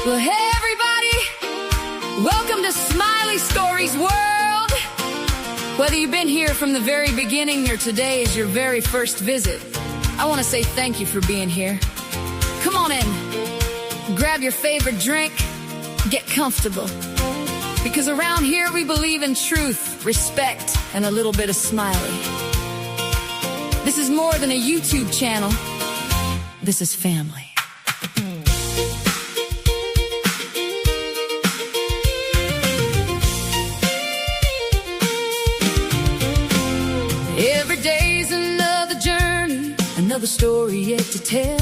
Well, hey everybody, welcome to Smileystorey's world. Whether you've been here from the very beginning or today is your very first visit, I want to say thank you for being here. Come on in, grab your favorite drink, get comfortable. Because around here we believe in truth, respect, and a little bit of Smiley. This is more than a YouTube channel. This is family. Every day's another journey, another story yet to tell.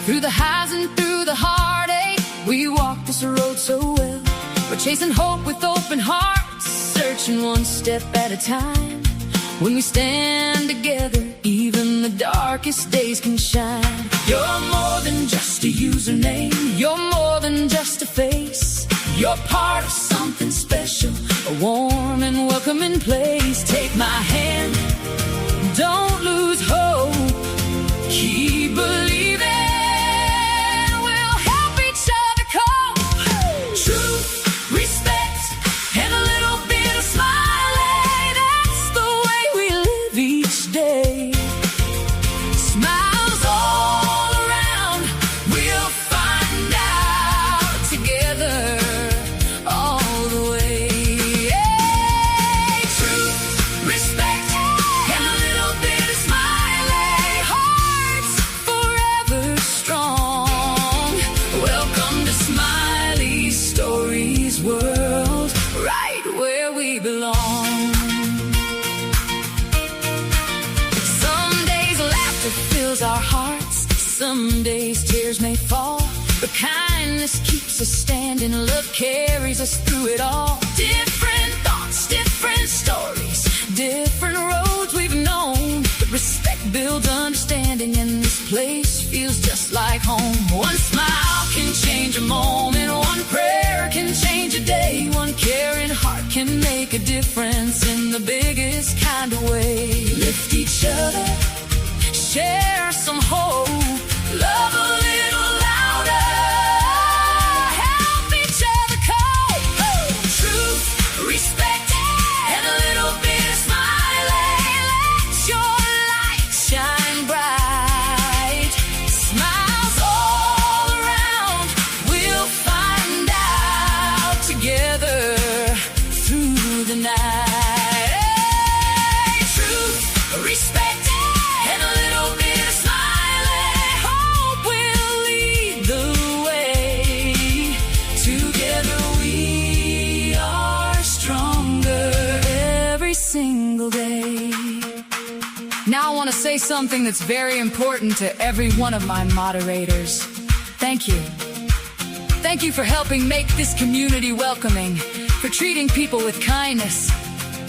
Through the highs and through the heartache, we walk this road so well. We're chasing hope with open hearts, searching one step at a time. When we stand together, even the darkest days can shine. You're more than just a username, you're more than just a face. You're part of something special, a warm and welcoming place. Take my hand, don't lose hope, keep believing. We'll help each other cope. Truth, respect, and a little bit of Smiley. That's the way we live each day. Smiles all around, we'll find out together. World, right where we belong. Some days laughter fills our hearts, some days tears may fall, but kindness keeps us standing, love carries us through it all. Different thoughts, different stories, different roads we've known, but respect builds understanding, and this place feels just like home. One smile can change a moment, one prayer can change a day, one caring heart can make a difference in the biggest kind of way. Lift each other, share some hope, love a little louder, help each other cope. Truth, respect, and a little bit of Smiley. Let your light shine bright. Smiles all around, we'll find out together through the night. Hey, truth, respect, and a little bit of Smiley. Hope will lead the way. Together we are stronger every single day. Now I want to say something that's very important to every one of my moderators. Thank you. Thank you for helping make this community welcoming, for treating people with kindness,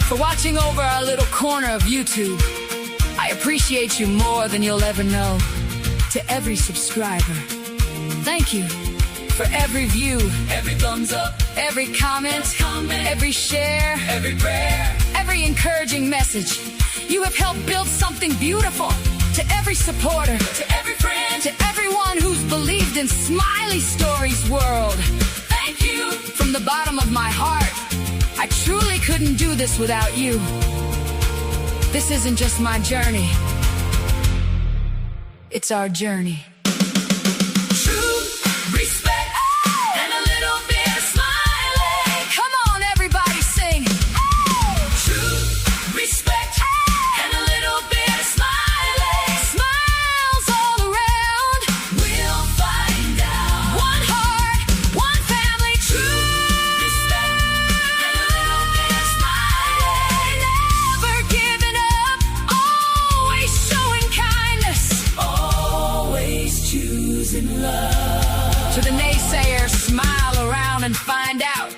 for watching over our little corner of YouTube. I appreciate you more than you'll ever know. To every subscriber, thank you for every view, every thumbs up, every comment, every share, every prayer, every encouraging message. You have helped build something beautiful. To every supporter, to every friend, to everyone who's believed in Smileystorey's world, thank you from the bottom of my heart. I truly couldn't do this without you. This isn't just my journey, it's our journey. Truth, respect, and a little bit of Smiley. Come on everybody, sing. Truth, respect, and a little bit of Smiley. Smiles all around, we'll find out. One heart, one family. Truth, respect, and a little bit of Smiley. Never giving up, always showing kindness, always choosing love. To the naysayers, smile around and find out.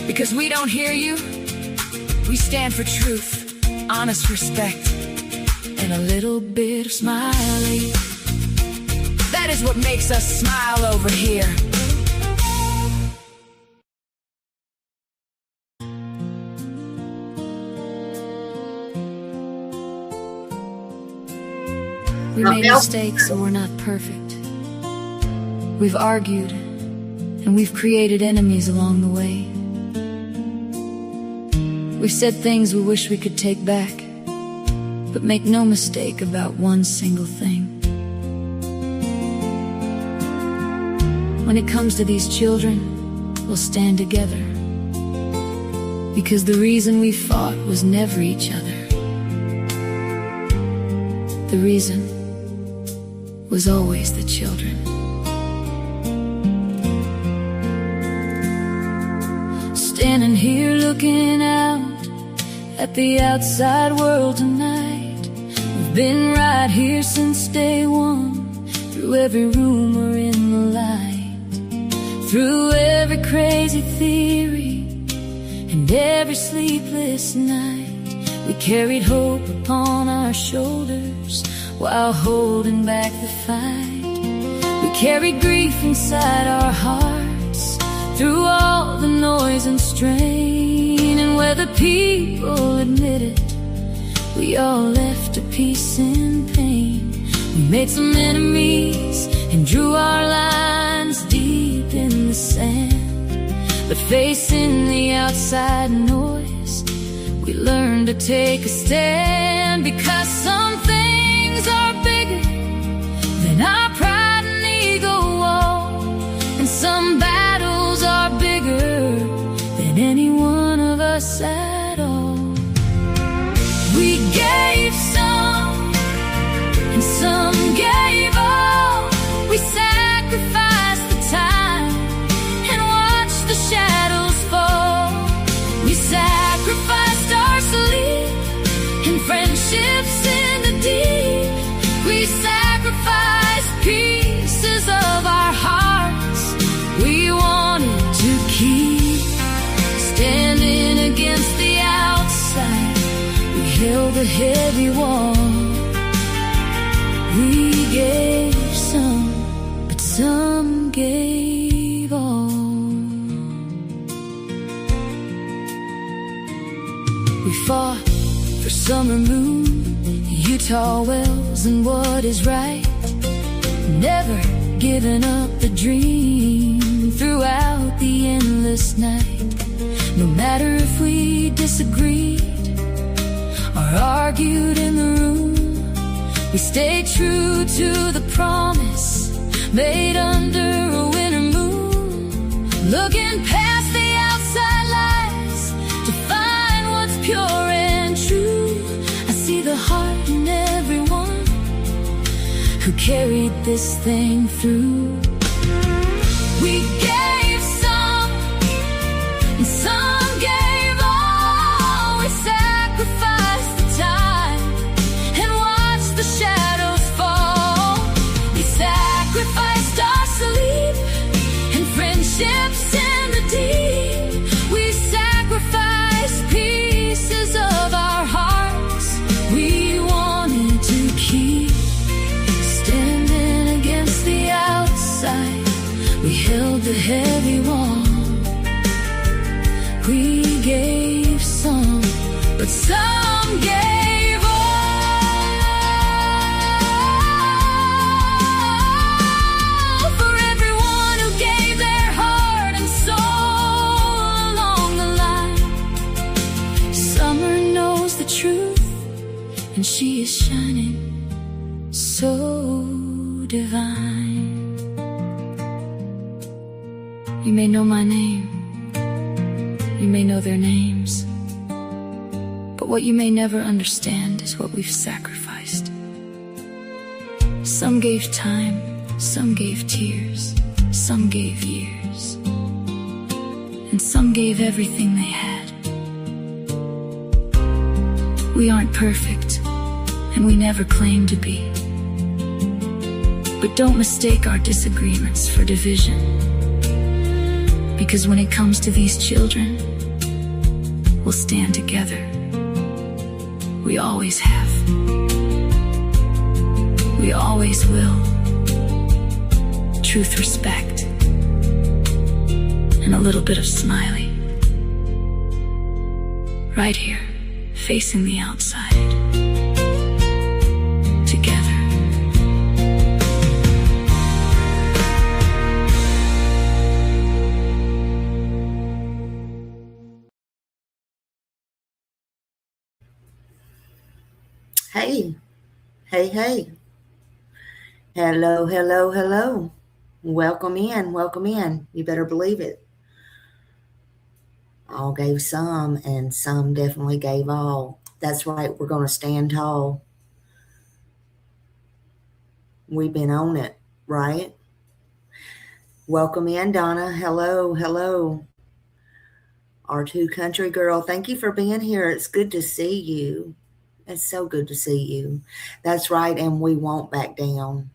Because we don't hear you, we stand for truth, honest respect, and a little bit of Smiley. That is what makes us smile over here. We made mistakes and we're not perfect. We've argued, and we've created enemies along the way. We've said things we wish we could take back, but make no mistake about one single thing. When it comes to these children, we'll stand together, because the reason we fought was never each other. The reason was always the children. Standing here looking out at the outside world tonight, we've been right here since day one, through every rumor in the light, through every crazy theory and every sleepless night. We carried hope upon our shoulders while holding back the fight. We carried grief inside our hearts through all the noise and strain. And whether people admit it, we all left a piece in pain. We made some enemies and drew our lines deep in the sand, but facing the outside noise, we learned to take a stand. Because some things are bigger than our pride and ego wall, and some battles are bigger than any one of us at all. We gave some, and some gave all. We sacrificed the time and watched the shadows fall. We sacrificed our sleep and friendships in the deep. We sacrificed pieces of our hearts we wanted to keep. Standing against the outside, we held a heavy wall. We gave some, but some gave all. We fought for summer moon, Utah wells, and what is right. Never giving up the dream throughout the endless night. No matter if we disagreed or argued in the room, we stayed true to the promise made under a winter moon. Looking past the outside lies to find what's pure and true. I see the heart in everyone who carried this thing through. We gave some, and some gave all. We sacrificed the time and watched the shadows fall. We sacrificed our sleep and friendships in the deep. We sacrificed pieces of our hearts we wanted to keep. Standing against the outside, we held the heavy wall. We gave some, but some gave all. For everyone who gave their heart and soul along the line. Summer knows the truth, and she is shining so divine. You may know my name, you may know their names, but what you may never understand is what we've sacrificed. Some gave time, some gave tears, some gave years, and some gave everything they had. We aren't perfect, and we never claim to be. But don't mistake our disagreements for division, because when it comes to these children, we'll stand together. We always have. We always will. Truth, respect, and a little bit of Smiley. Right here, facing the outside. Together. Hey, hey. Hello, hello, hello. Welcome in, welcome in. You better believe it. All gave some, and some definitely gave all. That's right, we're going to stand tall. We've been on it, right? Welcome in, Donna. Hello, hello. Our two country girl, thank you for being here. It's good to see you. It's so good to see you. That's right, and we won't back down.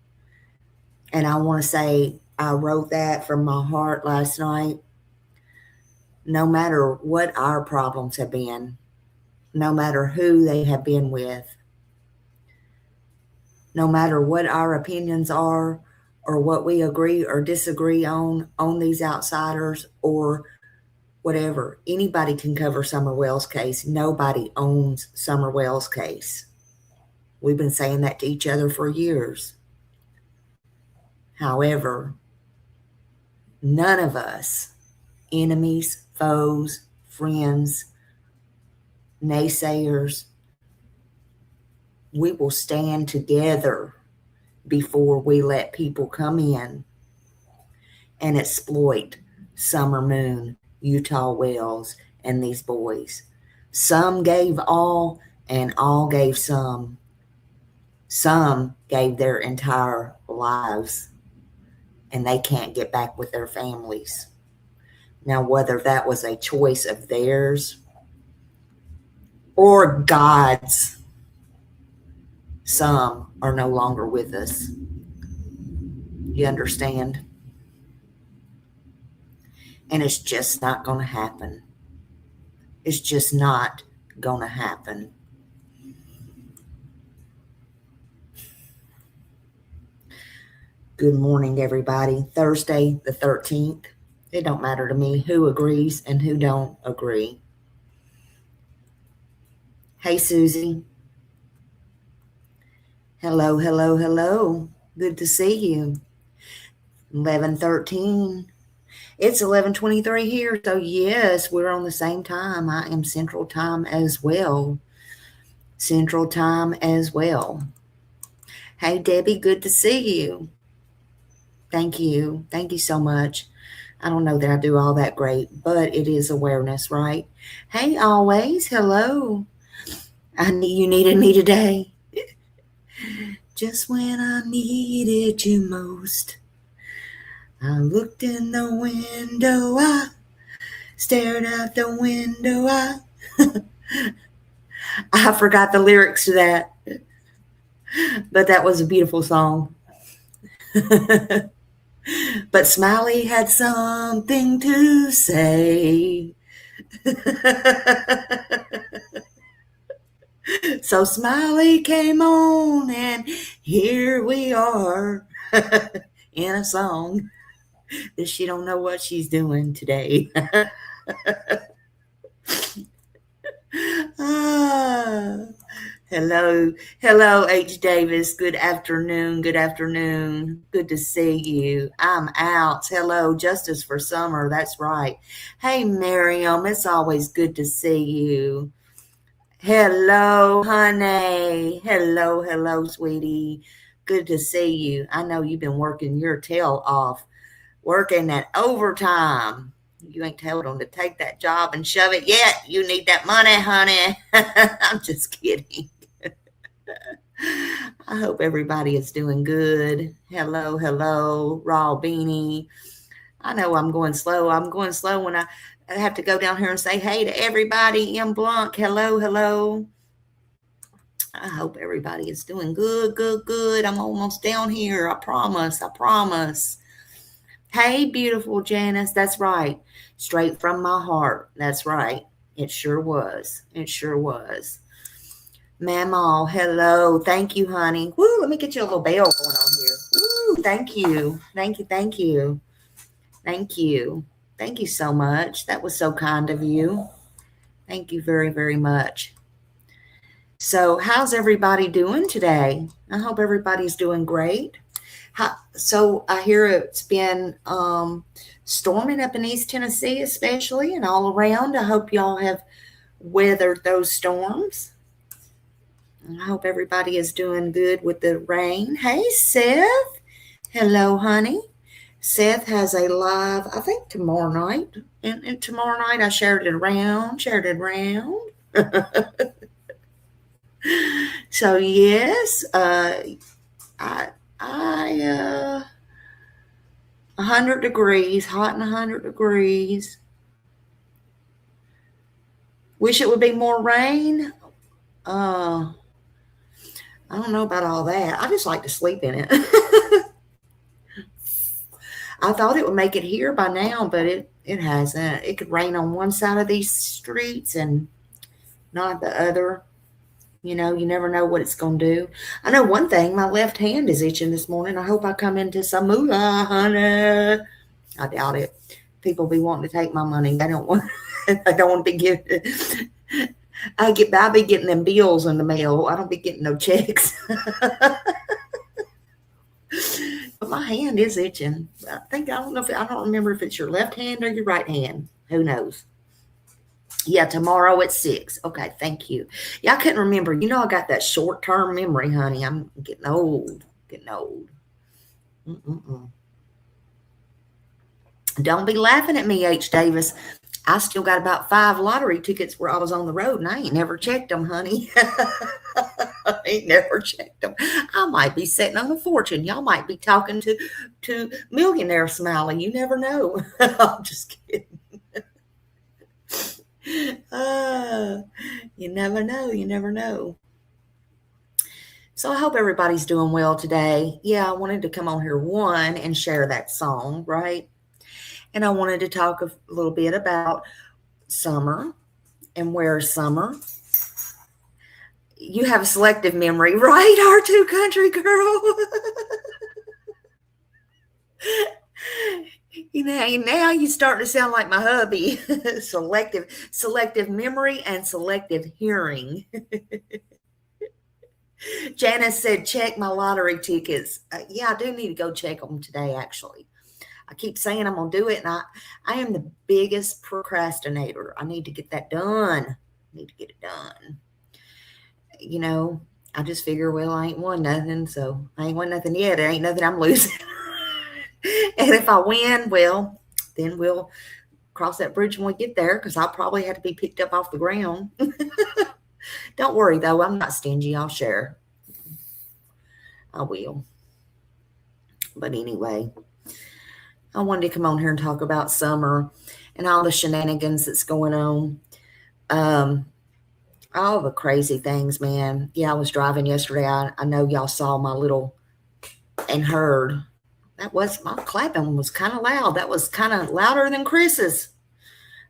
And I want to say, I wrote that from my heart last night. No matter what our problems have been, no matter who they have been with, no matter what our opinions are or what we agree or disagree on these outsiders or whatever, anybody can cover Summer Wells' case. Nobody owns Summer Wells' case. We've been saying that to each other for years. However, none of us, enemies, foes, friends, naysayers, we will stand together before we let people come in and exploit Summer Moon, Utah Wells, and these boys. Some gave all, and all gave some. Some gave their entire lives, and they can't get back with their families. Now, whether that was a choice of theirs or God's, some are no longer with us. You understand? And it's just not going to happen. It's just not going to happen. Good morning, everybody. Thursday the 13th. It don't matter to me who agrees and who don't agree. Hey, Susie. Hello, hello, hello. Good to see you. 11:13. It's 11:23 here, so yes, we're on the same time. I am Central Time as well. Central Time as well. Hey, Debbie, good to see you. Thank you. Thank you so much. I don't know that I do all that great, but it is awareness, right? Hey, always. Hello. You needed me today. Just when I needed you most, I looked in the window, I stared out the window, I forgot the lyrics to that, but that was a beautiful song. But Smiley had something to say. So Smiley came on, and here we are in a song that she don't know what she's doing today. Hello, H. Davis. Good afternoon. Good to see you. I'm out. Hello, Justice for Summer. That's right. Hey, Miriam. It's always good to see you. Hello, honey. Hello, sweetie. Good to see you. I know you've been working your tail off, working that overtime. You ain't told them to take that job and shove it yet. You need that money, honey. I'm just kidding. I hope everybody is doing good. Hello, Raw Beanie. I know I'm going slow. When I have to go down here and say hey to everybody. M. Blanc, hello. I hope everybody is doing good. I'm almost down here. I promise. Hey, beautiful Janice. That's right. Straight from my heart. That's right. It sure was. Mamaw, hello. Thank you, honey. Woo, let me get you a little bell going on here. Woo, thank you. Thank you so much. That was so kind of you. Thank you very, very much. So how's everybody doing today? I hope everybody's doing great. So I hear it's been storming up in East Tennessee especially and all around. I hope y'all have weathered those storms. I hope everybody is doing good with the rain. Hey, Seth. Hello, honey. Seth has a live, I think tomorrow night. And tomorrow night I shared it around. So yes, I 100 degrees, hot and 100 degrees. Wish it would be more rain. I don't know about all that. I just like to sleep in it. I thought it would make it here by now, but it hasn't. It could rain on one side of these streets and not the other. You know, you never know what it's going to do. I know one thing, my left hand is itching this morning. I hope I come into some moolah, honey. I doubt it. People be wanting to take my money. They don't want to be giving. I'll be getting them bills in the mail. I don't be getting no checks. But my hand is itching. I don't remember if it's your left hand or your right hand. Who knows? Yeah, tomorrow at 6. Okay, thank you. Yeah, I couldn't remember. You know, I got that short-term memory, honey. I'm getting old. Don't be laughing at me, H. Davis. I still got about 5 lottery tickets where I was on the road, and I ain't never checked them, honey. I ain't never checked them. I might be sitting on a fortune. Y'all might be talking to millionaire Smiley. You never know. I'm just kidding. You never know. So I hope everybody's doing well today. Yeah, I wanted to come on here and share that song, right? And I wanted to talk a little bit about summer and where's summer. You have a selective memory, right, R2 Country Girl? Now you starting to sound like my hubby. Selective memory and selective hearing. Janice said, check my lottery tickets. Yeah, I do need to go check them today, actually. I keep saying I'm going to do it, and I am the biggest procrastinator. I need to get that done. You know, I just figure, well, I ain't won nothing, so I ain't won nothing yet. It ain't nothing I'm losing. And if I win, well, then we'll cross that bridge when we get there, because I'll probably have to be picked up off the ground. Don't worry, though. I'm not stingy. I'll share. I will. But anyway, I wanted to come on here and talk about summer and all the shenanigans that's going on. All the crazy things, man. Yeah, I was driving yesterday. I know y'all saw my little and heard. My clapping was kind of loud. That was kind of louder than Chris's.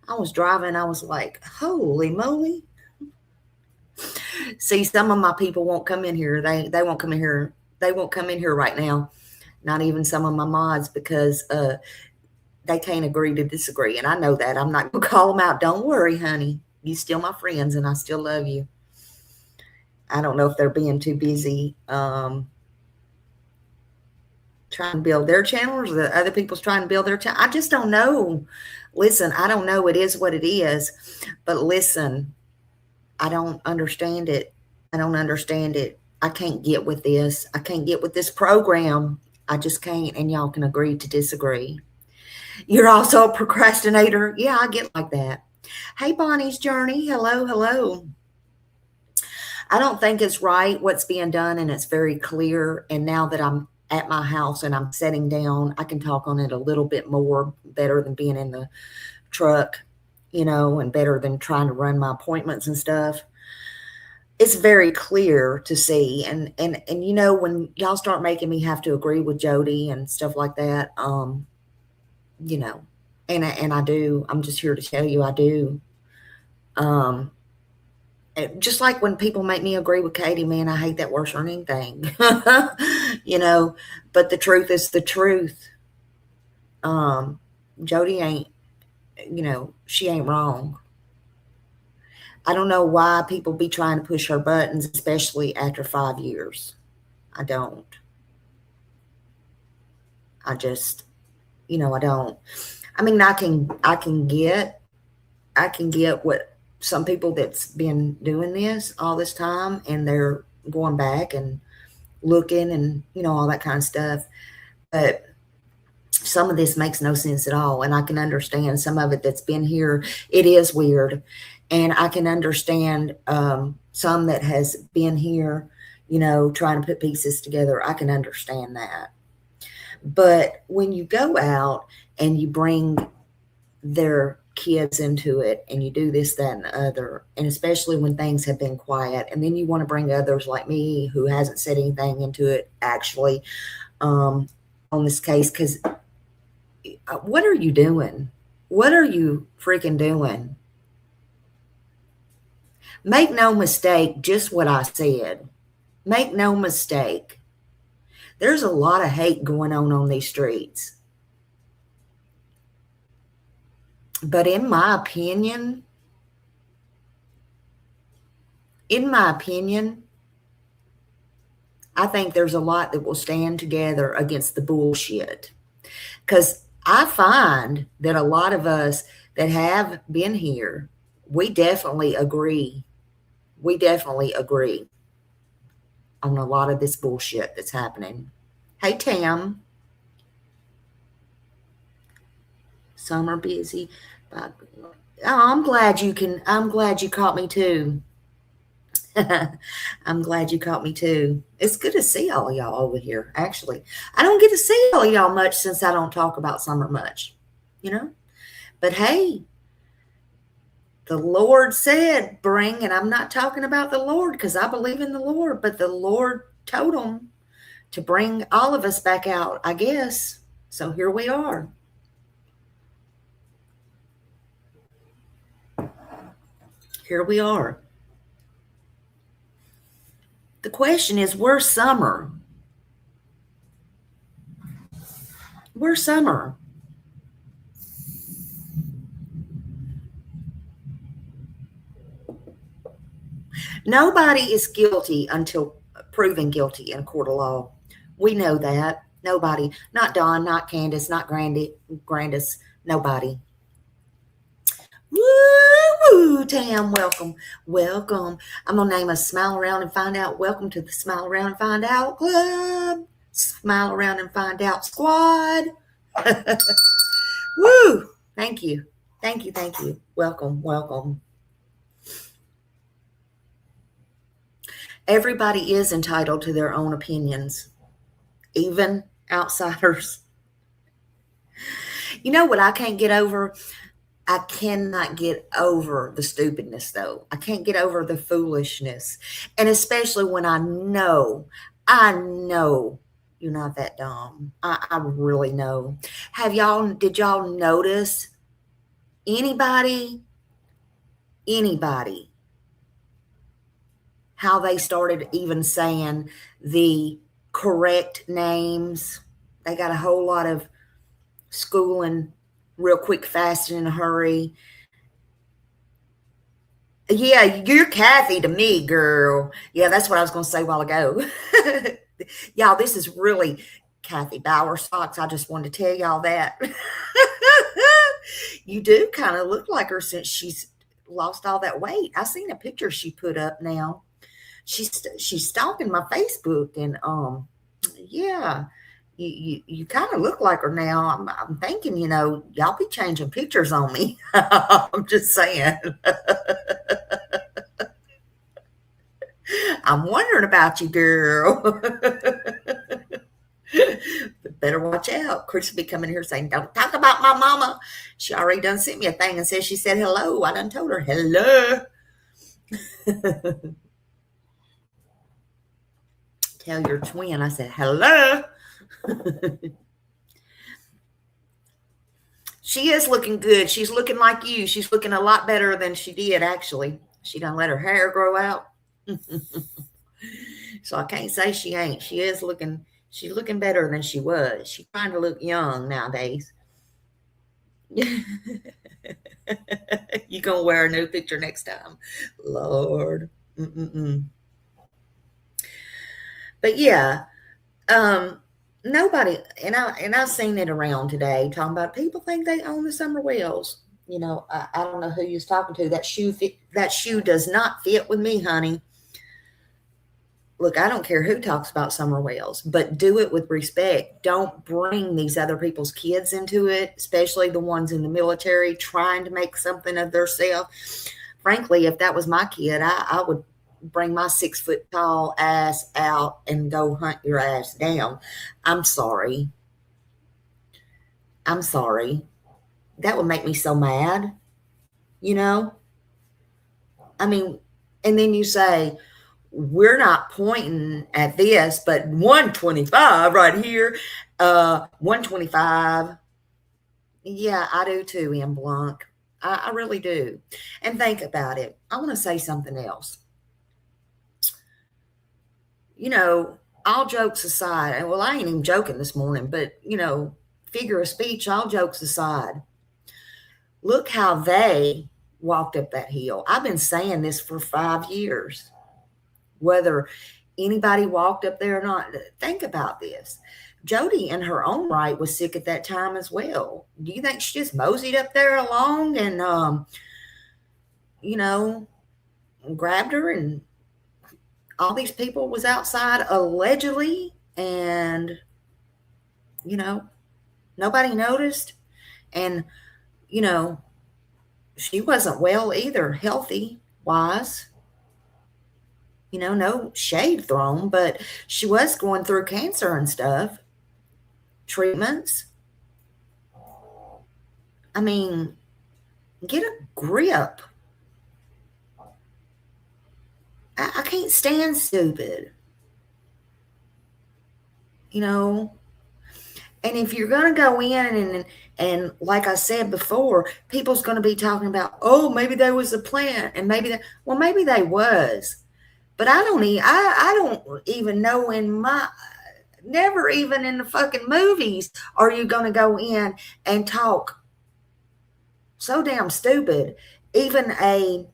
I was driving. I was like, holy moly. See, some of my people won't come in here. They won't come in here. They won't come in here right now. Not even some of my mods, because they can't agree to disagree. And I know that. I'm not going to call them out. Don't worry, honey. You still my friends, and I still love you. I don't know if they're being too busy trying to build their channels, or the other people's trying to build their channel. I just don't know. Listen, I don't know. It is what it is. But listen, I don't understand it. I can't get with this. I can't get with this program. I just can't. And y'all can agree to disagree. You're also a procrastinator. Yeah, I get like that. Hey, Bonnie's Journey. Hello. I don't think it's right what's being done, and it's very clear. And now that I'm at my house and I'm sitting down, I can talk on it a little bit more, better than being in the truck, you know, and better than trying to run my appointments and stuff. It's very clear to see. And you know, when y'all start making me have to agree with Jody and stuff like that, you know, and I do. I'm just here to tell you I do. Just like when people make me agree with Katie, man, I hate that worse than anything. You know, but the truth is the truth. Jody ain't, you know, she ain't wrong. I don't know why people be trying to push her buttons, especially after 5 years. I don't. I just, you know, I don't. I mean, I can get what some people that's been doing this all this time, and they're going back and looking and, you know, all that kind of stuff. But some of this makes no sense at all. And I can understand some of it that's been here. It is weird. And I can understand some that has been here, you know, trying to put pieces together. I can understand that. But when you go out and you bring their kids into it and you do this, that, and the other, and especially when things have been quiet, and then you want to bring others like me who hasn't said anything into it actually on this case, because what are you doing? What are you freaking doing? Make no mistake, just what I said. Make no mistake. There's a lot of hate going on these streets. But in my opinion, I think there's a lot that will stand together against the bullshit. Because I find that a lot of us that have been here, we definitely agree. We definitely agree on a lot of this bullshit that's happening. Hey, Tam. Some are busy. But, oh, I'm glad you caught me too. I'm glad you caught me too. It's good to see all y'all over here. Actually, I don't get to see all y'all much since I don't talk about summer much, you know. But hey, the Lord said bring, and I'm not talking about the Lord because I believe in the Lord, but the Lord told them to bring all of us back out, I guess. So here we are. Here we are. The question is, where's summer? Where's summer? Nobody is guilty until proven guilty in a court of law. We know that. Nobody. Not Dawn, not Candace, not Grandis. Nobody. Woo, Tam, welcome. Welcome. I'm going to name us Smile Around and Find Out. Welcome to the Smile Around and Find Out Club. Smile Around and Find Out Squad. Woo. Thank you. Thank you. Thank you. Welcome. Welcome. Everybody is entitled to their own opinions, even outsiders. You know what I can't get over? I cannot get over the stupidness, though. I can't get over the foolishness. And especially when I know you're not that dumb. I really know. Did y'all notice anybody, how they started even saying the correct names? They got a whole lot of schooling real quick, fast, and in a hurry. Yeah, you're Kathy to me, girl. Yeah, that's what I was going to say a while ago. Y'all, this is really Kathy Bauer socks. I just wanted to tell y'all that. You do kind of look like her since she's lost all that weight. I seen a picture she put up now. She's stalking my Facebook, and yeah. You kind of look like her now. I'm thinking, you know, y'all be changing pictures on me. I'm just saying. I'm wondering about you, girl. But better watch out. Chris will be coming here saying, don't talk about my mama. She already done sent me a thing and says she said hello. I done told her hello. Tell your twin I said hello. She is looking good. She's looking like you. She's looking a lot better than she did, actually. She done let her hair grow out. So I can't say she ain't. She's looking better than she was. She's trying to look young nowadays. You gonna wear a new picture next time, Lord. But yeah, nobody, and I've seen it around today talking about people think they own the summer wells. You know, I don't know who you was talking to. That shoe does not fit with me, honey. look, I don't care who talks about summer whales, but do it with respect. Don't bring these other people's kids into it, especially the ones in the military trying to make something of themselves. Frankly, if that was my kid, I would bring my 6 foot tall ass out and go hunt your ass down. I'm sorry. I'm sorry. That would make me so mad, you know? I mean, and then you say, we're not pointing at this, but 125 right here, 125. Yeah, I do too, M. Blanc. I really do. And think about it. I want to say something else. You know, all jokes aside, and well, I ain't even joking this morning, but, you know, figure of speech, all jokes aside, look how they walked up that hill. I've been saying this for 5 years. Whether anybody walked up there or not, think about this. Jody, in her own right, was sick at that time as well. Do you think she just moseyed up there along and, you know, grabbed her and all these people was outside allegedly and, you know, nobody noticed? And, you know, she wasn't well either, healthy wise. You know, no shade thrown, but she was going through cancer and stuff, treatments. I mean, get a grip. I can't stand stupid. You know, and if you're going to go in and like I said before, people's going to be talking about, oh, maybe there was a plant and maybe that, well, maybe they was. But I don't even know never even in the fucking movies are you going to go in and talk so damn stupid. Even a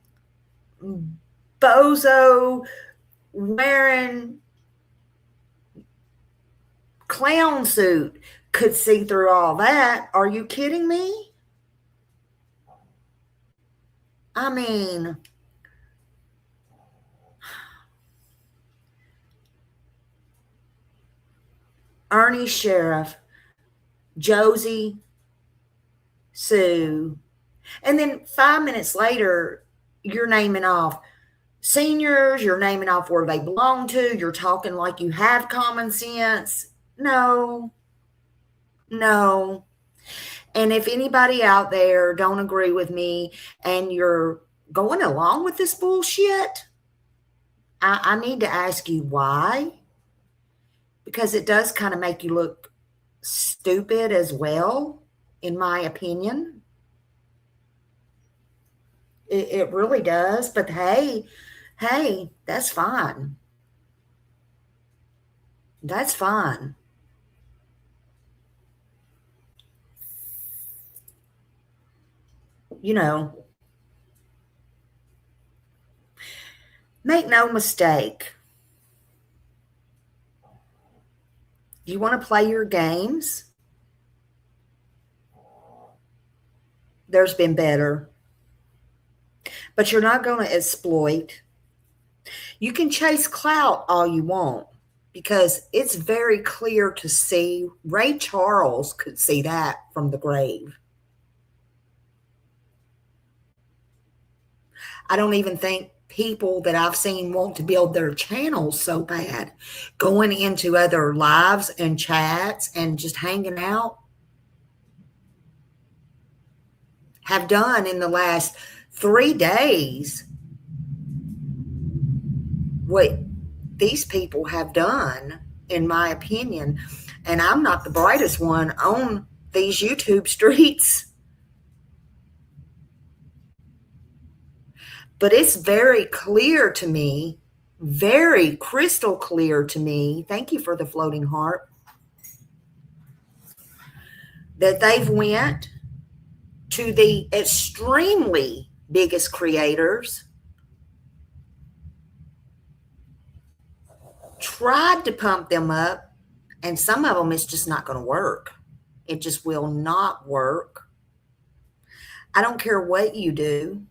bozo wearing clown suit could see through all that. Are you kidding me? I mean, Ernie Sheriff, Josie, Sue, and then 5 minutes later, you're naming off seniors, you're naming off where they belong to, you're talking like you have common sense. No. And if anybody out there don't agree with me and you're going along with this bullshit, I need to ask you why. Because it does kind of make you look stupid as well, in my opinion. It really does. But hey, that's fine. That's fine. You know, make no mistake. You want to play your games? There's been better. But you're not going to exploit. You can chase clout all you want because it's very clear to see. Ray Charles could see that from the grave. I don't even think people that I've seen want to build their channels so bad, going into other lives and chats and just hanging out, have done in the last 3 days what these people have done, in my opinion. And I'm not the brightest one on these YouTube streets. But it's very clear to me, very crystal clear to me, thank you for the floating heart, that they've went to the extremely biggest creators, tried to pump them up, and some of them it's just not going to work. It just will not work. I don't care what you do.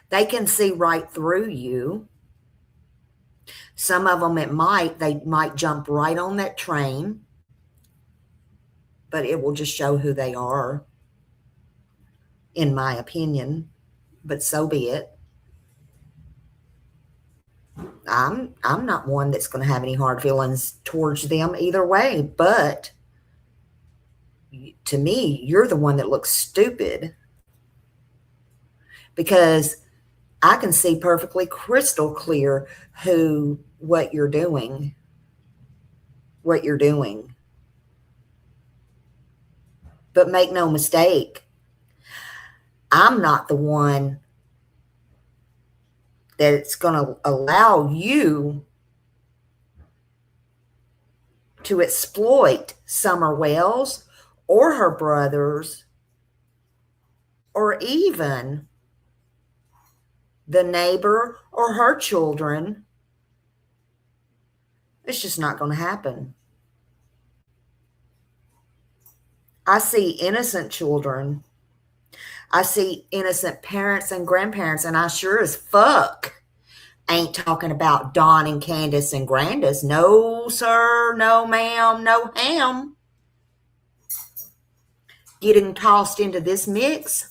They can see right through you. Some of them, they might jump right on that train, but it will just show who they are, in my opinion. But so be it. I'm not one that's going to have any hard feelings towards them either way, but to me, you're the one that looks stupid, because I can see perfectly crystal clear what you're doing. But make no mistake, I'm not the one that it's going to allow you to exploit Summer Wells or her brothers, or even the neighbor or her children. It's just not going to happen. I see innocent children. I see innocent parents and grandparents, and I sure as fuck ain't talking about Dawn and Candace and Grandis. No, sir. No, ma'am. No, ham. Getting tossed into this mix.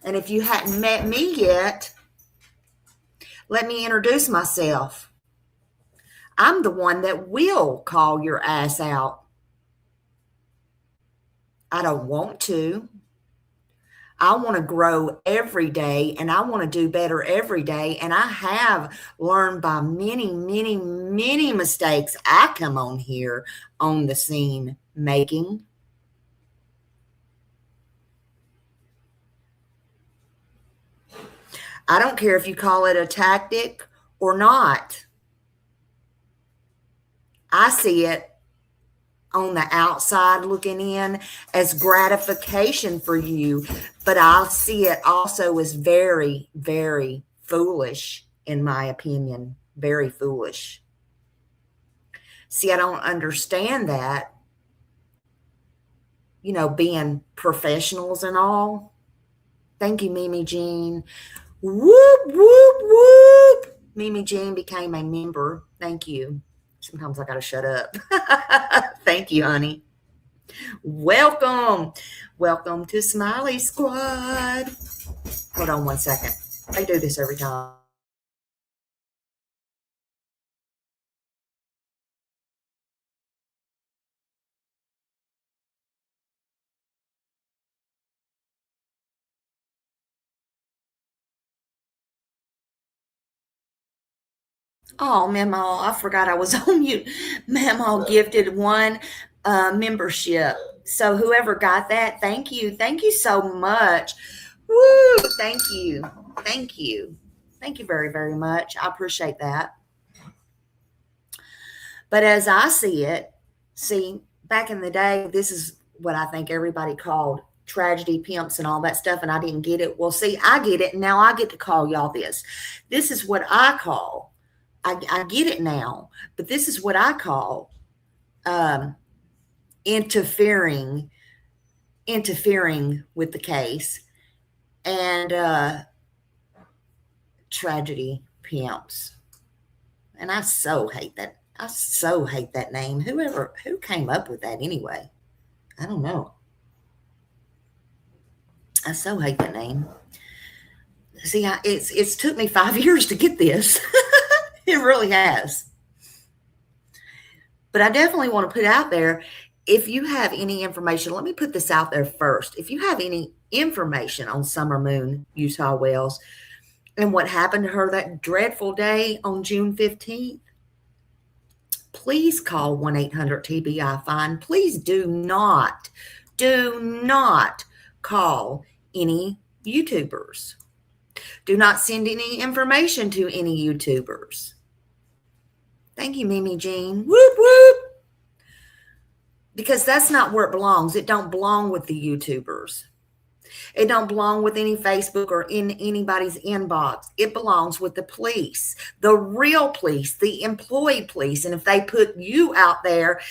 And if you hadn't met me yet, let me introduce myself. I'm the one that will call your ass out. I don't want to. I want to grow every day, and I want to do better every day. And I have learned by many, many, many mistakes I come on here on the scene making. I don't care if you call it a tactic or not. I see it on the outside looking in as gratification for you, but I see it also as very, very foolish, in my opinion. Very foolish. See, I don't understand that, being professionals and all. Thank you, Mimi Jean. Whoop, whoop, whoop. Mimi Jean became a member. Thank you. Sometimes I got to shut up. Thank you, honey. Welcome. Welcome to Smiley Squad. Hold on one second. I do this every time. Oh, Memo, I forgot I was on mute. Memo gifted one membership. So whoever got that, thank you. Thank you so much. Woo! Thank you. Thank you. Thank you very, very much. I appreciate that. But as I see it, back in the day, this is what I think everybody called tragedy pimps and all that stuff, and I didn't get it. Well, see, I get it. And now I get to call y'all this. This is what I call, I get it now, but this is what I call interfering with the case, and tragedy pimps. And I so hate that. I so hate that name. Who came up with that anyway? I don't know. I so hate that name. See, it's took me 5 years to get this. It really has. But I definitely want to put out there, if you have any information, let me put this out there first. If you have any information on Summer Moon Utah Wells and what happened to her that dreadful day on June 15th, please call 1-800-TBI-FINE. Please do not call any YouTubers. Do not send any information to any YouTubers. Thank you, Mimi Jean. Whoop, whoop. Because that's not where it belongs. It don't belong with the YouTubers. It don't belong with any Facebook or in anybody's inbox. It belongs with the police, the real police, the employed police. And if they put you out there,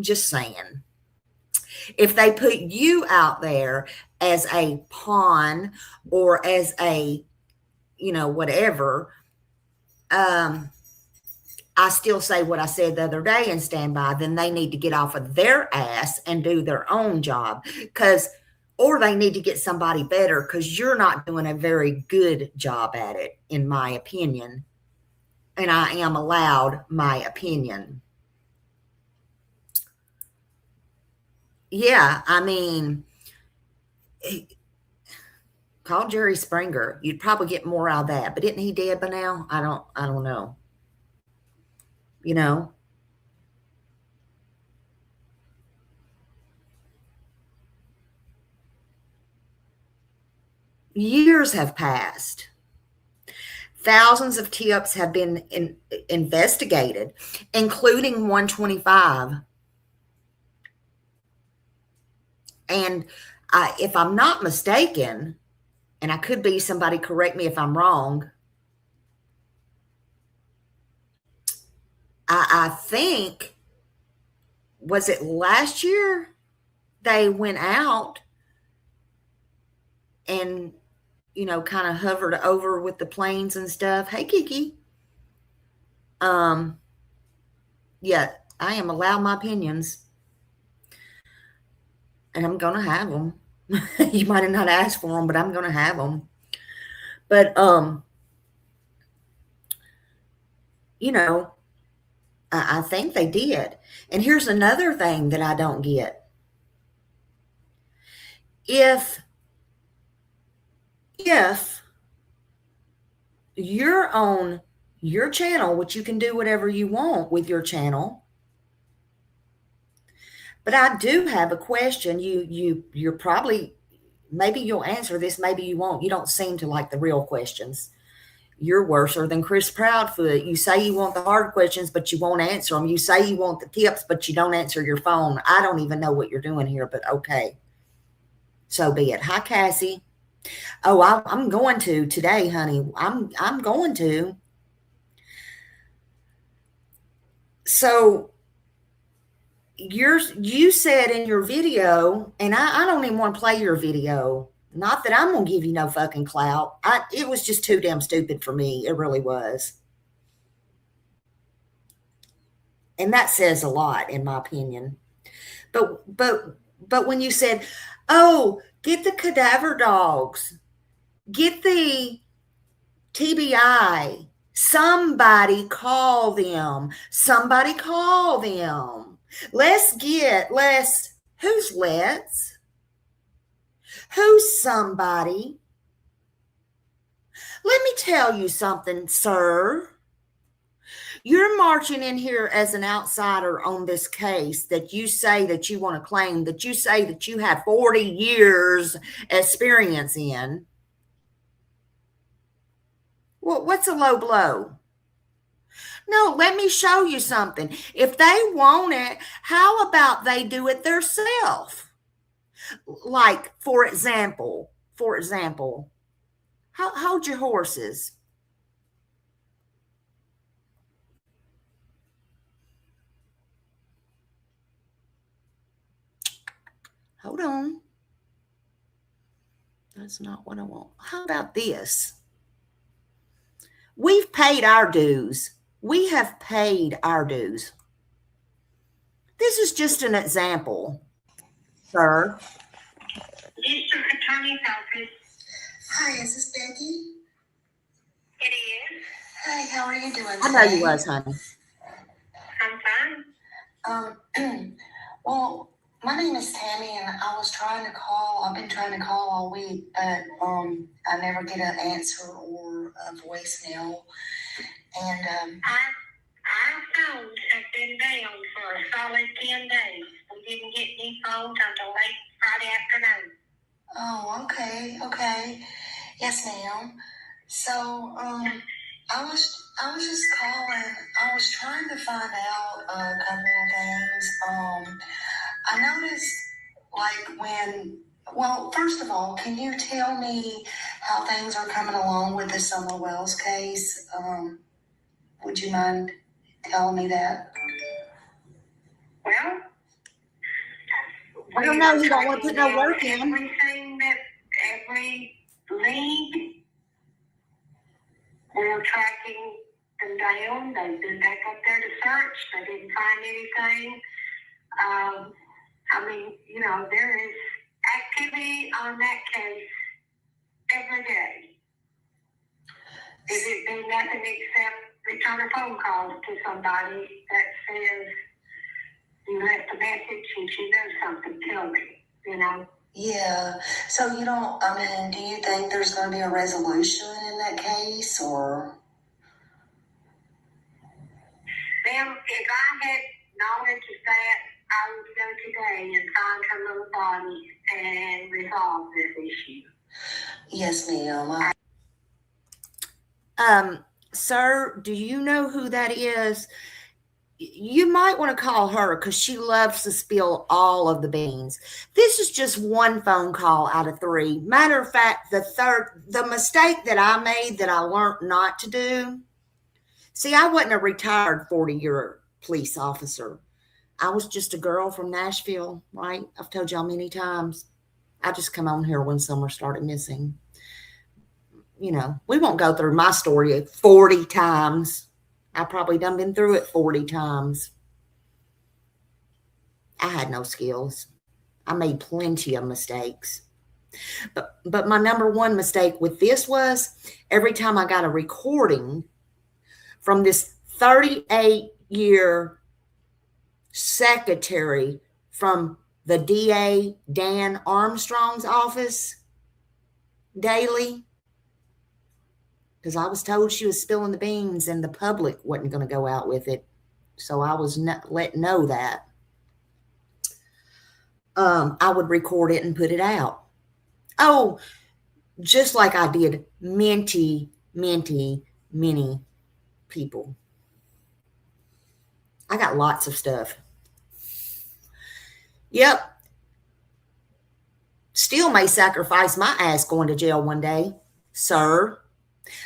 just saying, if they put you out there as a pawn or as a whatever. I still say what I said the other day and stand by, then they need to get off of their ass and do their own job, or they need to get somebody better, because you're not doing a very good job at it, in my opinion. And I am allowed my opinion. Yeah, I mean, call Jerry Springer. You'd probably get more out of that. But isn't he dead by now? I don't know. Years have passed. Thousands of tips have been investigated, including 125. And if I'm not mistaken, and I could be, somebody correct me if I'm wrong, I think, was it last year, they went out and, kind of hovered over with the planes and stuff. Hey, Kiki. Yeah, I am allowed my opinions. And I'm going to have them. You might have not asked for them, but I'm going to have them. But, I think they did. And here's another thing that I don't get. If you're on your channel, which you can do whatever you want with your channel, but I do have a question. You're probably, maybe you'll answer this, maybe you won't. You don't seem to like the real questions. You're worser than Chris Proudfoot. You say you want the hard questions, but you won't answer them. You say you want the tips, but you don't answer your phone. I don't even know what you're doing here, but okay. So be it. Hi, Cassie. Oh, I'm going to today, honey. I'm going to. So you said in your video, and I don't even want to play your video. Not that I'm going to give you no fucking clout. It was just too damn stupid for me. It really was. And that says a lot, in my opinion. But when you said, oh, get the cadaver dogs, get the TBI, somebody call them. Somebody call them. Who's somebody? Let me tell you something, sir. You're marching in here as an outsider on this case that you say that you want to claim, that you say that you have 40 years experience in. Well, what's a low blow? No, let me show you something. If they want it, how about they do it themselves? Like, for example, hold your horses. Hold on. That's not what I want. How about this? We've paid our dues. We have paid our dues. This is just an example, sir. District Attorney's Office. Hi, is this Becky? It is. Hi, how are you doing today? I know you was, honey. I'm fine. Well, my name is Tammy, and I was trying to call. I've been trying to call all week, but I never get an answer or a voicemail. And Our phones have been down for a solid 10 days. We didn't get any phones until late Friday afternoon. oh, okay, yes, ma'am. So I was just calling. I was trying to find out a couple of things. I noticed, first of all, can you tell me how things are coming along with the Summer Wells case? Would you mind telling me that? Well, I don't know. You don't want to put no work in. Every league They're tracking them down. They've been back up there to search. They didn't find anything. I mean, you know, there is activity on that case every day. Is it been nothing except return a phone call to somebody that says you left a message and you know something, tell me, you know? Yeah. So you don't, I mean, do you think there's going to be a resolution in that case, or? Ma'am, if I had knowledge of that, I would go today and find her little body and resolve this issue. Yes, ma'am. Sir, do you know who that is? You might want to call her because she loves to spill all of the beans. This is just one phone call out of 3. Matter of fact, the mistake that I made that I learned not to do. See, I wasn't a retired 40-year police officer. I was just a girl from Nashville, right? I've told y'all many times. I just come on here when summer started missing. You know, we won't go through my story 40 times. I probably done been through it 40 times. I had no skills. I made plenty of mistakes. But my number one mistake with this was every time I got a recording from this 38-year secretary from the DA Dan Armstrong's office daily, because I was told she was spilling the beans and the public wasn't going to go out with it. So I was let know that. I would record it and put it out. Oh, just like I did many people. I got lots of stuff. Yep. Still may sacrifice my ass going to jail one day, sir.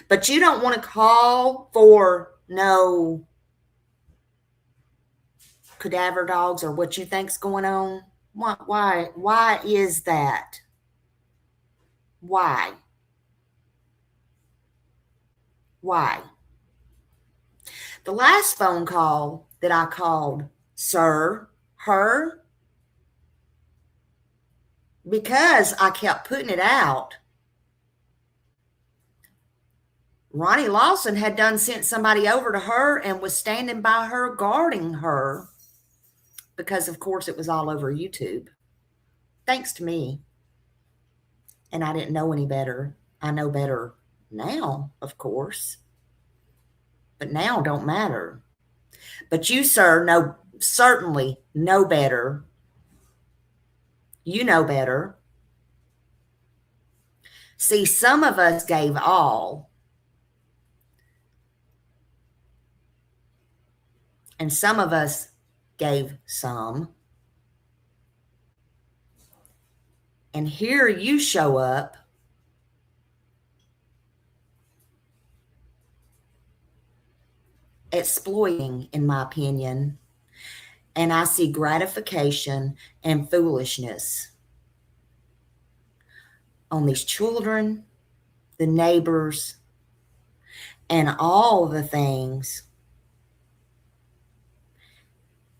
But you don't want to call for no cadaver dogs or what you think's going on. Why is that? Why? The last phone call that I called, sir, her, because I kept putting it out, Ronnie Lawson had done sent somebody over to her and was standing by her, guarding her, because of course it was all over YouTube. Thanks to me. And I didn't know any better. I know better now, of course. But now don't matter. But you, sir, certainly know better. You know better. See, some of us gave all. And some of us gave some. And here you show up exploiting, in my opinion. And I see gratification and foolishness on these children, the neighbors, and all the things.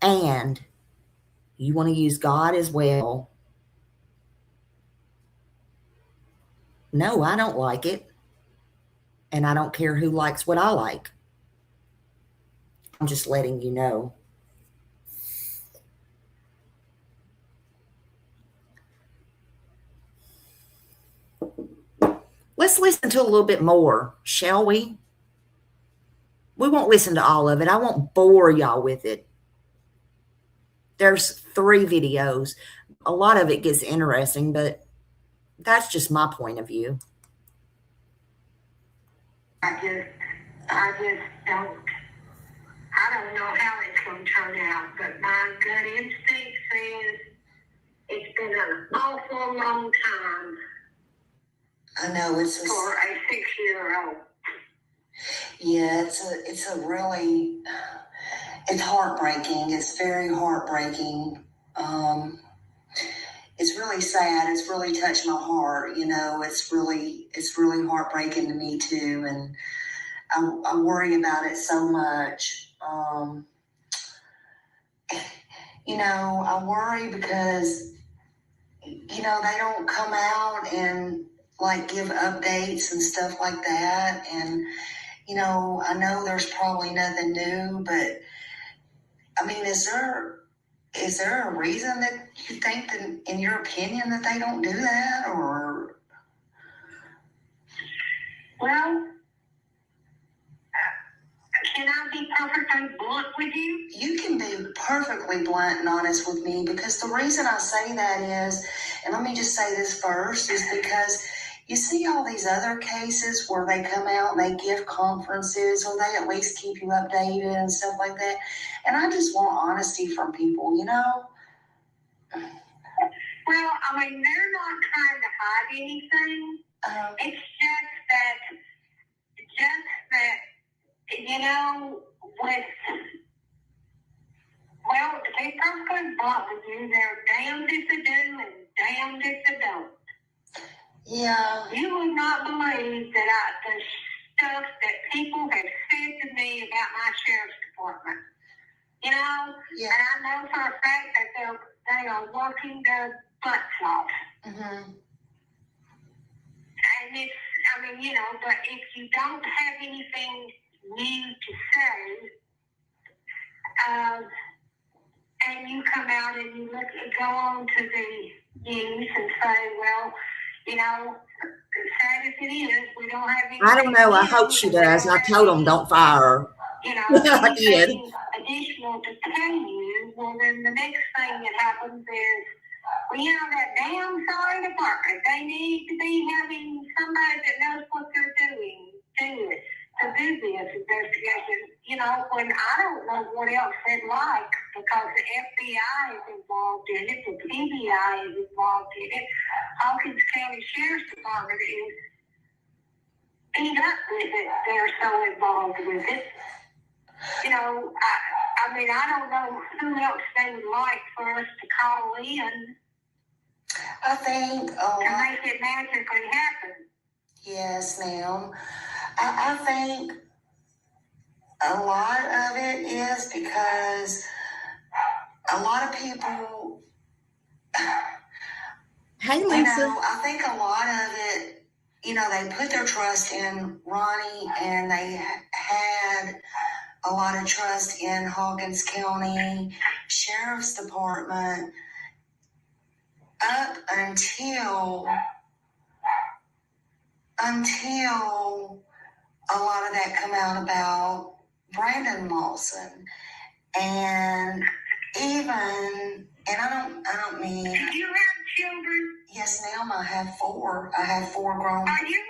And you want to use God as well. No, I don't like it. And I don't care who likes what I like. I'm just letting you know. Let's listen to a little bit more, shall we? We won't listen to all of it. I won't bore y'all with it. There's 3 videos. A lot of it gets interesting, but that's just my point of view. I don't know how it's going to turn out, but my gut instinct says it's been an awful long time. I know it's for a 6-year-old. Yeah, it's a really, it's heartbreaking. It's very heartbreaking. It's really sad. It's really touched my heart. You know, it's really heartbreaking to me too. And I worry about it so much. I worry because, they don't come out and like give updates and stuff like that. And, I know there's probably nothing new, but I mean, is there a reason that you think that, in your opinion, that they don't do that, or? Well, can I be perfectly blunt with you? You can be perfectly blunt and honest with me, because the reason I say that is, and let me just say this first, is because you see all these other cases where they come out and they give conferences, or they at least keep you updated and stuff like that. And I just want honesty from people, Well, I mean, they're not trying to hide anything. It's just that, to be perfectly blunt with you, they're damned if they do and damned if they don't. Yeah. You would not believe that the stuff that people have said to me about my sheriff's department. Yeah. And I know for a fact that they are working their butts off. Mm-hmm. And but if you don't have anything new to say, and you come out and you go on to the news and say, well, sad as it is, we don't have anything. I don't know. I hope she does. I told them don't fire her. I did. Additional to tell you, well, then the next thing that happens is, that damn sorry department, they need to be having somebody that knows what they're doing to do this investigation, when I don't know what else they'd like, because the FBI is involved in it, the TBI is involved in it, Hawkins County Sheriff's Department is beat up with it, they're so involved with it. I don't know who else they would like for us to call in. I think to make it magically happen. Yes, ma'am. I think a lot of it is because a lot of people, Hey, Lisa. I think a lot of it, they put their trust in Ronnie, and they had a lot of trust in Hawkins County Sheriff's Department up until a lot of that come out about Brandon Lawson. And I don't mean. Do you have children? Yes, ma'am, I have 4. I have 4 grown. Are you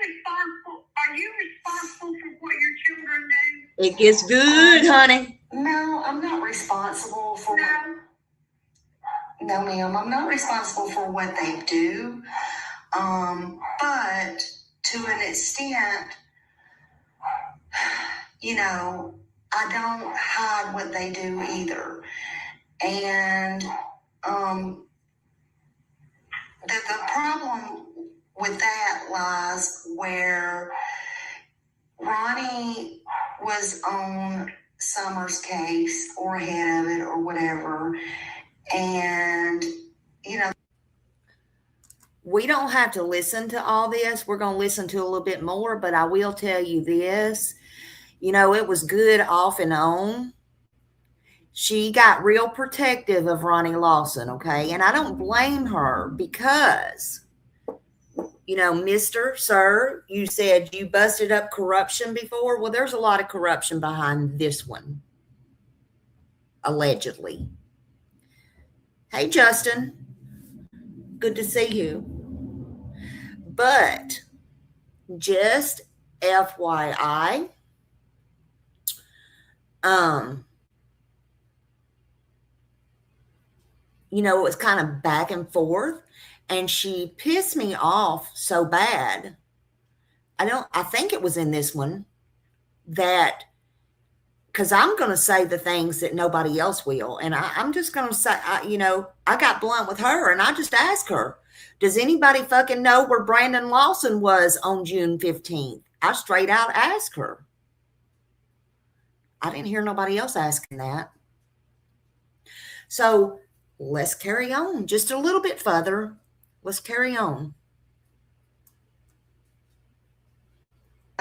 responsible for what your children do? It gets good, honey. No, I'm not responsible for. No, ma'am, I'm not responsible for what they do. But to an extent, I don't hide what they do either. And the problem with that lies where Ronnie was on Summer's case or ahead of it or whatever. And, we don't have to listen to all this. We're going to listen to a little bit more, but I will tell you this. It was good off and on. She got real protective of Ronnie Lawson, okay? And I don't blame her because, Mr. Sir, you said you busted up corruption before. Well, there's a lot of corruption behind this one, allegedly. Hey, Justin. Good to see you. But just FYI, it was kind of back and forth, and she pissed me off so bad. I think it was in this one that, because I'm going to say the things that nobody else will. And I'm just going to say, I got blunt with her, and I just asked her, does anybody fucking know where Brandon Lawson was on June 15th? I straight out asked her. I didn't hear nobody else asking that. So let's carry on just a little bit further. Let's carry on.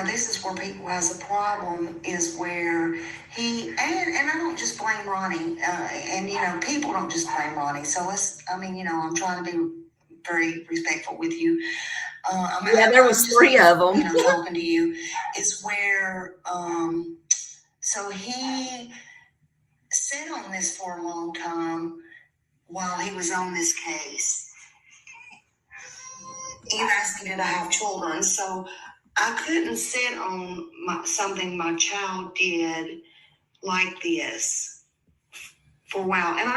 This is where people has a problem, is where he, and I don't just blame Ronnie, and, you know, people don't just blame Ronnie. So let's, I mean, you know, I'm trying to be very respectful with you. There was three of them. You know, talking to you is where, so he sat on this for a long time while he was on this case. You asked me, did I have children? So I couldn't sit on something my child did like this for a while, and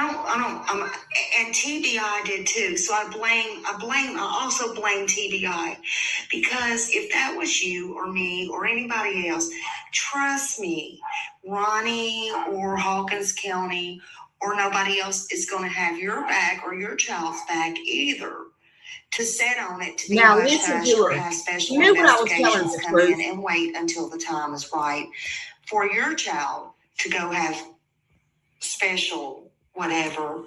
and TBI did too. So I also blame TBI, because if that was you or me or anybody else, trust me, Ronnie or Hawkins County or nobody else is going to have your back or your child's back either. To sit on it, to be Now hush listen hush, to or her. have special You knew what I was telling investigations the come truth. in and wait until the time is right for your child to go have special whatever.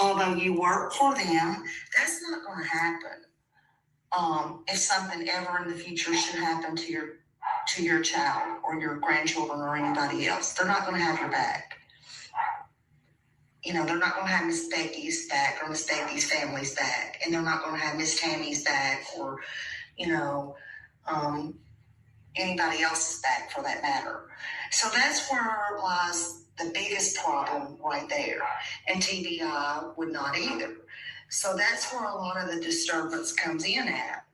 Although you work for them, that's not going to happen. If something ever in the future should happen to your child or your grandchildren or anybody else, they're not going to have your back. You know, they're not going to have Miss Becky's back or Miss Becky's family's back, and they're not going to have Miss Tammy's back or, you know, anybody else's back for that matter. So that's where lies the biggest problem right there. And TBI would not either. So that's where a lot of the disturbance comes in at.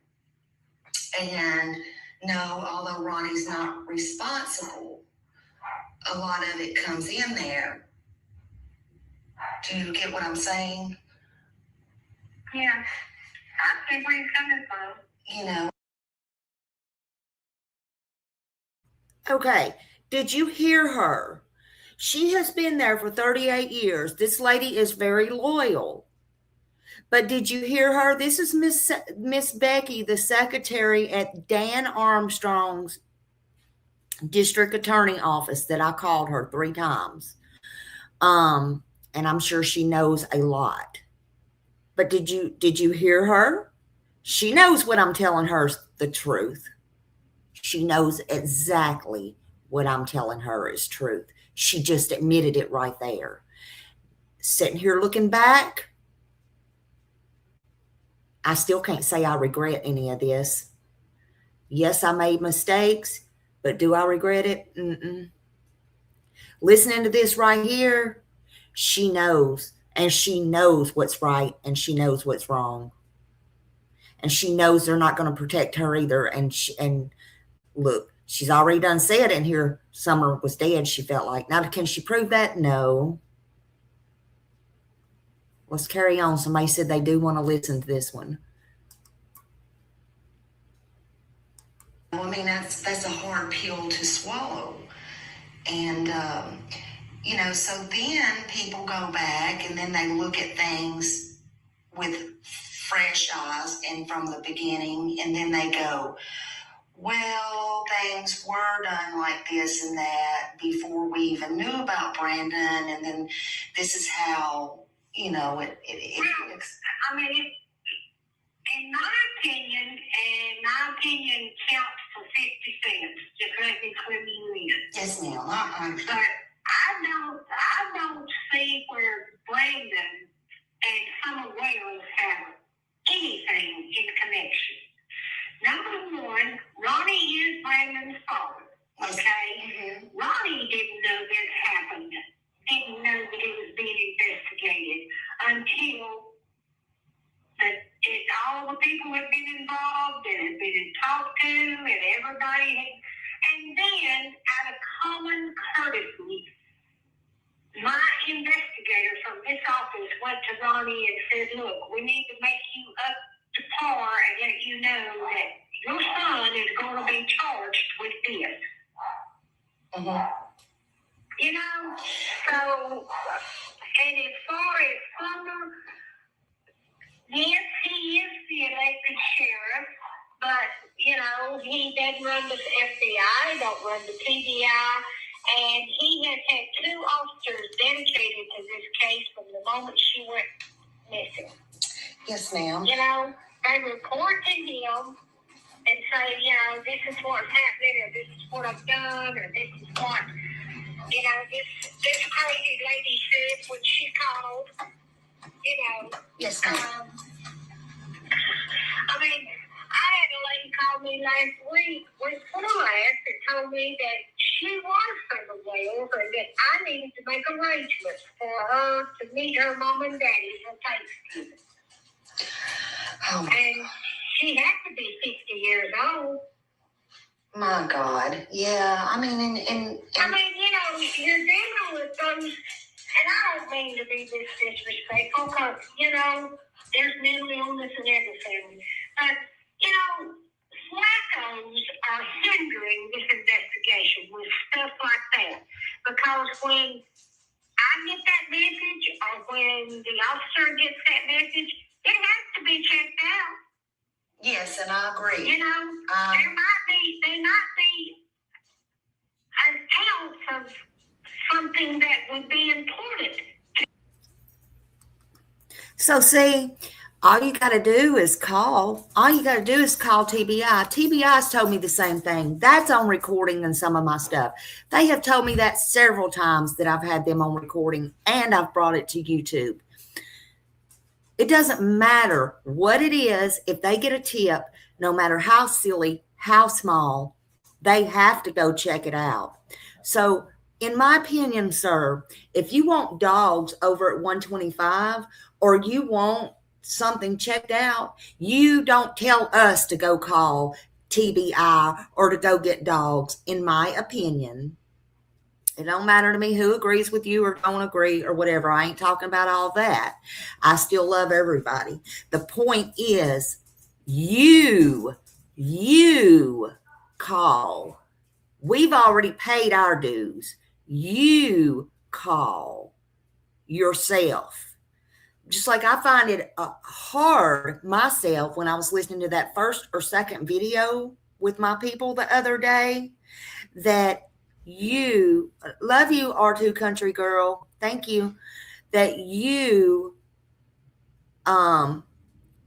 And no, although Ronnie's not responsible, a lot of it comes in there. Do you get what I'm saying? Yeah. I see where you're coming from. You know. Okay, did you hear her? She has been there for 38 years. This lady is very loyal. But did you hear her? This is Miss Becky, the secretary at Dan Armstrong's district attorney office that I called her 3 times. And I'm sure she knows a lot. But did you hear her? She knows what I'm telling her the truth. She knows exactly what I'm telling her is truth. She just admitted it right there. Sitting here looking back, I still can't say I regret any of this. Yes, I made mistakes, but do I regret it? Mm-mm. Listening to this right here, she knows, and she knows what's right, and she knows what's wrong. And she knows they're not going to protect her either. And look, she's already done said in here Summer was dead, she felt like. Now, can she prove that? No. Let's carry on. Somebody said they do want to listen to this one. I mean, that's a hard pill to swallow. And, you know, so then people go back and then they look at things with fresh eyes and from the beginning, and then they go, well, things were done like this and that before we even knew about Brandon, and then this is how, you know, it I mean, in my opinion counts for 50 cents. Just let me clue you in. Yes, ma'am. But I don't see where Brandon and Summer Wales have anything in connection. Number one, Ronnie is Brandon's father. Okay? Mm-hmm. Ronnie didn't know this happened. Didn't know that it was being investigated until all the people had been involved and had been talked to, and everybody had. And then, out of common courtesy, my investigator from this office went to Ronnie and said, look, we need to make you up to par and let you know that your son is going to be charged with this. Mm-hmm. You know? So, and as far as Summer, yes, he is the elected sheriff, but, you know, he doesn't run the FBI, don't run the TBI, and he Yes, ma'am. You know, they report to him and say, you know, this is what's happening, or this is what I've done, or this is what, you know, this crazy lady said when she called, you know. Yes, ma'am. I mean, I had a lady call me last week, before last, and told me that she was from the Wales and that I needed to make arrangements for her to meet her mom and daddy for Thanksgiving. Oh, And she had to be 60 years old. my God. Yeah, I mean, I mean, you know, you're dealing with those, and I don't mean to be this disrespectful, because, you know, there's mental illness in every family. But, you know, wackos are hindering this investigation with stuff like that. Because when I get that message, or when the officer gets that message, it has to be checked out. yes, and I agree. You know, there might be an ounce of something that would be important. So see, all you got to do is call. All you got to do is call TBI. TBI's told me the same thing. That's on recording in some of my stuff. They have told me that several times that I've had them on recording, and I've brought it to YouTube. It doesn't matter what it is. If they get a tip, no matter how silly, how small, they have to go check it out. So in my opinion, sir, if you want dogs over at 125, or you want something checked out, you don't tell us to go call TBI or to go get dogs, in my opinion. It don't matter to me who agrees with you or don't agree or whatever. I ain't talking about all that. I still love everybody. The point is, you call. We've already paid our dues. You call yourself. Just like I find it hard myself when I was listening to that first or second video with my people the other day, that you, love you, R2 Country Girl, thank you, that you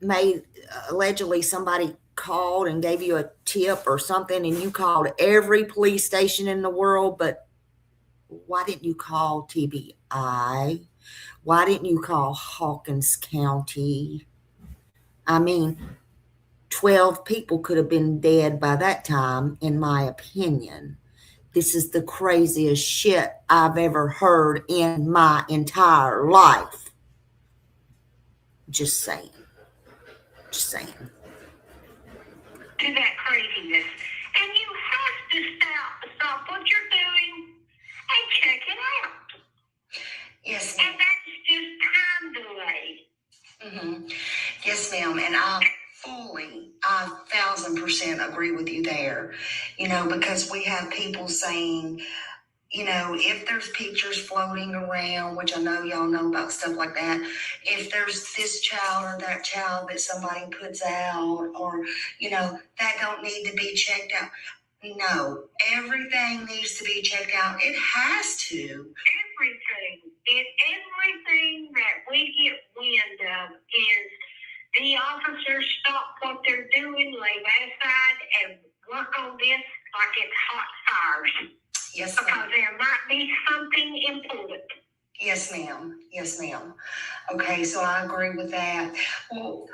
made, allegedly somebody called and gave you a tip or something, and you called every police station in the world. But why didn't you call TBI? Why didn't you call Hawkins County? I mean, 12 people could have been dead by that time, in my opinion. This is the craziest shit I've ever heard in my entire life. Just saying. Just saying. To that craziness. And you have to stop what you're doing and check it out. Yes, And ma'am. that's just time delay. Mm-hmm. Yes, ma'am. And I 1,000% agree with you there. You know, because we have people saying, you know, if there's pictures floating around, which I know y'all know about stuff like that, if there's this child or that child that somebody puts out, or, you know, that don't need to be checked out. No, everything needs to be checked out. It has to. Everything. Everything that we get wind of is the officers stop what they're doing, lay that aside, and work on this like it's hot fires. Yes, Because ma'am. there might be something important. Yes, ma'am. Yes, ma'am. Okay, so I agree with that. Well,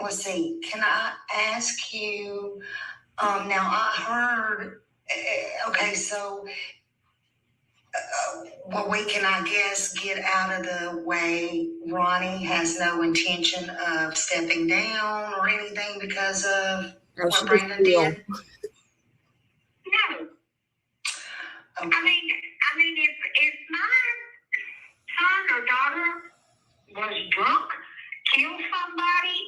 let's see. Can I ask you, now I heard, okay, so well, we can, I guess, get out of the way. Ronnie has no intention of stepping down or anything because of what Brandon did? No. Okay. I mean, if my son or daughter was drunk, killed somebody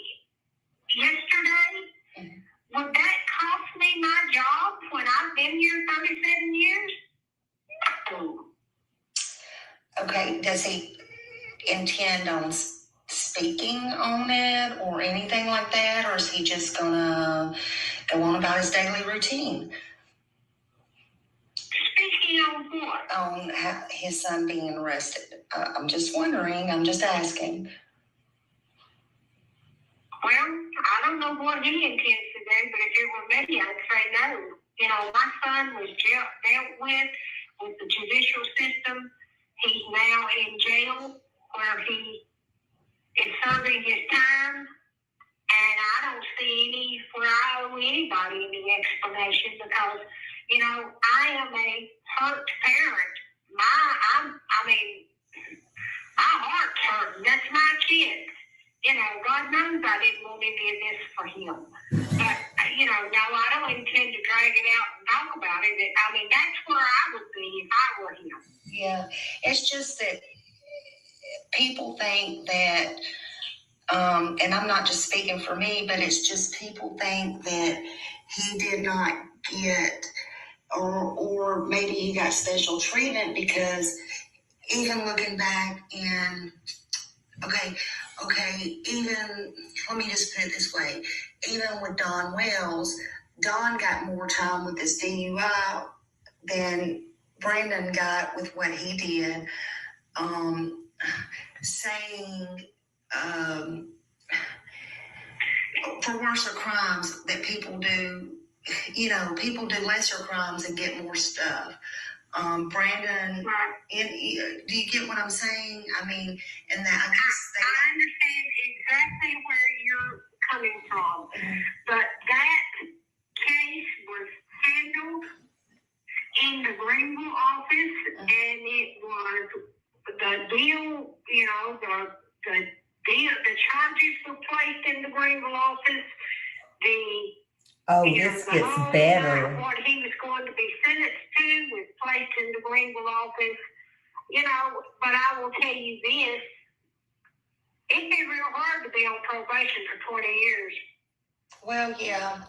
yesterday, would that cost me my job when I've been here 37 years? No. Okay, does he intend on speaking on it or anything like that, or is he just gonna go on about his daily routine? Speaking on what? On his son being arrested. I'm just wondering, I'm just asking. Well, I don't know what he intends to do, but if it were me, I'd say no. You know, my son was dealt with the judicial system. He's now in jail where he is serving his time, and I don't see where I owe anybody any explanation because, you know, I am a hurt parent. My heart's hurting. That's my kid. You know, God knows I didn't want any of this for him. But, you know, no, I don't intend to drag it out and talk about it. I mean, that's where I would be if I were him. Yeah, it's just that people think that, and I'm not just speaking for me, but it's just people think that he did not get, or maybe he got special treatment because even looking back in, even, let me just put it this way, even with Don Wells, Don got more time with this DUI than Brandon got with what he did, saying for worser crimes that people do, you know, people do lesser crimes and get more stuff. Brandon, do you get what I'm saying? I mean, and that I understand exactly where you're coming from, but that case was handled in the Greenville office, and it was the deal. You know, the charges were placed in the Greenville office. This gets better. What he was going to be sentenced to was placed in the Greenville office. You know, but I will tell you this. It'd be real hard to be on probation for 20 years. Well, yeah,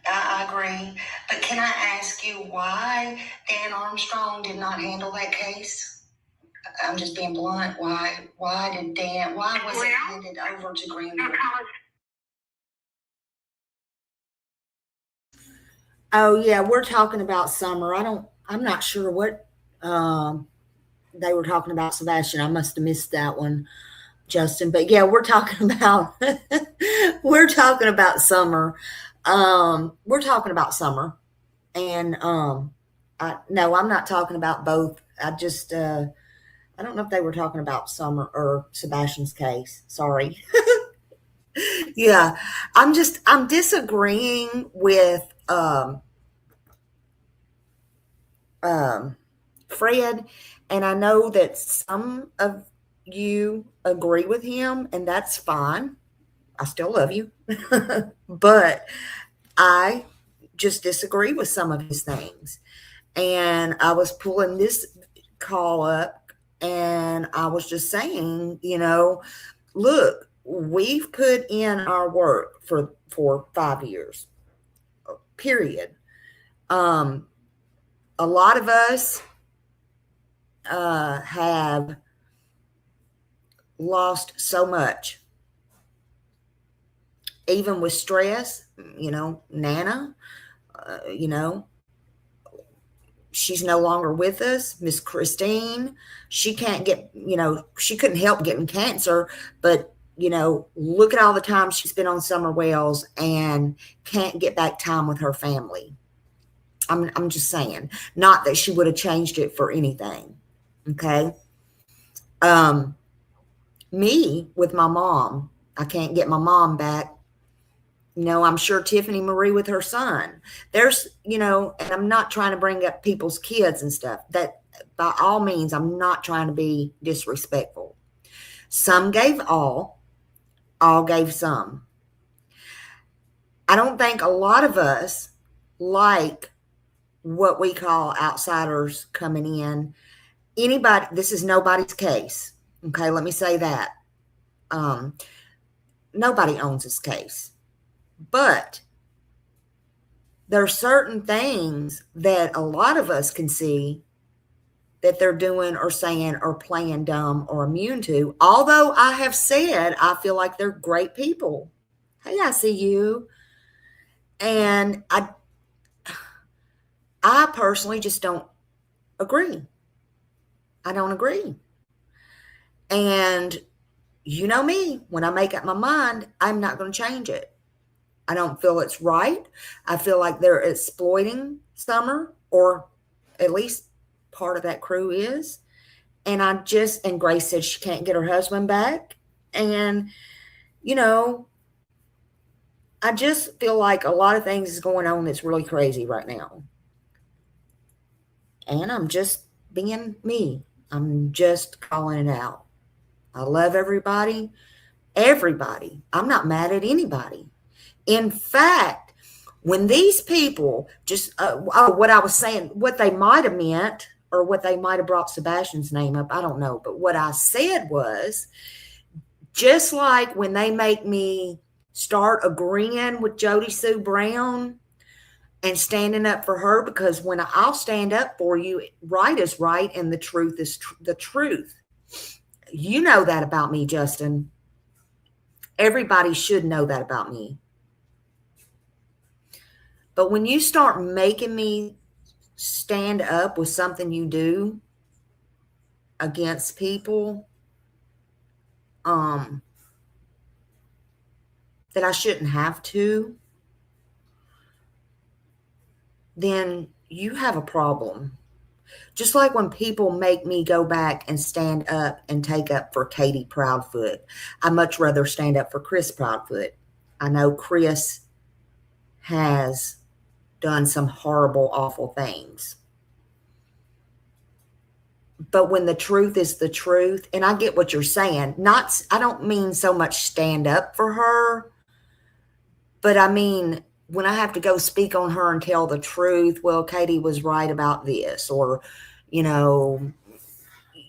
I agree. But can I ask you why Dan Armstrong did not handle that case? I'm just being blunt. Why was it handed over to Greenville? Oh yeah, we're talking about Summer. I'm not sure what they were talking about Sebastian. I must have missed that one, Justin. But yeah, we're talking about we're talking about Summer. We're talking about Summer. And no, I'm not talking about both. I just I don't know if they were talking about Summer or Sebastian's case. Sorry. Yeah, I'm disagreeing with Fred, and I know that some of you agree with him, and that's fine. I still love you, but I just disagree with some of his things. And I was pulling this call up, and I was just saying, you know, look, we've put in our work for 5 years, period. A lot of us have lost so much, even with stress. You know, Nana, you know, she's no longer with us. Miss Christine, she can't get, you know, she couldn't help getting cancer, but you know, look at all the time she's been on Summer Wells and can't get back time with her family. I'm just saying, not that she would have changed it for anything. Okay. Me with my mom, I can't get my mom back. You know, I'm sure Tiffany Marie with her son. There's, you know, and I'm not trying to bring up people's kids and stuff. That by all means, I'm not trying to be disrespectful. Some gave all gave some. I don't think a lot of us like what we call outsiders coming in. Anybody, this is nobody's case. Okay, let me say that. Nobody owns this case. But there are certain things that a lot of us can see that they're doing or saying or playing dumb or immune to. Although I have said I feel like they're great people. Hey, I see you. And I personally just don't agree. I don't agree. And, you know me, when I make up my mind, I'm not going to change it. I don't feel it's right. I feel like they're exploiting Summer, or at least part of that crew is. And Grace said she can't get her husband back. And, you know, I just feel like a lot of things is going on that's really crazy right now. And I'm just being me. I'm just calling it out. I love everybody. Everybody. I'm not mad at anybody. In fact, when these people just, what I was saying, what they might have meant, or what they might have brought Sebastian's name up, I don't know. But what I said was, just like when they make me start agreeing with Jody Sue Brown and standing up for her, because when I'll stand up for you, right is right and the truth is the truth. You know that about me, Justin. Everybody should know that about me. But when you start making me stand up with something you do against people that I shouldn't have to, then you have a problem. Just like when people make me go back and stand up and take up for Katie Proudfoot. I much rather stand up for Chris Proudfoot. I know Chris has done some horrible, awful things. But when the truth is the truth, and I get what you're saying, I don't mean so much stand up for her, but I mean, when I have to go speak on her and tell the truth, well, Katie was right about this, or, you know,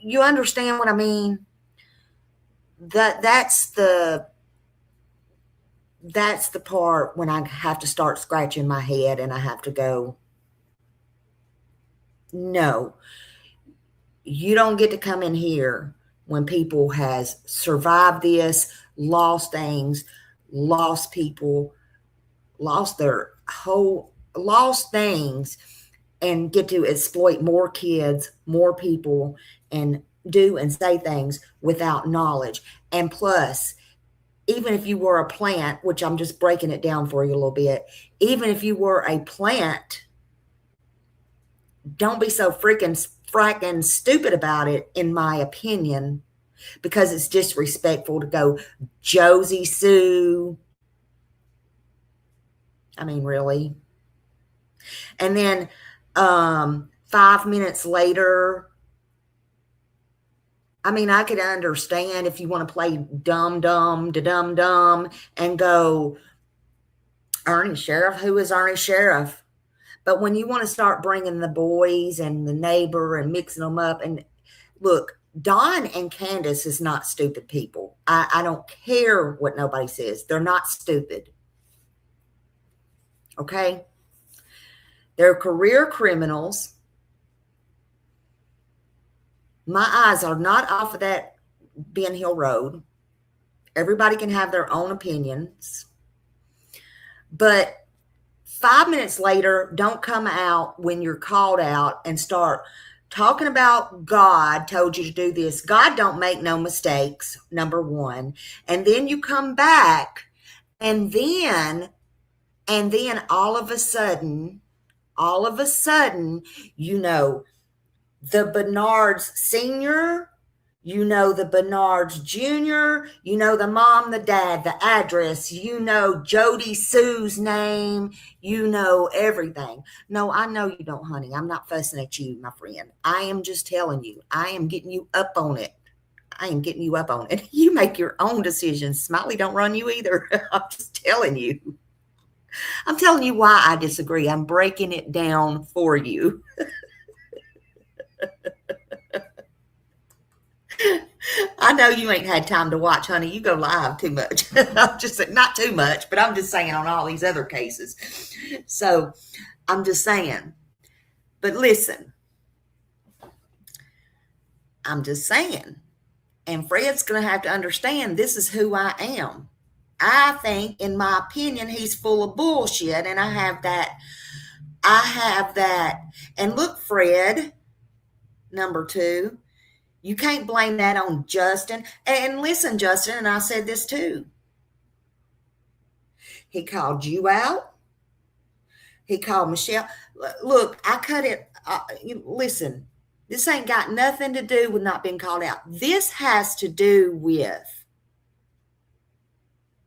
you understand what I mean? That's the part when I have to start scratching my head and I have to go, no, you don't get to come in here when people has survived this, lost things, lost people, lost things, and get to exploit more kids, more people, and do and say things without knowledge. And plus, even if you were a plant, which I'm just breaking it down for you a little bit, even if you were a plant, don't be so fracking stupid about it, in my opinion, because it's disrespectful to go Josie Sue. I mean, really? And then 5 minutes later, I mean, I could understand if you want to play dumb and go Ernie Sheriff. Who is Ernie Sheriff? But when you want to start bringing the boys and the neighbor and mixing them up, and look, Dawn and Candace is not stupid people. I don't care what nobody says. They're not stupid. Okay? They're career criminals. My eyes are not off of that Ben Hill Road. Everybody can have their own opinions. But 5 minutes later, don't come out when you're called out and start talking about God told you to do this. God don't make no mistakes, number one. And then you come back, and then all of a sudden, you know, the Bernards Sr., you know the Bernards Jr., you know the mom, the dad, the address, you know Jody Sue's name, you know everything. No, I know you don't, honey. I'm not fussing at you, my friend. I am just telling you. I am getting you up on it. You make your own decisions. Smiley don't run you either. I'm just telling you. I'm telling you why I disagree. I'm breaking it down for you. I know you ain't had time to watch, honey. You go live too much. I'm just saying, not too much, but I'm just saying on all these other cases. So I'm just saying. But listen, I'm just saying. And Fred's going to have to understand this is who I am. I think, in my opinion, he's full of bullshit, and I have that. And look, Fred, number 2, You can't blame that on Justin. And listen, Justin, and I said this too. He called you out. He called Michelle. Look, I cut it. Listen, this ain't got nothing to do with not being called out. This has to do with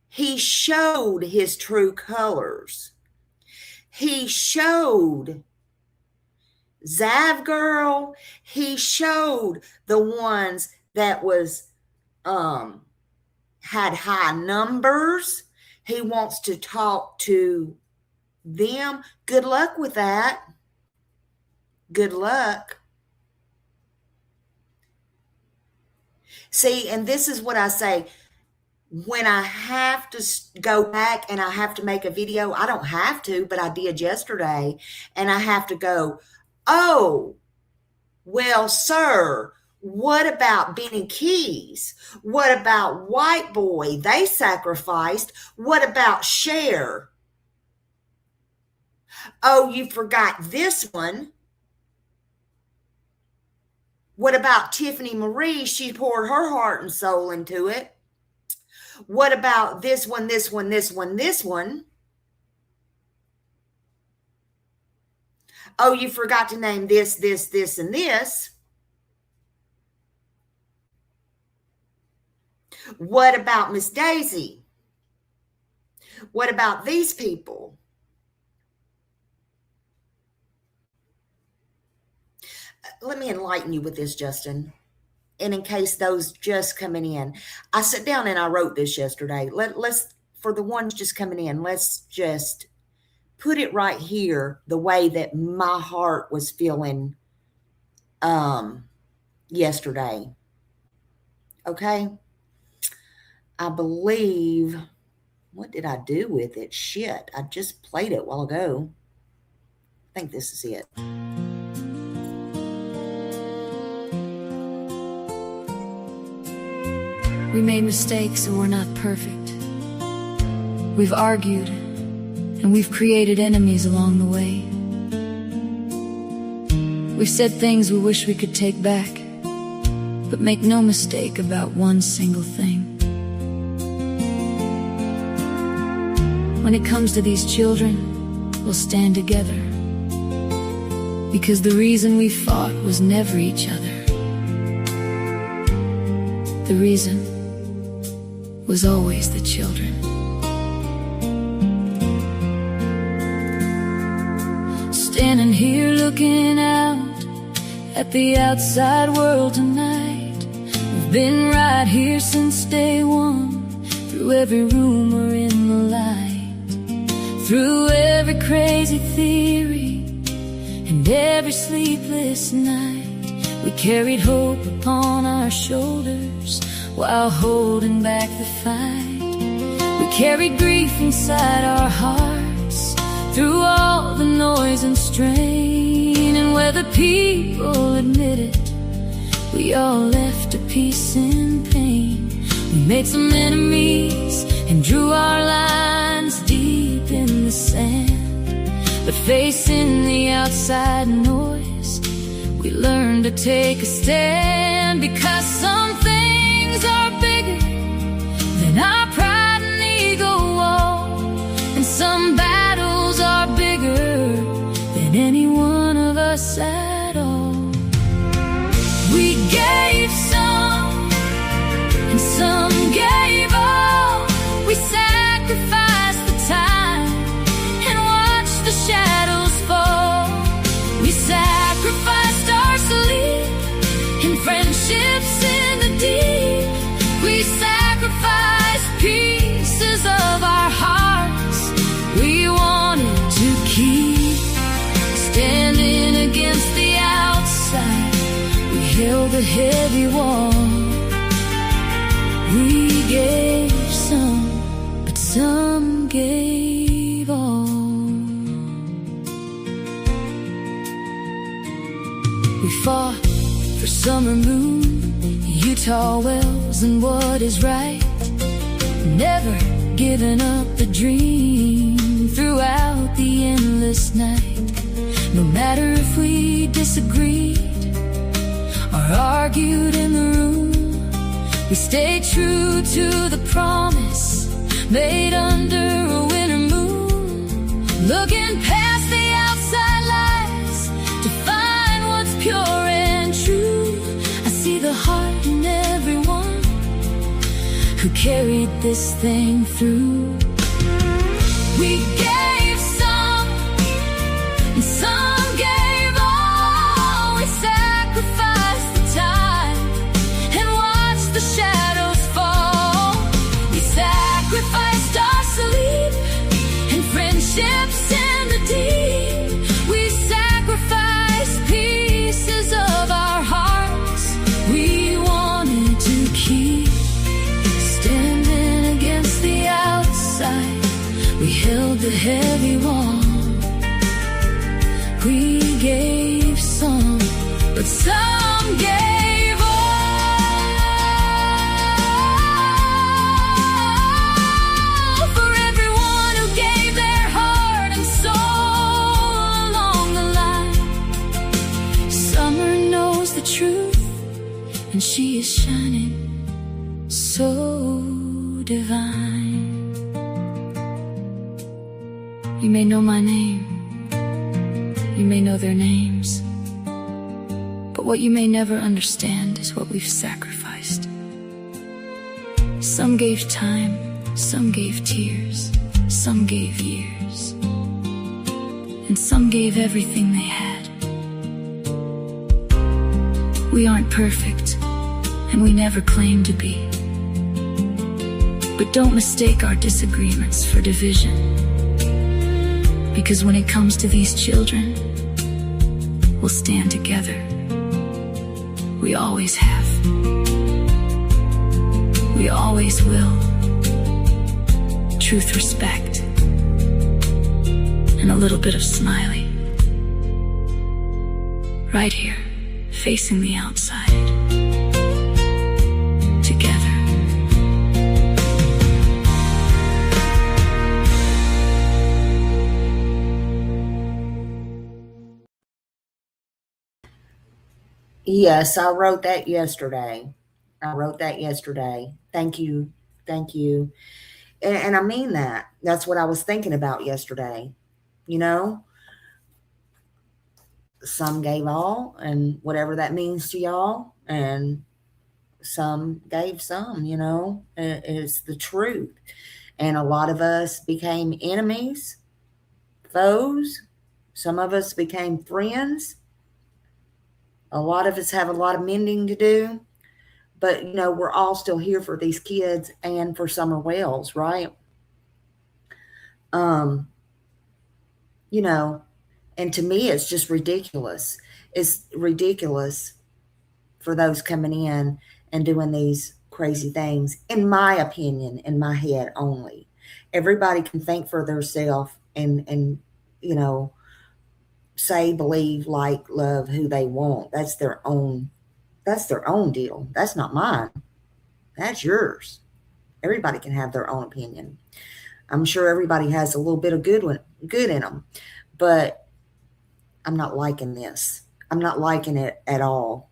he showed his true colors. He showed Zav girl. He showed the ones that was had high numbers. He wants to talk to them. Good luck with that. Good luck. See, and this is what I say. When I have to go back and I have to make a video, I don't have to, but I did yesterday, and I have to go, oh, well, sir, what about Benny Keys? What about White Boy? They sacrificed. What about Cher? Oh, you forgot this one. What about Tiffany Marie? She poured her heart and soul into it. What about this one, this one, this one, this one? Oh, you forgot to name this, this, this, and this. What about Miss Daisy? What about these people? Let me enlighten you with this, Justin. And in case those just coming in, I sat down and I wrote this yesterday. Let's, for the ones just coming in, let's just put it right here the way that my heart was feeling yesterday. Okay? I believe, what did I do with it? Shit, I just played it a while ago. I think this is it. We made mistakes and we're not perfect. We've argued and we've created enemies along the way. We've said things we wish we could take back, but make no mistake about one single thing. When it comes to these children, we'll stand together, because the reason we fought was never each other. The reason was always the children. Standing here looking out at the outside world tonight. We've been right here since day one, through every rumor in the light, through every crazy theory and every sleepless night. We carried hope upon our shoulders while holding back the fight. We carried grief inside our hearts through all the noise and strain. And whether people admit it, we all left a piece in pain. We made some enemies and drew our lines deep in the sand. But facing the outside noise, we learned to take a stand, because some things are bigger than our pride and ego wall, and some battles are bigger than any one of us at all. We gave some, and some gave all. We sacrificed the time and watched the shadows fall. We sacrificed our sleep and friendships in the deep. We sacrificed pieces of our hearts we wanted to keep. Standing against the outside, we held a heavy wall. We gave some, but some gave all. We fought for summer moon, Utah wells, and what is right. Never giving up the dream throughout the endless night. No matter if we disagreed or argued in the room. We stayed true to the promise made under a winter moon, looking past the outside lies to find what's pure and true. I see the heart in everyone who carried this thing through. We gave some, and some gave all. We sacrificed the time and watched the shadows fall. We sacrificed our sleep and friendships in the deep. We sacrificed pieces of our hearts we wanted to keep. Standing against the outside, we held the heavy wall. We gave some, but some gave all. For everyone who gave their heart and soul along the line. Summer knows the truth, and she is shining so divine. You may know my name, you may know their names, but what you may never understand is what we've sacrificed. Some gave time, some gave tears, some gave years, and some gave everything they had. We aren't perfect, and we never claim to be. But don't mistake our disagreements for division. Because when it comes to these children, we'll stand together. We always have. We always will. Truth, respect, and a little bit of Smiley. Right here, facing the outside. Together. Yes, I wrote that yesterday. Thank you. Thank you. And I mean that. That's what I was thinking about yesterday. You know, some gave all, and whatever that means to y'all, and some gave some, you know, it's the truth. And a lot of us became enemies, foes. Some of us became friends. A lot of us have a lot of mending to do, but, you know, we're all still here for these kids and for Summer Wells, right? You know, and to me, it's just ridiculous. It's ridiculous for those coming in and doing these crazy things, in my opinion, in my head only. Everybody can think for themselves and, you know, say, believe, like, love who they want. That's their own deal. That's not mine. That's yours. Everybody can have their own opinion. I'm sure everybody has a little bit of good in them, but I'm not liking this. I'm not liking it at all.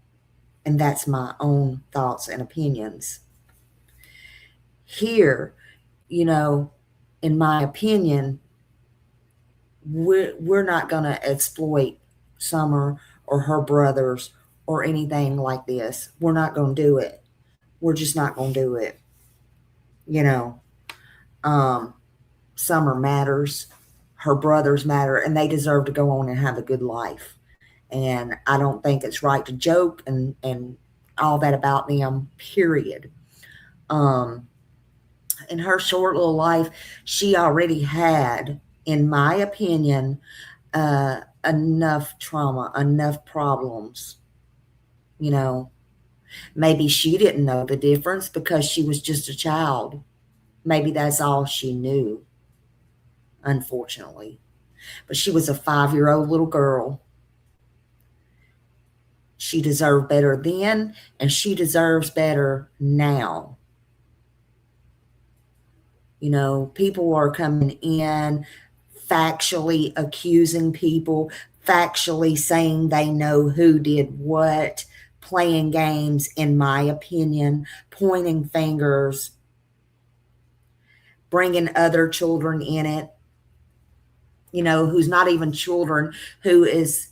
And that's my own thoughts and opinions. Here, you know, in my opinion, we're not going to exploit Summer or her brothers or anything like this. We're not going to do it. We're just not going to do it. You know, Summer matters. Her brothers matter, and they deserve to go on and have a good life. And I don't think it's right to joke and all that about them, period. In her short little life, she already had, in my opinion, enough trauma, enough problems. You know, maybe she didn't know the difference because she was just a child. Maybe that's all she knew, unfortunately. But she was a 5-year-old little girl. She deserved better then, and she deserves better now. You know, people are coming in, factually accusing people, factually saying they know who did what, playing games, in my opinion, pointing fingers, bringing other children in it, you know, who's not even children, who is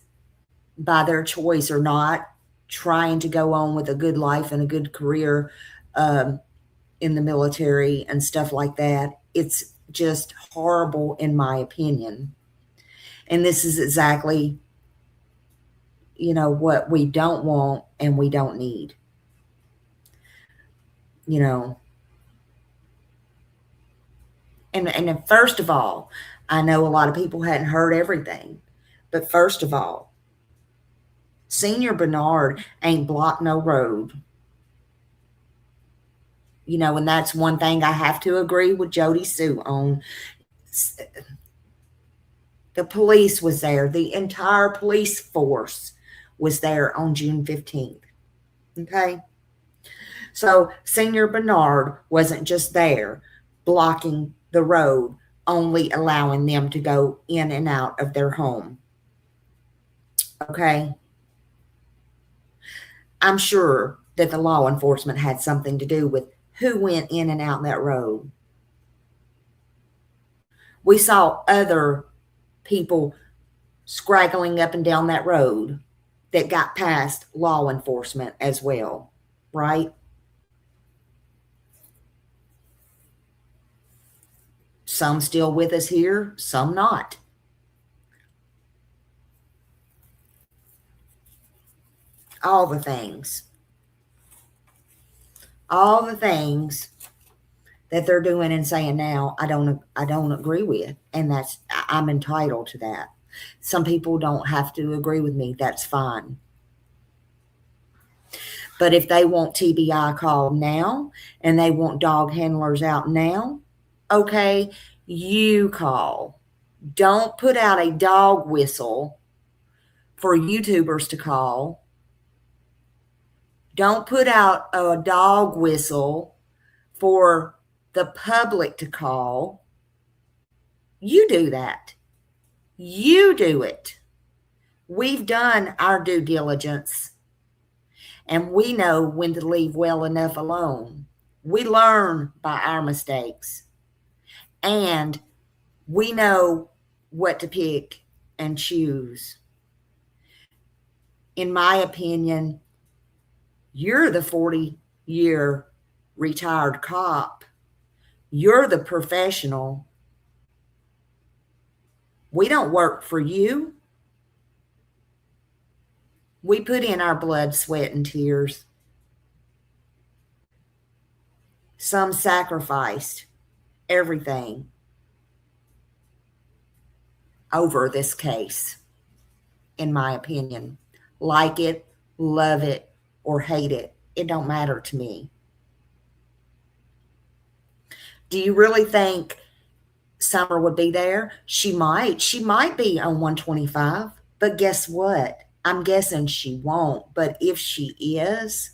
by their choice or not trying to go on with a good life and a good career in the military and stuff like that. It's just horrible, in my opinion. And this is exactly, you know, what we don't want and we don't need. You know, and first of all, I know a lot of people hadn't heard everything, but first of all, Senior Bernard ain't blocked no road. You know, and that's one thing I have to agree with Jody Sue on. The police was there. The entire police force was there on June 15th. Okay? So Senior Bernard wasn't just there blocking the road, only allowing them to go in and out of their home. Okay? I'm sure that the law enforcement had something to do with who went in and out that road. We saw other people scraggling up and down that road that got past law enforcement as well, right? Some still with us here, some not. All the things. All the things that they're doing and saying now, I don't agree with, and I'm entitled to that. Some people don't have to agree with me. That's fine. But if they want TBI called now and they want dog handlers out now, okay, you call. Don't put out a dog whistle for YouTubers to call. Don't put out a dog whistle for the public to call. You do that. You do it. We've done our due diligence, and we know when to leave well enough alone. We learn by our mistakes, and we know what to pick and choose. In my opinion, you're the 40-year retired cop. You're the professional. We don't work for you. We put in our blood, sweat, and tears. Some sacrificed everything over this case, in my opinion. Like it, love it, or hate it. It don't matter to me. Do you really think Summer would be there? She might. She might be on 125. But guess what? I'm guessing she won't. But if she is,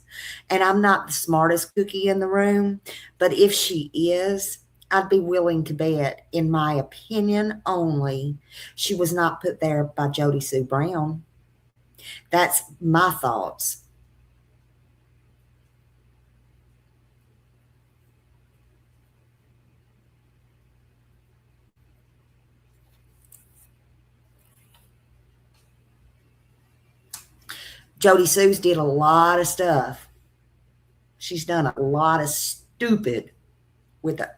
and I'm not the smartest cookie in the room, but if she is, I'd be willing to bet, in my opinion only, she was not put there by Jody Sue Brown. That's my thoughts. Jody Sue's did a lot of stuff. She's done a lot of stupid with the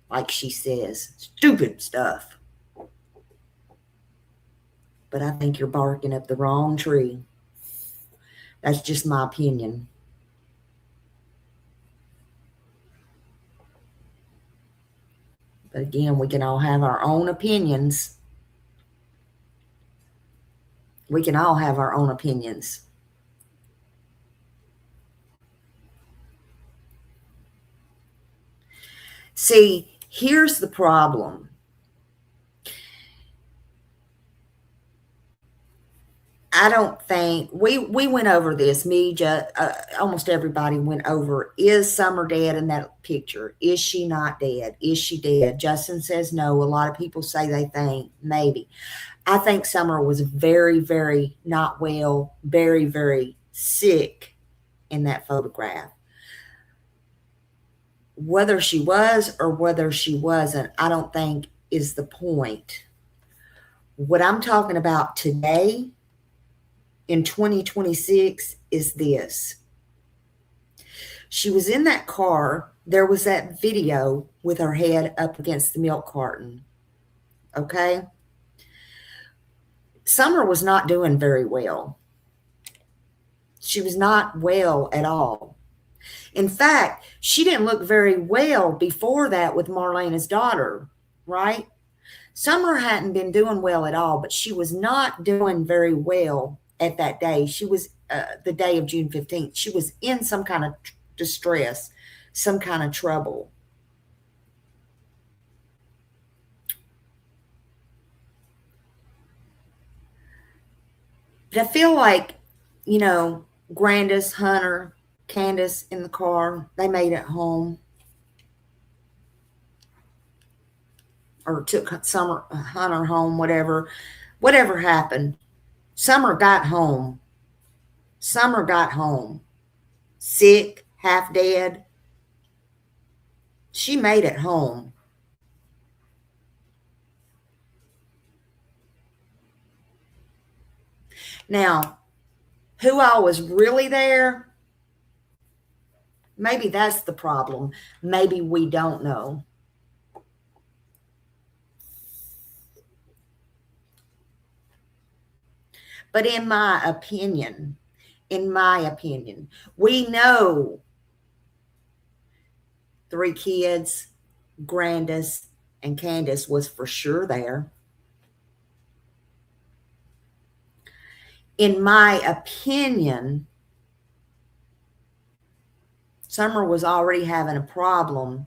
like she says, stupid stuff. But I think you're barking up the wrong tree. That's just my opinion. But again, we can all have our own opinions. We can all have our own opinions. See, here's the problem. I don't think we went over this. Almost everybody went over. Is Summer dead in that picture? Is she not dead? Is she dead? Justin says no. A lot of people say they think maybe. I think Summer was very, very not well, very, very sick in that photograph. Whether she was or whether she wasn't, I don't think is the point. What I'm talking about today in 2026 is this. She was in that car. There was that video with her head up against the milk carton. Okay? Summer was not doing very well. She was not well at all. In fact, she didn't look very well before that with Marlena's daughter, right? Summer hadn't been doing well at all, but she was not doing very well at that day. She was, the day of June 15th, she was in some kind of distress, some kind of trouble. But I feel like, you know, Grandis, Hunter, Candace in the car, they made it home. Or took Summer, Hunter home, whatever happened. Summer got home. Summer got home. Sick, half dead. She made it home. Now, who all was really there? Maybe that's the problem. Maybe we don't know. But in my opinion, we know 3 kids, Grandis and Candace was for sure there. In my opinion, Summer was already having a problem.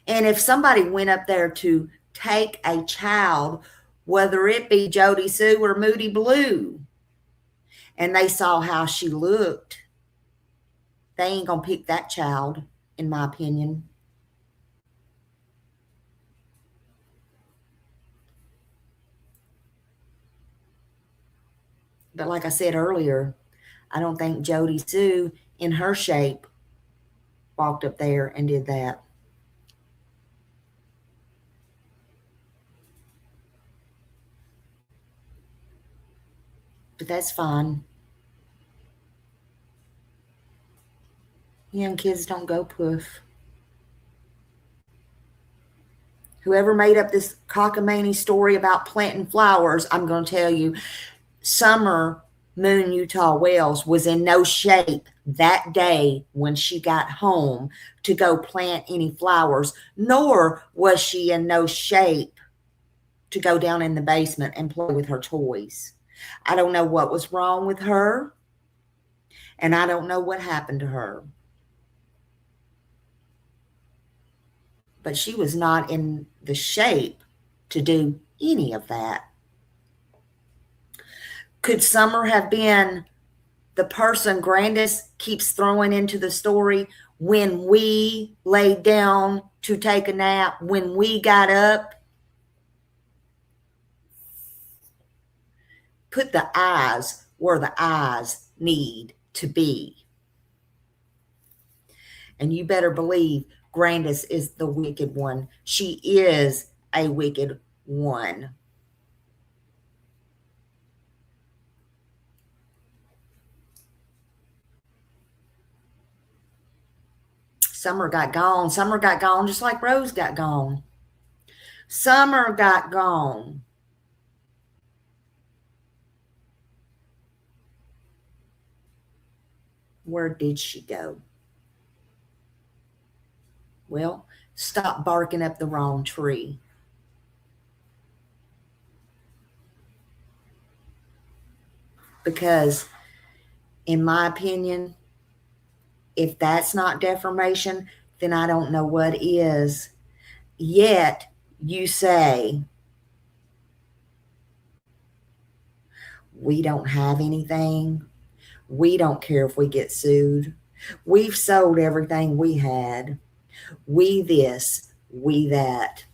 And if somebody went up there to take a child, whether it be Jody Sue or Moody Blue, and they saw how she looked, they ain't going to pick that child, in my opinion. But like I said earlier, I don't think Jody Sue, in her shape, walked up there and did that. But that's fine. Young kids don't go poof. Whoever made up this cockamamie story about planting flowers, I'm going to tell you, Summer Moon Utah Wells was in no shape that day when she got home to go plant any flowers, nor was she in no shape to go down in the basement and play with her toys. I don't know what was wrong with her, and I don't know what happened to her. But she was not in the shape to do any of that. Could Summer have been the person Grandis keeps throwing into the story when we laid down to take a nap, when we got up? Put the eyes where the eyes need to be. And you better believe Grandis is the wicked one. She is a wicked one. Summer got gone. Summer got gone just like Rose got gone. Summer got gone. Where did she go? Well, stop barking up the wrong tree. Because, in my opinion, if that's not defamation, then I don't know what is. Yet, you say, we don't have anything. We don't care if we get sued. We've sold everything we had. We this, we that.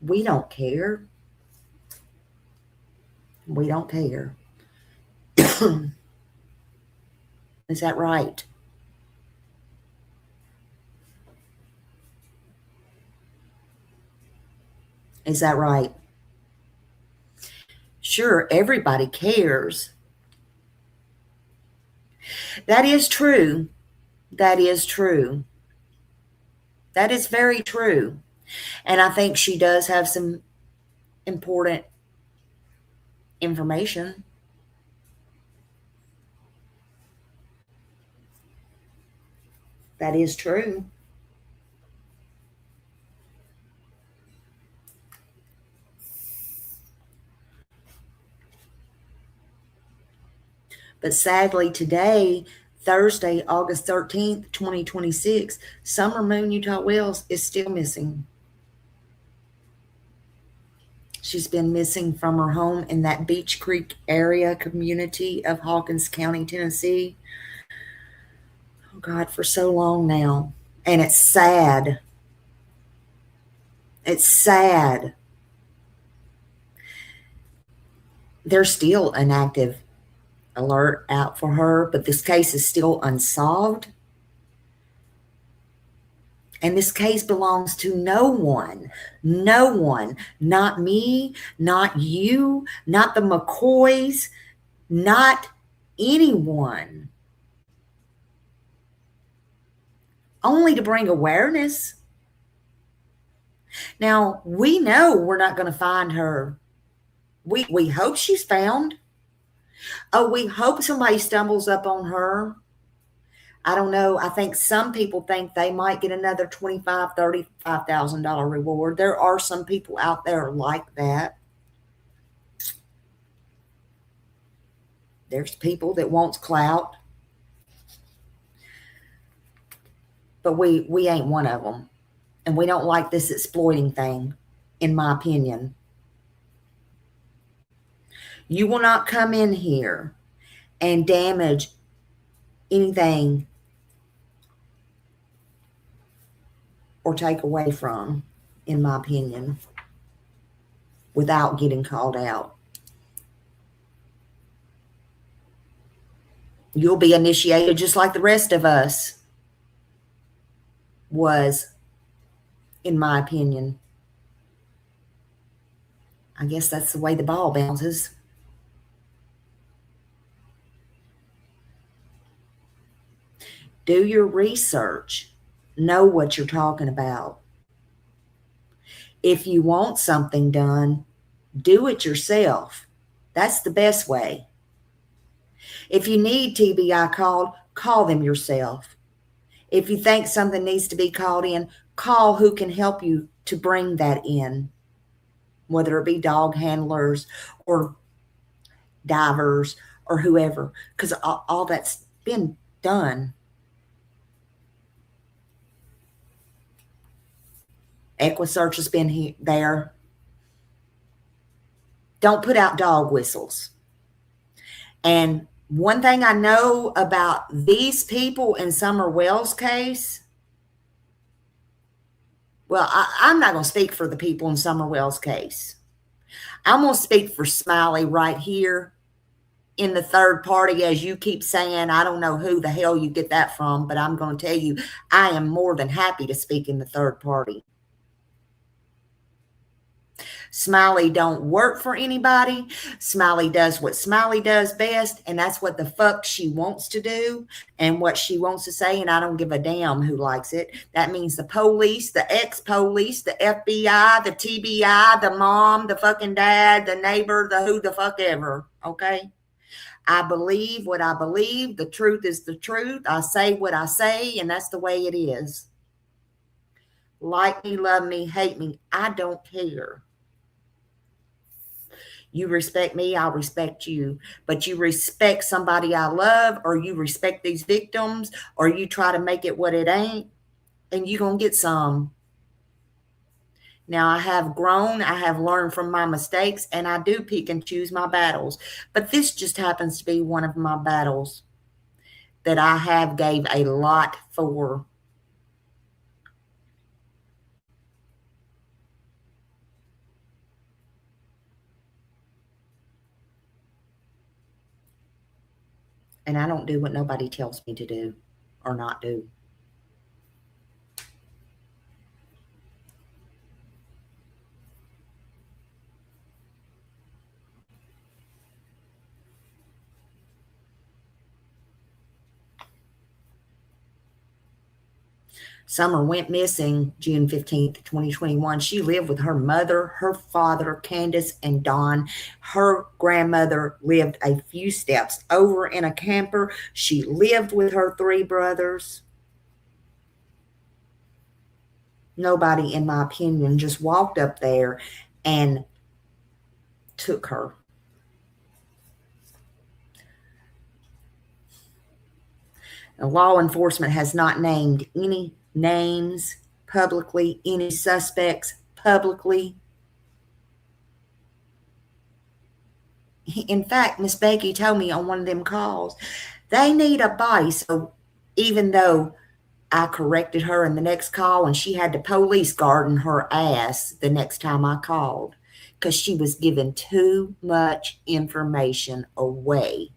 We don't care. We don't care. Is that right? Is that right? Sure, everybody cares. That is true. That is true. That is very true. And I think she does have some important information. That is true. But sadly today, Thursday, August 13th, 2026, Summer Moon Utah Wells is still missing. She's been missing from her home in that Beach Creek area community of Hawkins County, Tennessee. Oh God, for so long now. And it's sad. It's sad. There's still an active alert out for her, but this case is still unsolved. And this case belongs to no one. No one. Not me, not you, not the McCoys, not anyone. Only to bring awareness. Now, we know we're not going to find her. We hope she's found. Oh, we hope somebody stumbles up on her. I don't know. I think some people think they might get another $25,000, $35,000 reward. There are some people out there like that. There's people that wants clout. But we ain't one of them. And we don't like this exploiting thing, in my opinion. You will not come in here and damage anything or take away from, in my opinion, without getting called out. You'll be initiated just like the rest of us was, in my opinion. I guess that's the way the ball bounces. Do your research. Know what you're talking about. If you want something done, do it yourself. That's the best way. If you need TBI called, call them yourself. If you think something needs to be called in, call who can help you to bring that in, whether it be dog handlers or divers or whoever, because all that's been done. EquiSearch has been there. Don't put out dog whistles. And one thing I know about these people in Summer Wells' case, well, I'm not going to speak for the people in Summer Wells' case. I'm going to speak for Smiley right here in the third party, as you keep saying. I don't know who the hell you get that from, but I'm going to tell you, I am more than happy to speak in the third party. Smiley don't work for anybody. Smiley does what Smiley does best, and that's what the fuck she wants to do and what she wants to say, and I don't give a damn who likes it. That means the police, the ex-police, the FBI, the TBI, the mom, the fucking dad, the neighbor, the who the fuck ever, okay? I believe what I believe. The truth is the truth. I say what I say, and that's the way it is. Like me, love me, hate me, I don't care. You respect me, I'll respect you. But you respect somebody I love, or you respect these victims, or you try to make it what it ain't, and you're going to get some. Now, I have grown, I have learned from my mistakes, and I do pick and choose my battles. But this just happens to be one of my battles that I have gave a lot for. And I don't do what nobody tells me to do or not do. Summer went missing June 15th, 2021. She lived with her mother, her father, Candace, and Don. Her grandmother lived a few steps over in a camper. She lived with her 3 brothers. Nobody, in my opinion, just walked up there and took her. Now, law enforcement has not named any names publicly, any suspects publicly. In fact, Miss Becky told me on one of them calls, they need a body. So even though I corrected her in the next call and she had the police guarding her ass the next time I called because she was giving too much information away.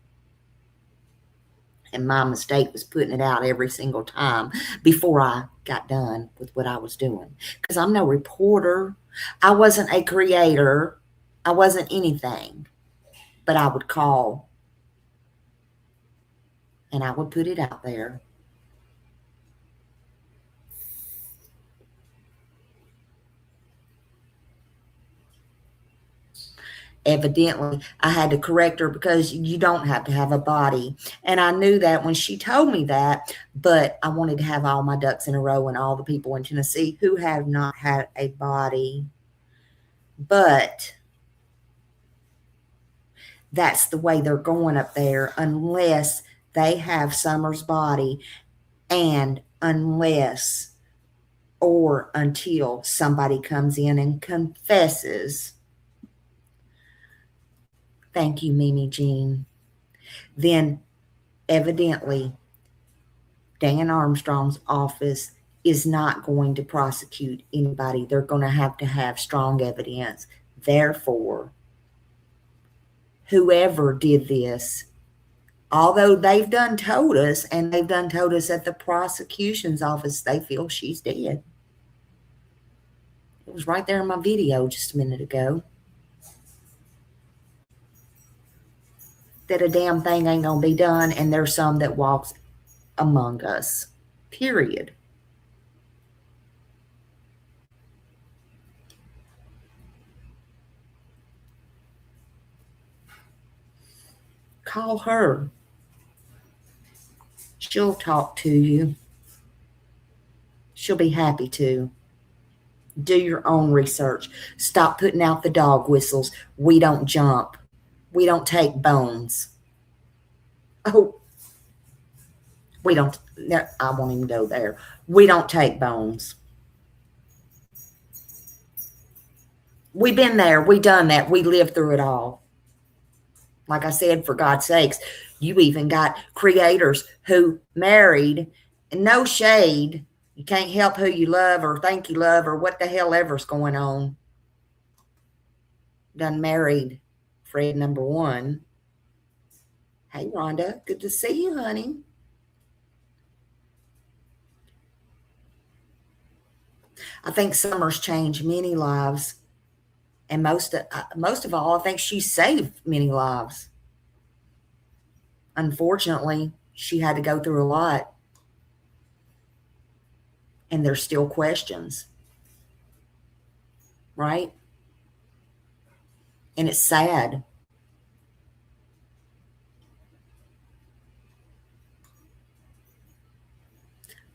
And my mistake was putting it out every single time before I got done with what I was doing. Because I'm no reporter. I wasn't a creator. I wasn't anything. But I would call. And I would put it out there. Evidently, I had to correct her because you don't have to have a body. And I knew that when she told me that, but I wanted to have all my ducks in a row and all the people in Tennessee who have not had a body. But that's the way they're going up there unless they have Summer's body and unless or until somebody comes in and confesses. Thank you, Mimi Jean. Then evidently Dan Armstrong's office is not going to prosecute anybody. They're going to have strong evidence. Therefore, whoever did this, although they've done told us, and they've done told us at the prosecution's office, they feel she's dead. It was right there in my video just a minute ago. That a damn thing ain't gonna be done, and there's some that walks among us. Period. Call her. She'll talk to you. She'll be happy to. Do your own research. Stop putting out the dog whistles. We don't jump. We don't take bones. Oh, we don't. I won't even go there. We don't take bones. We've been there. We done that. We lived through it all. Like I said, for God's sakes, you even got creators who married, and no shade. You can't help who you love or think you love or what the hell ever's going on. Done married Fred number 1. Hey, Rhonda. Good to see you, honey. I think Summer's changed many lives. And most of all, I think she saved many lives. Unfortunately, she had to go through a lot. And there's still questions. Right? And it's sad.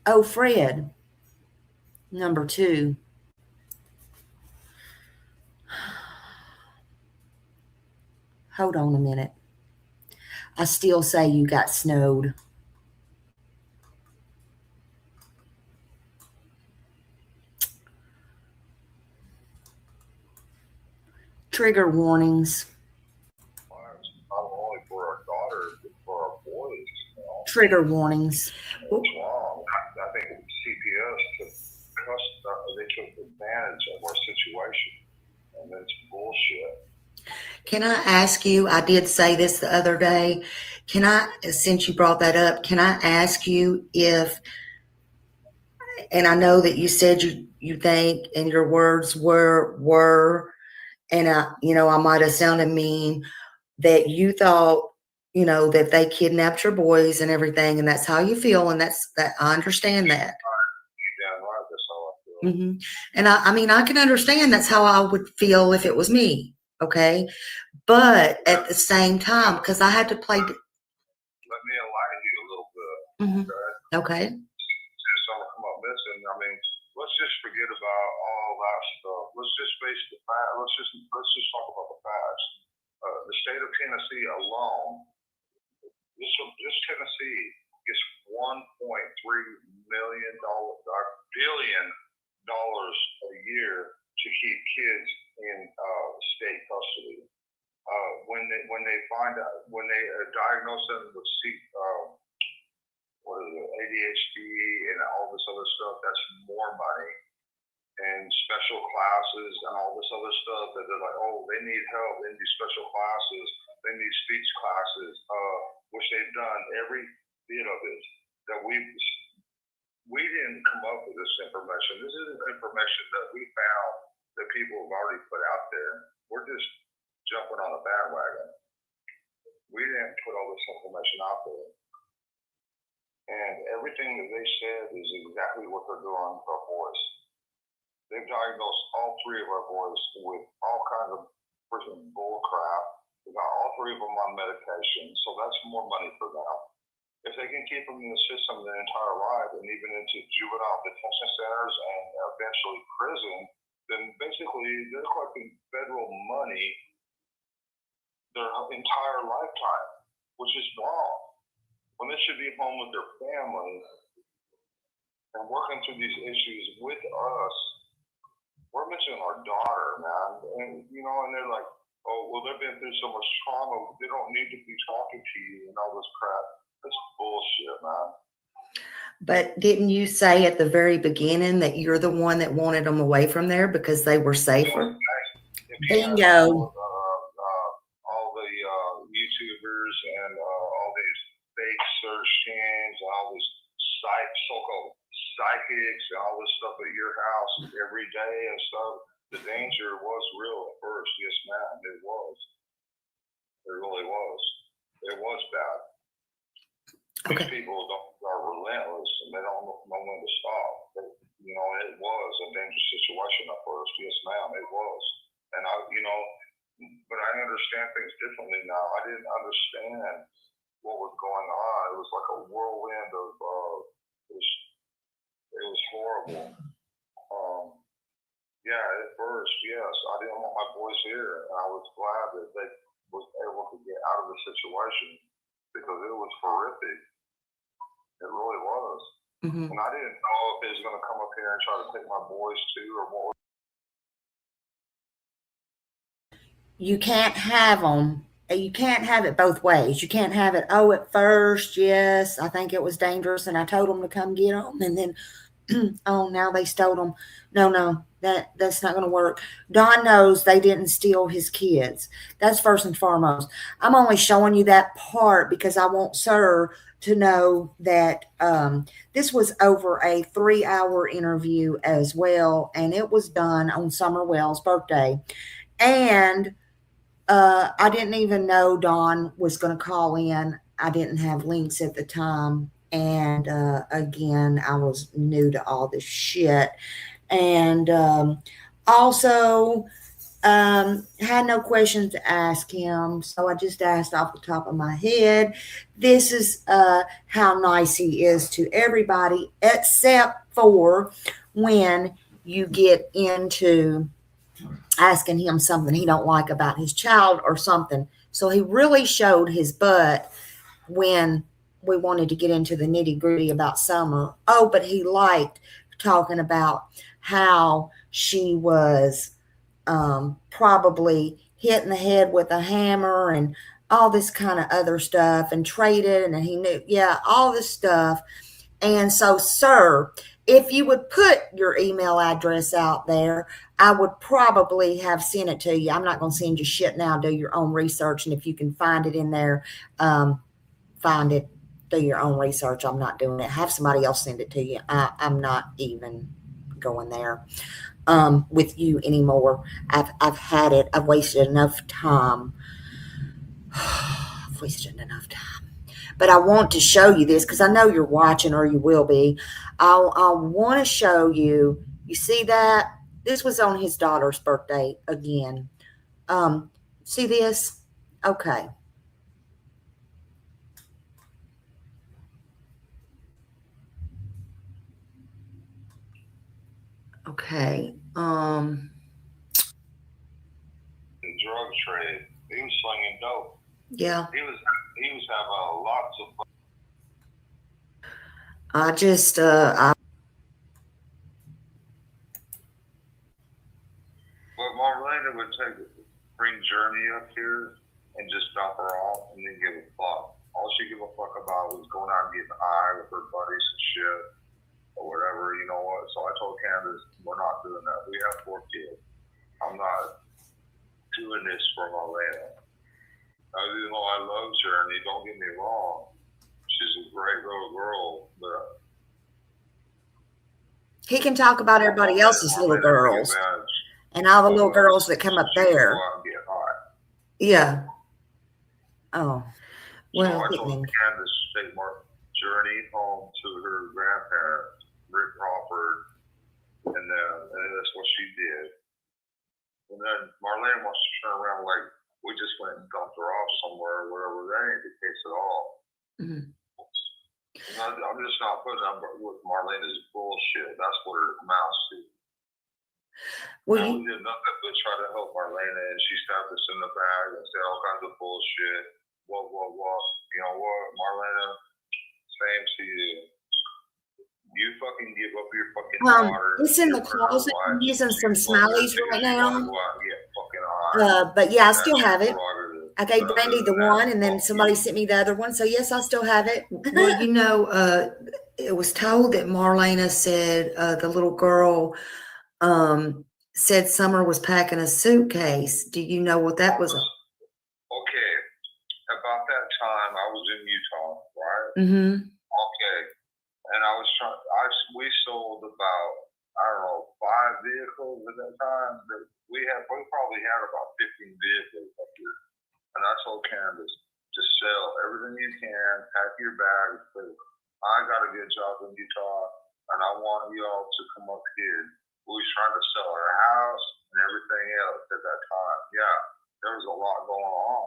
Oh, Fred, number 2. Hold on a minute. I still say you got snowed. Trigger warnings. Not only for our daughter, but for our boys. You know? Trigger warnings. What's wrong? I think CPS they took advantage of our situation, and it's bullshit. Can I ask you, I did say this the other day, Can I, since you brought that up, can I ask you if, and I know that you said you think, and your words were, and I might have sounded mean, that you thought, that they kidnapped your boys and everything, and that's how you feel, and that I understand that. Yeah, right. That's how I feel. Mm-hmm. And I mean, I can understand that's how I would feel if it was me. Okay. But at the same time, because I had to play. Let me enlighten you a little bit. Mm-hmm. Okay. Since someone come up missing, I mean, let's just forget about all that stuff. Let's just face the fact. Let's just talk about the facts. The state of Tennessee alone, just Tennessee gets $1.3 billion a year to keep kids in state custody. When they find out, when they diagnose them with ADHD and all this other stuff, that's more money. And special classes and all this other stuff that they're like, oh, they need help, they need special classes, they need speech classes, which they've done every bit of it. That we didn't come up with this information. This is information that we found that people have already put out there. We're just jumping on a bandwagon. We didn't put all this information out there. And everything that they said is exactly what they're doing for our boys. They've diagnosed all three of our boys with all kinds of freaking bull crap. They got all three of them on medication, so that's more money for them. If they can keep them in the system their entire life and even into juvenile detention centers and eventually prison, then basically they're collecting federal money their entire lifetime, which is wrong. When they should be home with their families and working through these issues with us. We're mentioning our daughter, man, and and they're like, oh, well, they've been through so much trauma, they don't need to be talking to you and all this crap. That's bullshit, man. But didn't you say at the very beginning that you're the one that wanted them away from there because they were safer? Bingo. All the YouTubers and all these fake search engines and all these so-called psychics and all this stuff at your house every day and stuff, the danger was real at first. Yes, ma'am, it was. It really was. It was bad. Okay. These people are relentless and they don't know when to stop. It was a dangerous situation at first. Yes, ma'am, it was. And but I understand things differently now. I didn't understand what was going on. It was like a whirlwind of it was horrible. Yeah, at first, yes, I didn't want my boys here, and I was glad that they was able to get out of the situation because it was horrific. It really was. Mm-hmm. And I didn't know if they was going to come up here and try to take my boys too, or what. You can't have them. You can't have it both ways. You can't have it, oh, at first, yes, I think it was dangerous, and I told them to come get them, and then, oh, now they stole them. No, that's not going to work. Don knows they didn't steal his kids. That's first and foremost. I'm only showing you that part because I want Sir to know that this was over a 3-hour interview as well, and it was done on Summer Wells' birthday. And I didn't even know Don was going to call in. I didn't have links at the time. And again, I was new to all this shit. And also had no questions to ask him. So I just asked off the top of my head. This is how nice he is to everybody, except for when you get into asking him something he don't like about his child or something. So he really showed his butt when we wanted to get into the nitty gritty about Summer. Oh, but he liked talking about how she was probably hit in the head with a hammer and all this kind of other stuff and traded. And he knew, yeah, all this stuff. And so, Sir, if you would put your email address out there, I would probably have sent it to you. I'm not going to send you shit now. Do your own research. And if you can find it in there, find it, do your own research. I'm not doing it. Have somebody else send it to you. I'm not even going there with you anymore. I've had it. I've wasted enough time. I've wasted enough time. But I want to show you this because I know you're watching, or you will be. I want to show you. You see that? This was on his daughter's birthday again. See this? Okay. Okay. The drug trade. He was slinging dope. Yeah. He was having lots of fun. I just But Marlena would bring Journey up here and just drop her off and then give a fuck. All she gave a fuck about was going out and getting high with her buddies and shit or whatever, you know what? So I told Candace, we're not doing that. We have 4 kids. I'm not doing this for Marlena. Even though I love Journey, don't get me wrong. She's a great little girl, but he can talk about everybody else's little girls and all the little girls that come up there. Yeah. Oh. Well, so I told Candace to take Journey home to her grandparents, Rick Crawford, and that's what she did. And then Marlene wants to turn around like we just went and dumped her off somewhere or whatever. That ain't the case at all. Mm-hmm. I'm just not putting up with Marlena's bullshit. That's what it amounts to. Well, we did nothing but try to help Marlena, and she stabbed us in the back and said all kinds of bullshit. What? You know what, Marlena? Same to you. You fucking give up your fucking daughter. It's in the closet. I'm using some Smileys right now. But yeah, I still have it. I gave Brandy the one, and then somebody sent me the other one. So yes, I still have it. Well, you know, it was told that Marlena said the little girl said Summer was packing a suitcase. Do you know what that was? Okay, about that time I was in Utah, right? Mm-hmm. Okay, and I was trying. We sold about 5 vehicles at that time. We probably had about 15 vehicles up here. And I told Candace, just sell everything you can, pack your bags. I got a good job in Utah, and I want you all to come up here. We was trying to sell our house and everything else at that time. Yeah, there was a lot going on.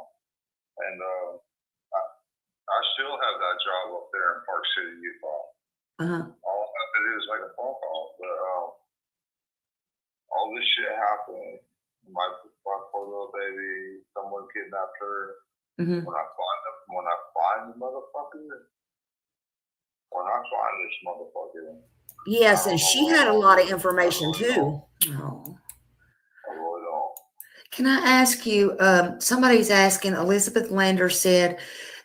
And I still have that job up there in Park City, Utah. Uh-huh. All I have to do is make a phone call. But all this shit happened. My poor little baby, someone kidnapped her. Mm-hmm. When I find the motherfucker, this motherfucker. Yes, and she had a lot of information too. Oh. I really don't. Can I ask you? Somebody's asking. Elizabeth Lander said,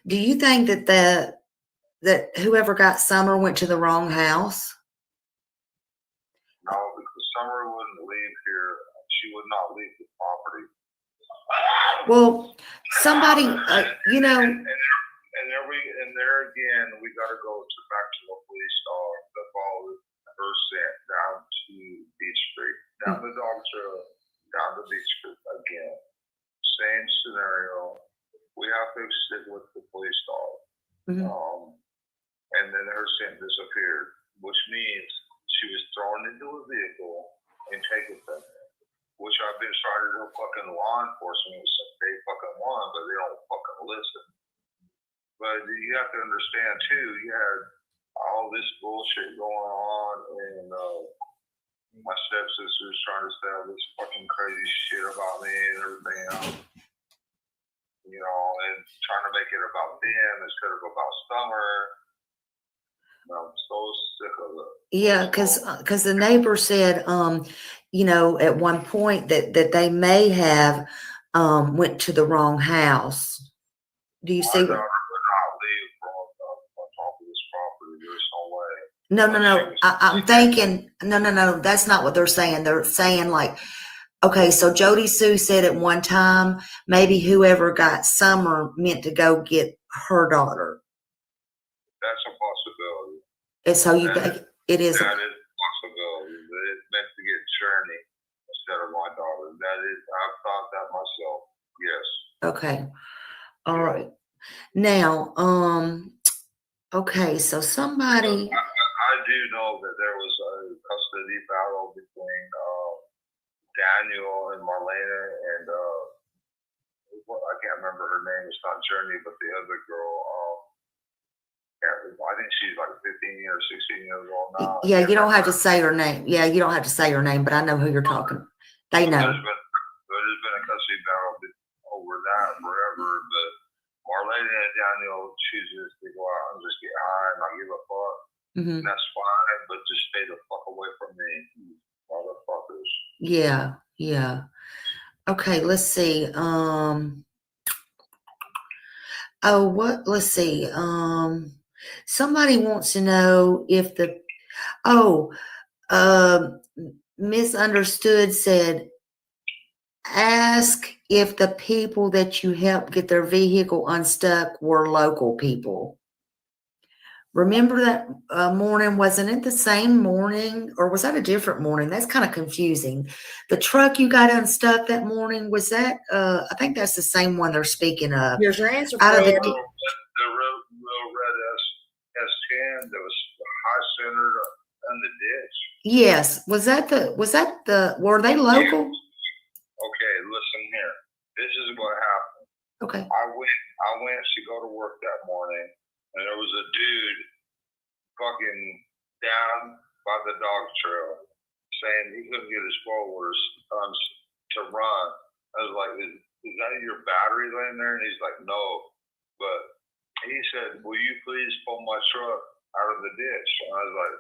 "Do you think that whoever got Summer went to the wrong house?" No, because Summer wouldn't leave here. She would not leave the property. Well, somebody, you know. And there again, we got to go back to the police dog that followed her scent down to Beach Street, down the dog trail, down to Beach Street again. Same scenario. We have to stick with the police dog. Mm-hmm. And then her scent disappeared, which means she was thrown into a vehicle and taken from her. Which I've been trying to do fucking law enforcement since day fucking one, but they don't fucking listen. But you have to understand too, you had all this bullshit going on, and my stepsister was trying to say all this fucking crazy shit about me and everything else. You know, and trying to make it about them instead of about Summer. I'm so sick of it. Yeah, because the neighbor said, you know, at one point that they may have went to the wrong house. Do you see? My daughter would not leave on top of this property. There's no way. No. I'm thinking, no. That's not what they're saying. They're saying like, okay, so Jody Sue said at one time maybe whoever got Summer meant to go get her daughter. That's a possibility. And so you think it is? That is a possibility. It's meant to get Journey instead of my daughter. That is, I've thought that myself. Yes. Okay. All right. Now, okay, so somebody. I do know that there was a custody battle between Daniel and Marlena and I can't remember her name. It's not Journey, but the other girl. I think she's like 15 or 16 years old now. Yeah, you don't have to say her name. Yeah, you don't have to say her name, but I know who you're talking. They know. There's been a custody battle over that forever, but Marlena and Daniel chooses to go out and just get high and not give a fuck. Mm-hmm. And that's fine, but just stay the fuck away from me, motherfuckers. Yeah, yeah. Okay, let's see. Let's see. Somebody wants to know if Misunderstood said, ask if the people that you helped get their vehicle unstuck were local people. Remember that morning? Wasn't it the same morning, or was that a different morning? That's kind of confusing. The truck you got unstuck that morning, was that? I think that's the same one they're speaking of. Here's your answer, Out of Fred. The real red S10 that was high centered in the ditch. Yes. Was that the? Were they local? Okay, listen here. This is what happened. Okay. I went to go to work that morning, and there was a dude fucking down by the dog trail saying he couldn't get his four-wheelers to run. I was like, is that your battery laying there? And he's like, no. But he said, will you please pull my truck out of the ditch? And I was like,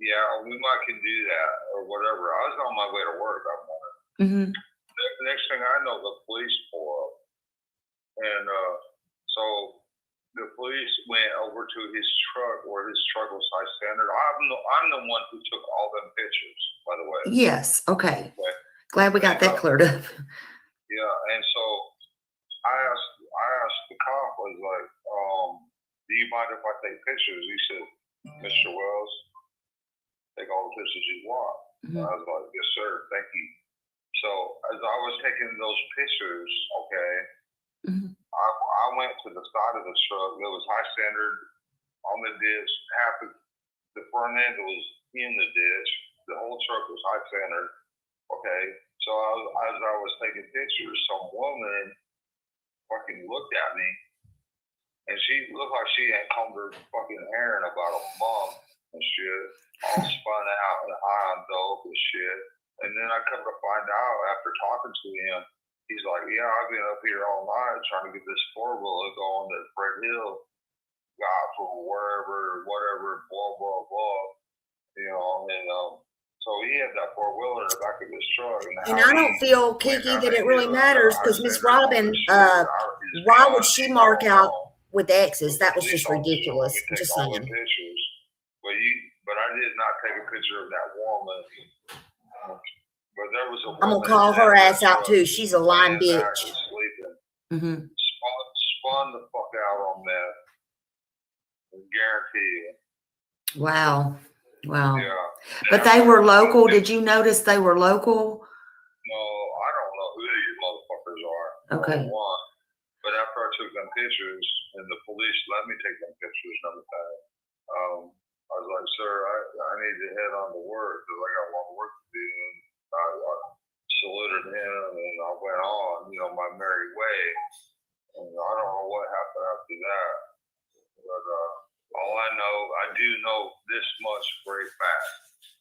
yeah, we might can do that or whatever. I was on my way to work that morning. Mm-hmm. The next thing I know, the police pull up. And so the police went over to his truck where his truck was high centered. I'm the one who took all them pictures, by the way. Yes. Okay. Glad we got that cleared up. Yeah, and so I asked the cop, I was like, do you mind if I take pictures? He said, Mr. Wells, take all the pictures you want. Mm-hmm. I was like, yes, sir, thank you. So as I was taking those pictures, okay, Mm-hmm. I went to the side of the truck that was high centered on the ditch. Half of the front end was in the ditch. The whole truck was high centered. Okay, so as I was taking pictures, some woman fucking looked at me, and she looked like she had combed her fucking hair in about a month and shit, all spun out and high on dope and shit. And then I come to find out after talking to him, he's like, yeah, I've been up here all night trying to get this four-wheeler going that Fred Hill got from wherever, whatever, blah, blah, blah. You know, and so he had that four-wheeler in the back of his truck. And I don't feel, Kiki, that it really matters because Miss Robin, why would she mark out with X's? That was just ridiculous. Just saying. Pictures, but I did not take a picture of that woman. But there was a woman. I'm going to call her ass out too. She's a lying bitch. Sleeping. Mm-hmm. Spun the fuck out on that. I guarantee you. Wow. Wow. Yeah. But they were local. Did you notice they were local? No, I don't know who these motherfuckers are. Okay. But after I took them pictures, and the police let me take them pictures and everything, I was like, sir, I need to head on to work because I got a lot of work to do. And I saluted him, and I went on, my merry way. And I don't know what happened after that. But all I do know this much for a fact.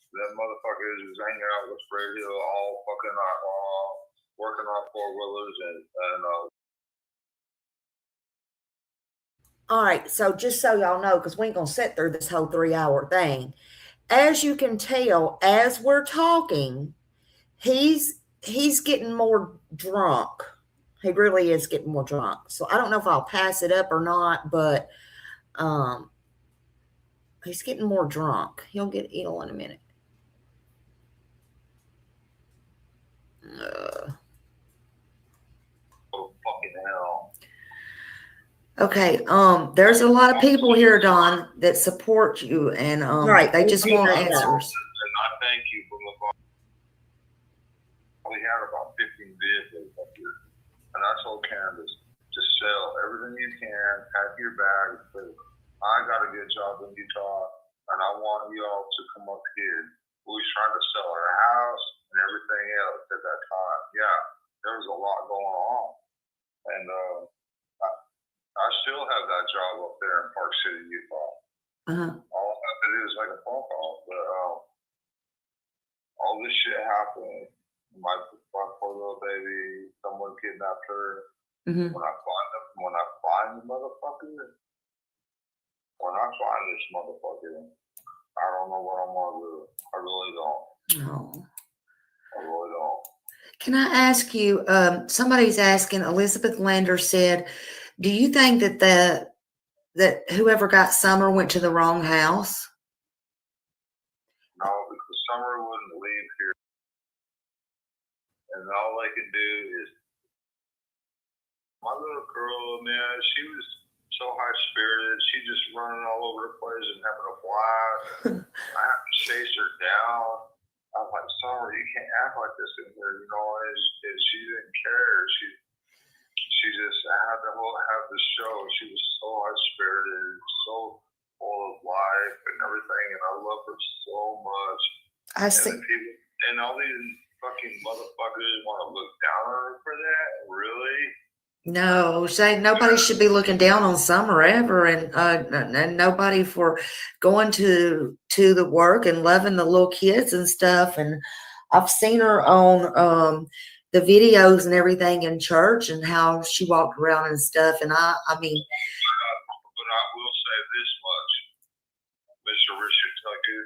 That motherfucker is hanging out with Fred Hill all fucking night long, working on four-wheelers and All right, so just so y'all know, because we ain't going to sit through this whole 3-hour thing. As you can tell, as we're talking, he's getting more drunk. He really is getting more drunk. So I don't know if I'll pass it up or not, but he's getting more drunk. He'll get ill in a minute. fucking hell. Okay, there's a lot of people here, Don, that support you, and Right. they just want answers. And I thank you from the phone. We had about 15 vehicles up here, and I told Candace to sell everything you can, pack your bag, because I got a good job in Utah, and I want y'all to come up here. We was trying to sell our house and everything else at that time. Yeah, there was a lot going on, and I still have that job up there in Park City, Utah. All I have to do is make a phone call. But all this shit happened. My poor little baby, someone kidnapped her. When I find the motherfucker, I don't know what I'm gonna do. I really don't. Oh. I really don't. Can I ask you, somebody's asking, Elizabeth Lander said, do you think that whoever got Summer went to the wrong house? No, because Summer wouldn't leave here. And all they can do is, my little girl, man, she was so high-spirited. She just running all over the place and having a blast. I have to chase her down. I was like, Summer, you can't act like this in here, you know, and she didn't care. She just had the show. She was so high-spirited, so full of life and everything, and I love her so much. I see. And all these fucking motherfuckers want to look down on her for that? Really? No, nobody should be looking down on Summer ever, and nobody for going to the work and loving the little kids and stuff. And I've seen her on the videos and everything in church and how she walked around and stuff. And I mean, but I will say this much, Mr. Richard Tucker,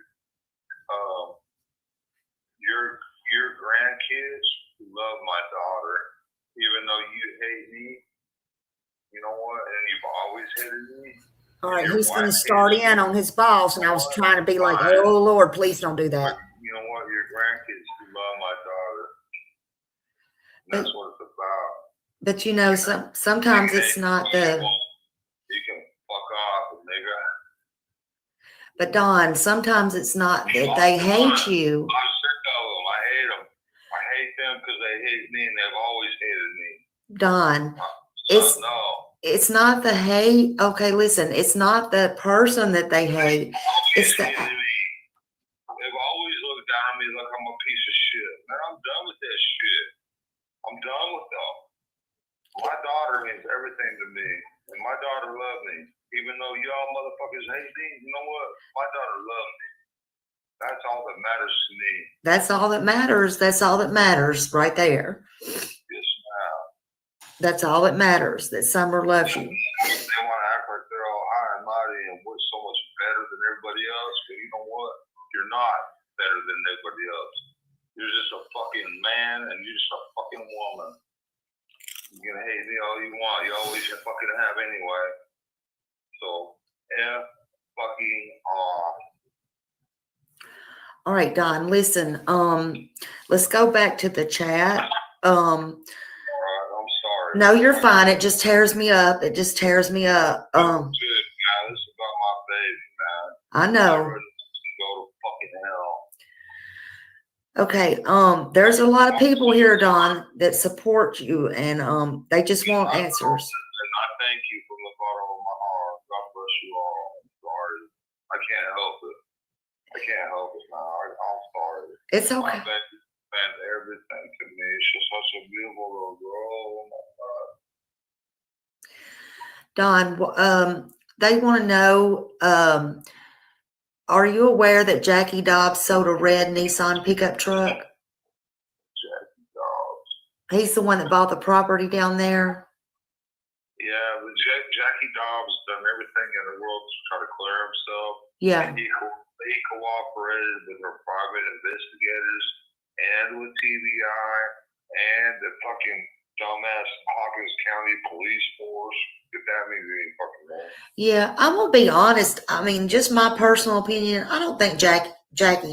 your grandkids love my daughter, even though you hate me. You know what? And you've always hated me. all right, he's going to start in on his boss, and I was trying to be like, oh Lord, please don't do that. You know what? Your grandkids love my daughter. And that's what it's about. But you know, sometimes it's not the. You can fuck off, nigga. But Don, sometimes it's not that they hate you. I'm sick of them. I hate them. I hate them because they hate me, and they've always hated me. Don, No. it's not the hate. Okay, listen, it's not the person that they hate. It's the. They've always looked down on me like I'm a piece of shit. Man, I'm done with that shit. I'm done with them. My daughter means everything to me, and my daughter loves me. Even though y'all motherfuckers hate me, you know what? My daughter loves me. That's all that matters to me. That's all that matters. That's all that matters right there. Yes, ma'am. That's all that matters, that Summer loves you. They want to act like they're all high and mighty and we're so much better than everybody else, but you know what? You're not better than everybody else. You're just a fucking man and you're just a fucking woman. You can hate me all you want. You always fucking have anyway. So, F fucking off. All right, Don, listen, let's go back to the chat. All right, I'm sorry. No, you're fine. It just tears me up. It just tears me up. Good, man. This is about my baby, man. I know. I'm ready to go to fucking hell. Okay, there's a lot of people here, Don, that support you, and they just want answers. And I thank you from the bottom of my heart. God bless you all. I'm sorry. I can't help it. I can't help it now. I'm sorry. It's okay. My baby meant everything to me. She's such a beautiful little girl. Oh my God. Don, they want to know, are you aware that Jackie Dobbs sold a red Nissan pickup truck? Jackie Dobbs. He's the one that bought the property down there. Yeah, but Jackie Dobbs done everything in the world to try to clear himself. Yeah. And he cooperated with our private investigators and with TBI and the fucking dumbass Hawkins County Police Force. If that means any fucking wrong. Yeah, I'm gonna be honest. I mean, just my personal opinion. I don't think Jackie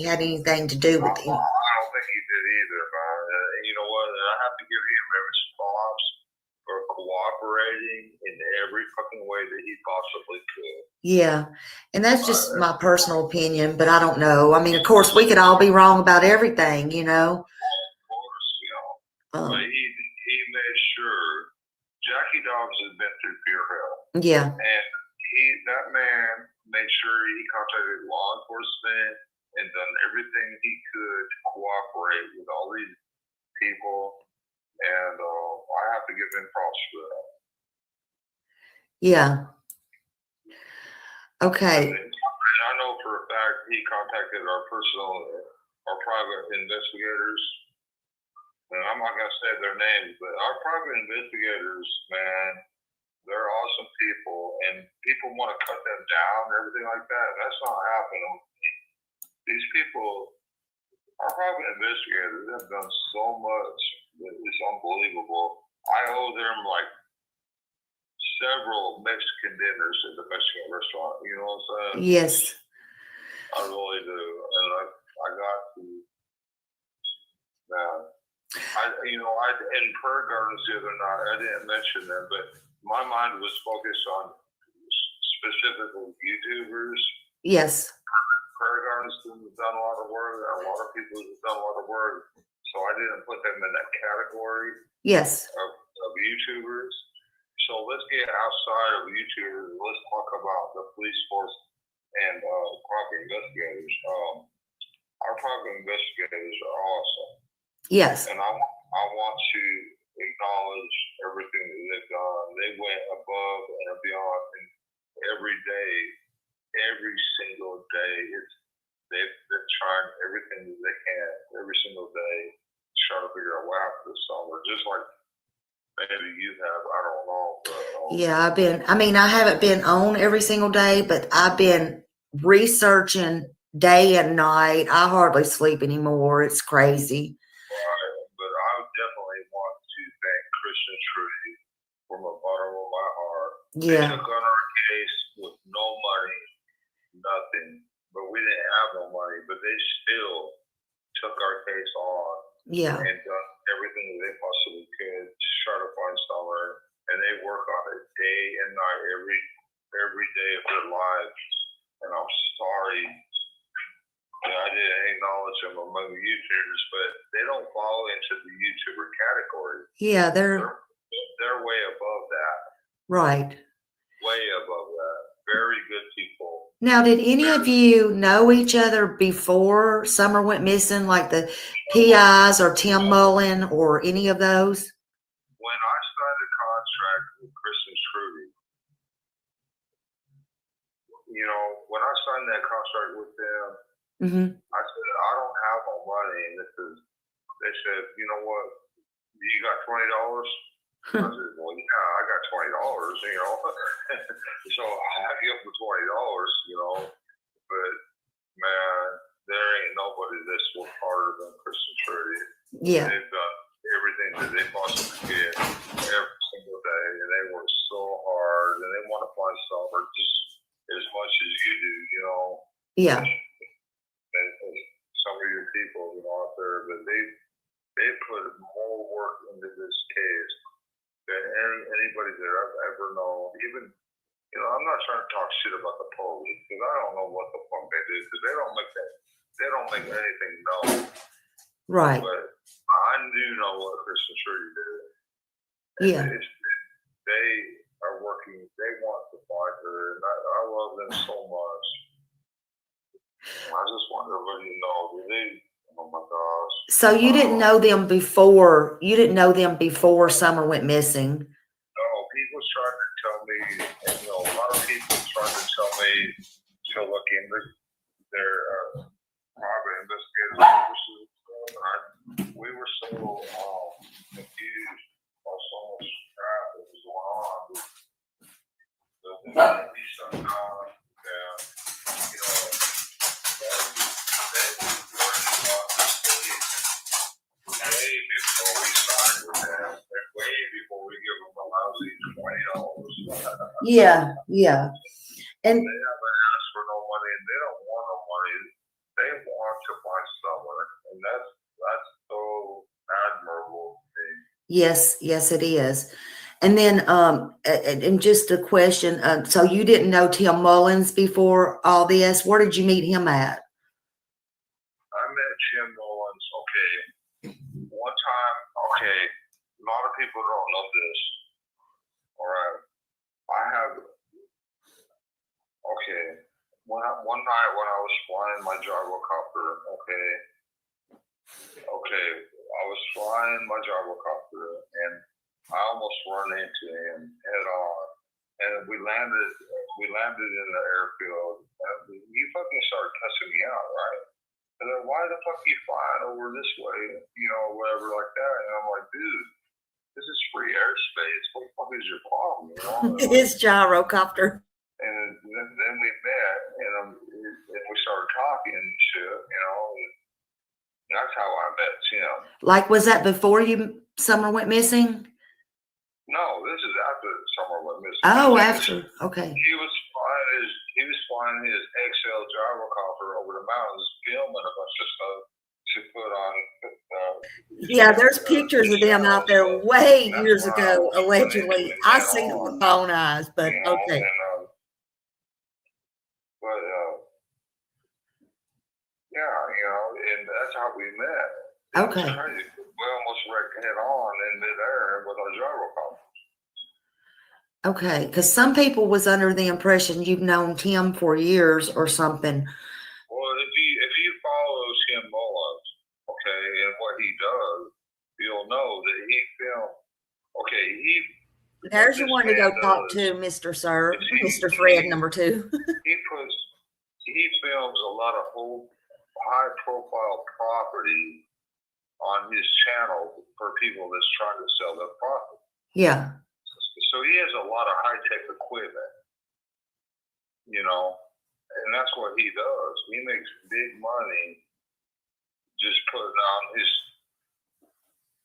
had anything to do with him. I don't think he did either, man. And you know what? I have to give him every props for cooperating in every fucking way that he possibly could. Yeah. And that's just my personal opinion, but I don't know. I mean, of course, we could all be wrong about everything, you know. Of course, but he made sure Jackie Dobbs has been through pure hell. Yeah. And that man made sure he contacted law enforcement and done everything he could to cooperate with all these people. And I have to give him props for that. Yeah. Okay. And I know for a fact he contacted our private investigators. And I'm not going to say their names, but our private investigators, man, they're awesome people. And people want to cut them down and everything like that. That's not happening. These people, our private investigators, have done so much. It's unbelievable. I owe them like several Mexican dinners at the Mexican restaurant. You know what I'm saying? Yes. I really do. And I got to, man. In prayer gardens the other night, I didn't mention them, but my mind was focused on specifically YouTubers. Yes. Prayer gardens have done a lot of work, and a lot of people have done a lot of work. So I didn't put them in that category. Yes. Of YouTubers. So let's get outside of YouTubers. Let's talk about the police force and private investigators. Our private investigators are awesome. Yes. And I want to acknowledge everything that they've done. They went above and beyond, and every day, every single day, they've been trying everything that they can every single day to try to figure out what happened this summer. Just like maybe you have, I don't know. But, yeah, I haven't been on every single day, but I've been researching day and night. I hardly sleep anymore. It's crazy. Right, but I definitely want to thank Christian Trudy from the bottom of my heart. Yeah. They took on our case with no money, nothing, but we didn't have no money, but they still took our case on. Yeah. And done everything that they possibly could to try to find someone, and they work on it day and night, every day of their lives. And I'm sorry that I didn't acknowledge them among the YouTubers, but they don't fall into the YouTuber category. Yeah, they're way above that. right. Way above that. Very good people. Now, did any of you know each other before Summer went missing, like the PIs or Tim Mullen or any of those? When I signed a contract with Kristen Trudy, when I signed that contract with them, I said, I don't have no money. And they said, you know what? You got $20? I said, well, yeah, I got $20, so I'll give them $20, but man, there ain't nobody that's worked harder than Kristen Trudy. Yeah. They've done everything that they possibly can every single day, and they work so hard, and they want to find Summer just as much as you do, Yeah. and some of your people, out there, but they put more work into this case than anybody that I've ever known. Even, I'm not trying to talk shit about the police, because I don't know what the fuck they did, because they don't make anything known. Right. But I do know what Kristen Trudy did. Yeah. They are working, they want to find her, and I love them so much. I just want everybody to know that oh my gosh. So you didn't know them before Summer went missing? No, people tried to tell me, a lot of people tried to tell me to look into their private investigators. We were so confused by so much crap that was going on. There would be some way before we signed with them, and way before we give them a lousy $20. Yeah, yeah. And they haven't asked for no money, and they don't want no money. They want to find someone, and that's so admirable to me. yes, it is. And then, and just a question. So you didn't know Tim Mullins before all this? Where did you meet him at? I met Tim Mullins, okay, one time, okay, a lot of people don't know this, all right, I have, okay, one night when I was flying my gyrocopter, okay, I was flying my gyrocopter, and I almost run into him head on, and we landed in the airfield, and he fucking started cussing me out, right? And then, why the fuck are you flying over this way, whatever like that, and I'm like, dude, this is free airspace, what the fuck is your problem, His gyrocopter. And then we met, and we started talking and shit, and that's how I met Tim. Like, was that before Summer went missing? No, this is after Summer went missing. Oh, after. Okay. He was flying his XL gyrocopter over the mountains, filming a bunch of stuff to put on. Yeah, there's pictures of them out there way years ago, allegedly. I seen them with my own eyes, but okay. And that's how we met. Okay. We almost wrecked head on in midair with our gyrocopter. Okay, because some people was under the impression you've known Tim for years or something. Well, if you follow Tim Mullins, okay, and what he does, you'll know that he filmed. Okay, There's your one to go talk to, Mr. Sir, Mr. Fred, number 2. He films a lot of high-profile property on his channel for people that's trying to sell their property. Yeah. So he has a lot of high-tech equipment, and that's what he does. He makes big money just putting on his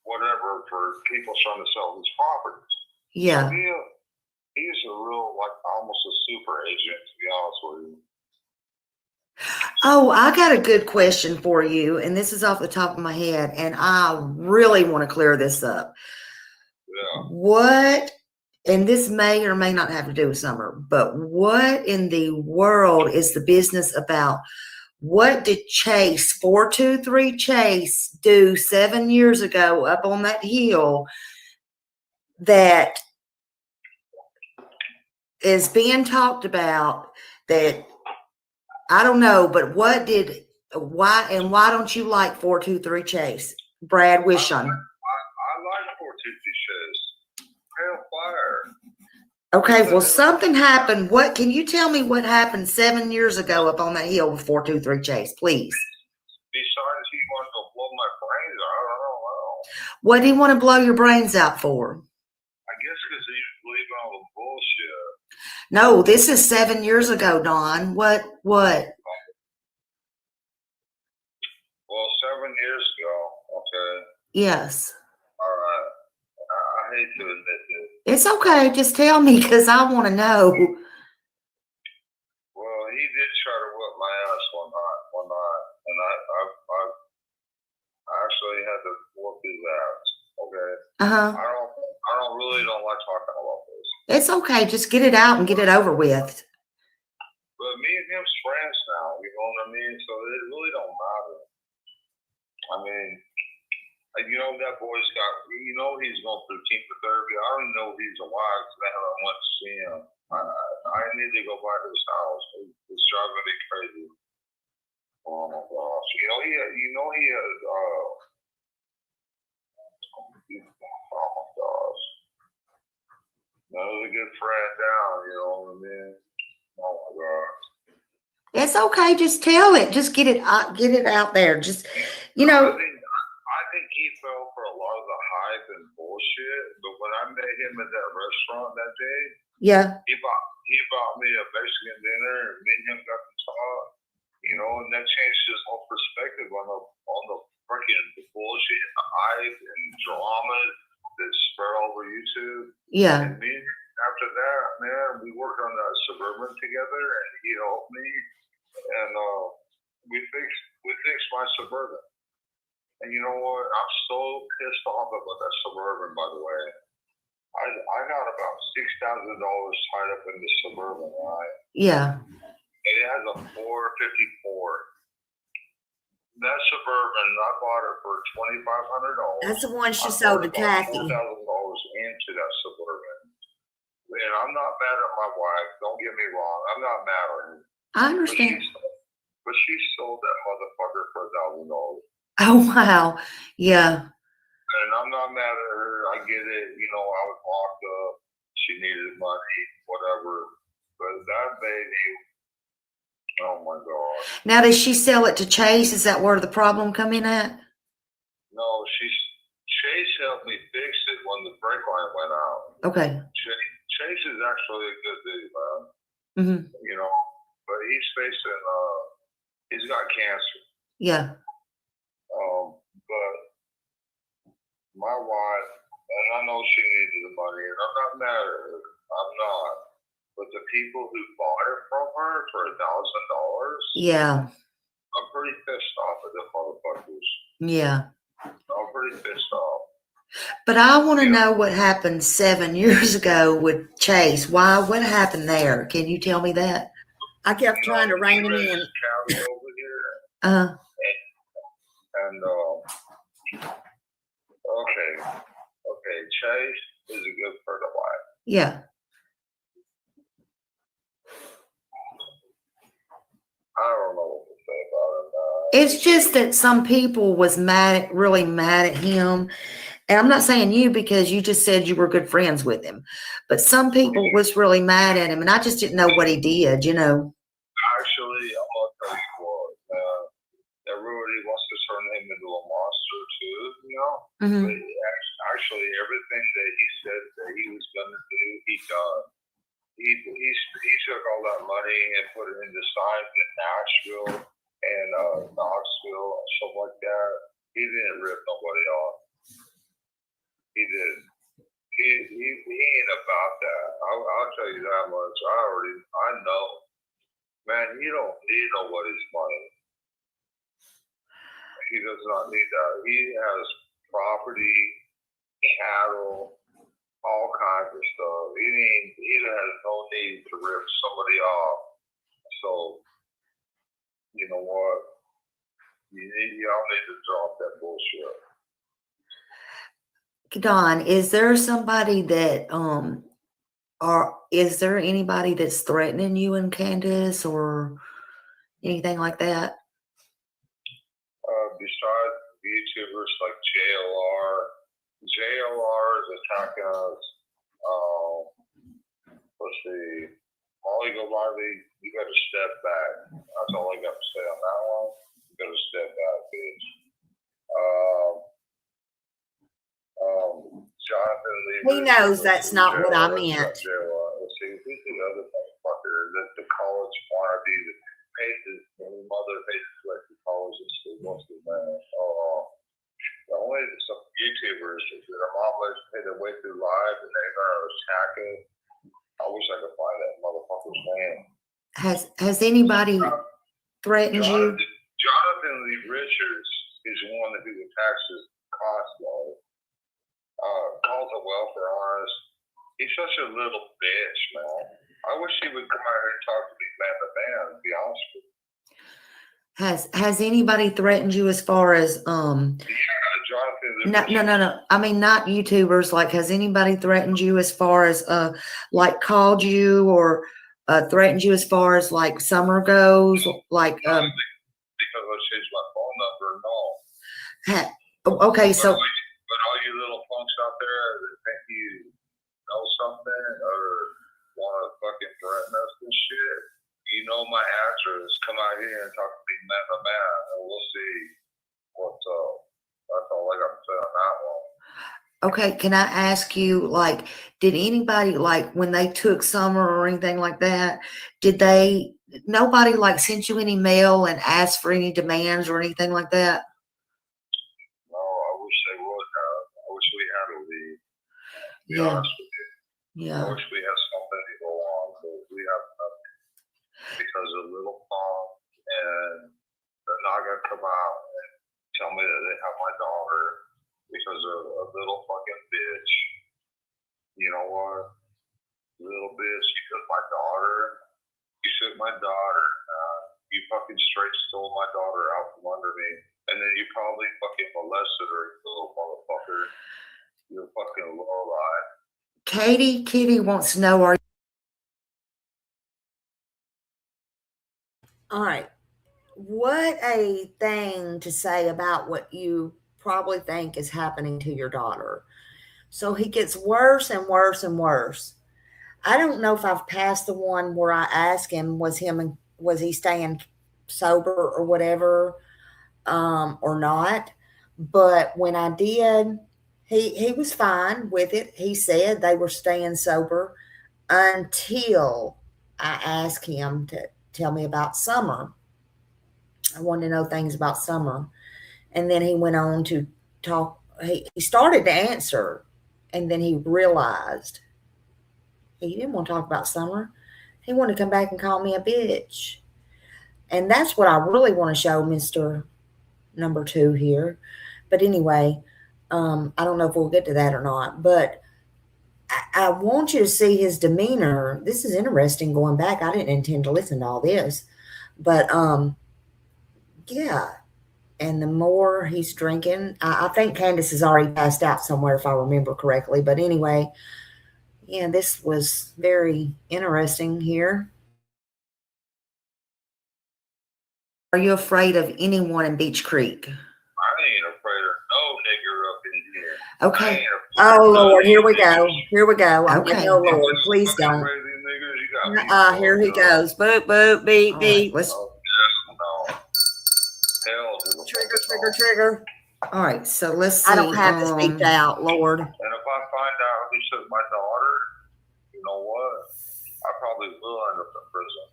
whatever for people trying to sell his properties. Yeah. So he's a real, almost a super agent, to be honest with you. Oh, I got a good question for you, and this is off the top of my head, and I really want to clear this up. Yeah. What, and this may or may not have to do with Summer, but what in the world is the business about? What did Chase, 423 Chase, do 7 years ago up on that hill that is being talked about that I don't know, but why don't you like 423 Chase? Brad Wishon. I like 423 Chase. Hellfire. Okay, well, something happened. What can you tell me what happened 7 years ago up on that hill with 423 Chase, please? Besides, he wanted to blow my brains out. I don't know. What do you want to blow your brains out for? I guess because he's believing all the bullshit. No, this is 7 years ago, Don. What? Well, 7 years ago, okay. Yes. All right. I hate to admit this. It's okay. Just tell me because I want to know. Well, he did try to whip my ass one night, and I actually had to whoop his ass. Okay. I don't really like talking about this. It's okay. Just get it out and get it over with. But me and him's friends now. You know what I mean? So it really don't matter. I mean, that boy's got. He's going through chemotherapy. I don't know if he's alive because I haven't went to see him. I need to go by his house. It's driving me crazy. Oh my gosh! He has. Oh my gosh! Another good friend down. You know what I mean? Oh my gosh! It's okay. Just tell it. Just get it out there. Just I think he fell for a lot of the hype and bullshit. But when I met him at that restaurant that day, yeah, he bought me a Mexican dinner, and me and him got to talk. And that changed his whole perspective on the freaking bullshit and the hype and drama that spread all over YouTube. Yeah. And after that, man, we worked on that Suburban together, and he helped me, and we fixed my Suburban. And you know what? I'm so pissed off about that Suburban, by the way. I got about $6,000 tied up in the Suburban, right? Yeah. It has a 454. That Suburban, I bought it for $2,500. That's the one she I sold to put about Kathy. $4,000 into that Suburban. And I'm not mad at my wife. Don't get me wrong. I'm not mad at her. I understand. But she sold that motherfucker for $1,000. Oh, wow. Yeah. And I'm not mad at her. I get it. You know, I was locked up. She needed money, whatever. But that baby, oh my God. Now, does she sell it to Chase? Is that where the problem come in at? No, Chase helped me fix it when the brake line went out. Okay. Chase is actually a good dude, man. Mm-hmm. You know, but he's facing, he's got cancer. Yeah. But my wife, and I know she needed the money, and I'm not mad at her. I'm not. But the people who bought it from her for $1,000, Yeah. I'm pretty pissed off at them motherfuckers. Yeah. I'm pretty pissed off. But I want to know what happened 7 years ago with Chase. Why? What happened there? Can you tell me that? I kept trying to rein him in. Over here. Uh-huh. And okay, Chase is a good friend of mine. Yeah. I don't know what to say about him. It's just that some people was really mad at him. And I'm not saying you because you just said you were good friends with him. But some people was really mad at him, and I just didn't know what he did, you know. Actually, I'm going to tell you what. Everybody wants to turn him into a monster too, you know? Mm-hmm. But actually, everything that he said that he was going to do, he done. He took all that money and put it into signs in Nashville and Knoxville and stuff like that. He didn't rip nobody off. He did. He ain't about that. I'll tell you that much. I know. Man, you don't need nobody's money. He does not need that. He has property, cattle, all kinds of stuff. He has no need to rip somebody off. So, you know what? Y'all need to drop that bullshit. Don, is there somebody that is there anybody that's threatening you and Candace or anything like that? Besides YouTubers like JLR is attacking us. Let's see, Molly Golightly, you got to step back. That's all I got to say on that one. You got to step back, bitch. Jonathan Lee. He knows that's not what I meant. Let's see, who's the other motherfucker that the college wannabe that pays his mother pays his way to college and still wants to man. The only some YouTubers that are always pay their way through live and they're gonna attack it. I wish I could find that motherfucker's name. Has anybody threatened you? Jonathan Lee Richards is one who attacks us constantly. Calls a welfare honest. He's such a little bitch, man. I wish he would come out here and talk to me man to man, to be honest with you. Has anybody threatened you as far as No. I mean, not YouTubers. Like, has anybody threatened you as far as like called you or threatened you as far as like summer goes? Like because I changed my phone number. No. Okay, so. But all you little punks out there that think you know something or want to fucking threaten us and shit, you know my address. Come out here and talk to me man to man, and we'll see what's up. That's all I got to say on that one. Okay, can I ask you, like, did anybody, like, when they took summer or anything like that, nobody, like, sent you any mail and asked for any demands or anything like that? No, I wish they would have. I wish we had a lead. To be honest with you. Yeah. I wish we had something to go on, but we have nothing. Because of little punk, and they're not going to come out and tell me that they have my daughter because of a little fucking bitch. You know what? Little bitch, you took my daughter. You took my daughter. You fucking straight stole my daughter out from under me. And then you probably fucking molested her, you little motherfucker. You're fucking low-life. Kitty wants to know, are all right. What a thing to say about what you probably think is happening to your daughter. So he gets worse and worse and worse. I don't know if I've passed the one where I asked him, was he staying sober or whatever, or not. But when I did, he was fine with it. He said they were staying sober until I asked him to tell me about Summer. I wanted to know things about Summer. And then he went on to talk. He started to answer, and then he realized he didn't want to talk about Summer. He wanted to come back and call me a bitch. And that's what I really want to show Mr. Number 2 here. But anyway, I don't know if we'll get to that or not. But I want you to see his demeanor. This is interesting going back. I didn't intend to listen to all this. But yeah. And the more he's drinking, I think Candace has already passed out somewhere, if I remember correctly. But anyway, yeah, this was very interesting here. Are you afraid of anyone in Beach Creek? I ain't afraid of no nigger up in here. Okay. Oh, Lord, here we go. Here we go. Okay. Oh, Lord, please don't. Here he goes. Boop, boop, beep, beep. Let's Trigger. all right, so let's see. I don't have to speak out, Lord. And if I find out he took my daughter, you know what? I probably will end up in prison.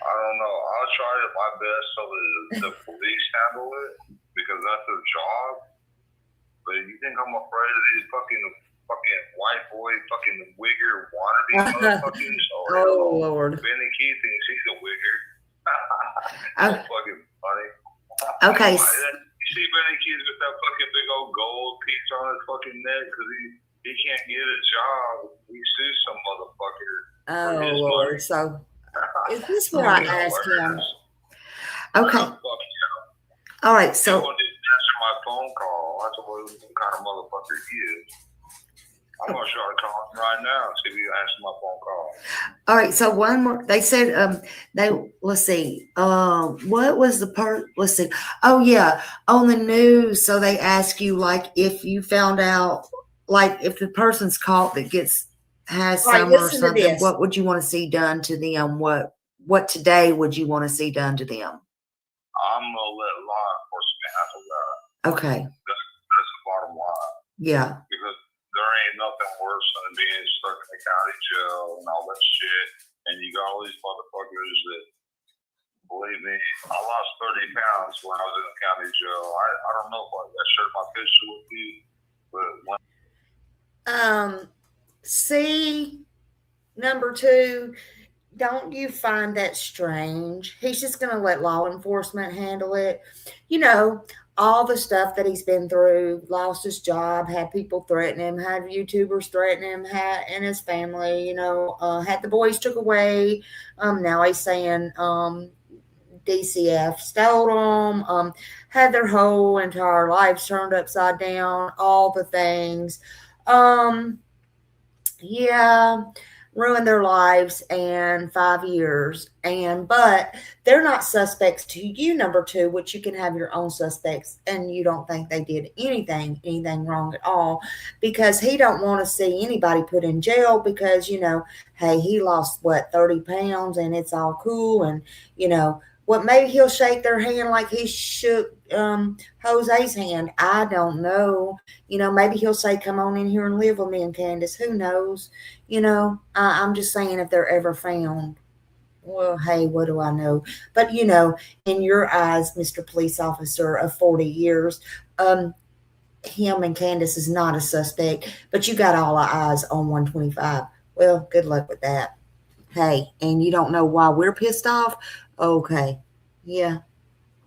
I don't know. I'll try my best so the police handle it because that's their job. But you think I'm afraid of these fucking white boy fucking wigger wannabe motherfuckers? Oh, Lord. Benny Keith thinks he's a wigger. Oh. Fucking funny. Okay. You see Benny Keith with that fucking big old gold piece on his fucking neck because he can't get a job. He sues some motherfucker. Oh, Lord. So, is this what I asked him? Okay. All right, So so he won't even answer my phone call. That's what kind of motherfucker he is. I'm gonna try to call him right now and see if he answers my phone call. all right, so one more. They said let's see. What was the part? Let's see. Oh yeah, on the news. So they ask you like if you found out, like if the person's caught that has Right, some or listen to something, this. what would you want to see done to them? What today would you want to see done to them? I'm gonna let law enforcement handle that. Okay. That's the bottom line. Yeah. Because there ain't nothing worse than being stuck in the county jail and all that shit. And you got all these motherfuckers that, believe me, I lost 30 pounds when I was in the county jail. I don't know if I shared my picture with you, but when See, number 2, don't you find that strange? He's just going to let law enforcement handle it. You know, all the stuff that he's been through, lost his job, had people threaten him, had YouTubers threaten him, and his family, had the boys took away. Now he's saying DCF stole them, had their whole entire lives turned upside down, all the things. Yeah, ruined their lives and 5 years. But they're not suspects to you, number 2, which you can have your own suspects and you don't think they did anything wrong at all, because he don't want to see anybody put in jail because, hey, he lost 30 pounds and it's all cool. And, maybe he'll shake their hand like he shook Jose's hand. I don't know. Maybe he'll say, come on in here and live with me and Candace. Who knows? I'm just saying if they're ever found. Well, hey, what do I know? But, in your eyes, Mr. Police Officer of 40 years, him and Candace is not a suspect, but you got all our eyes on 125. Well, good luck with that. Hey, and you don't know why we're pissed off? Okay. Yeah.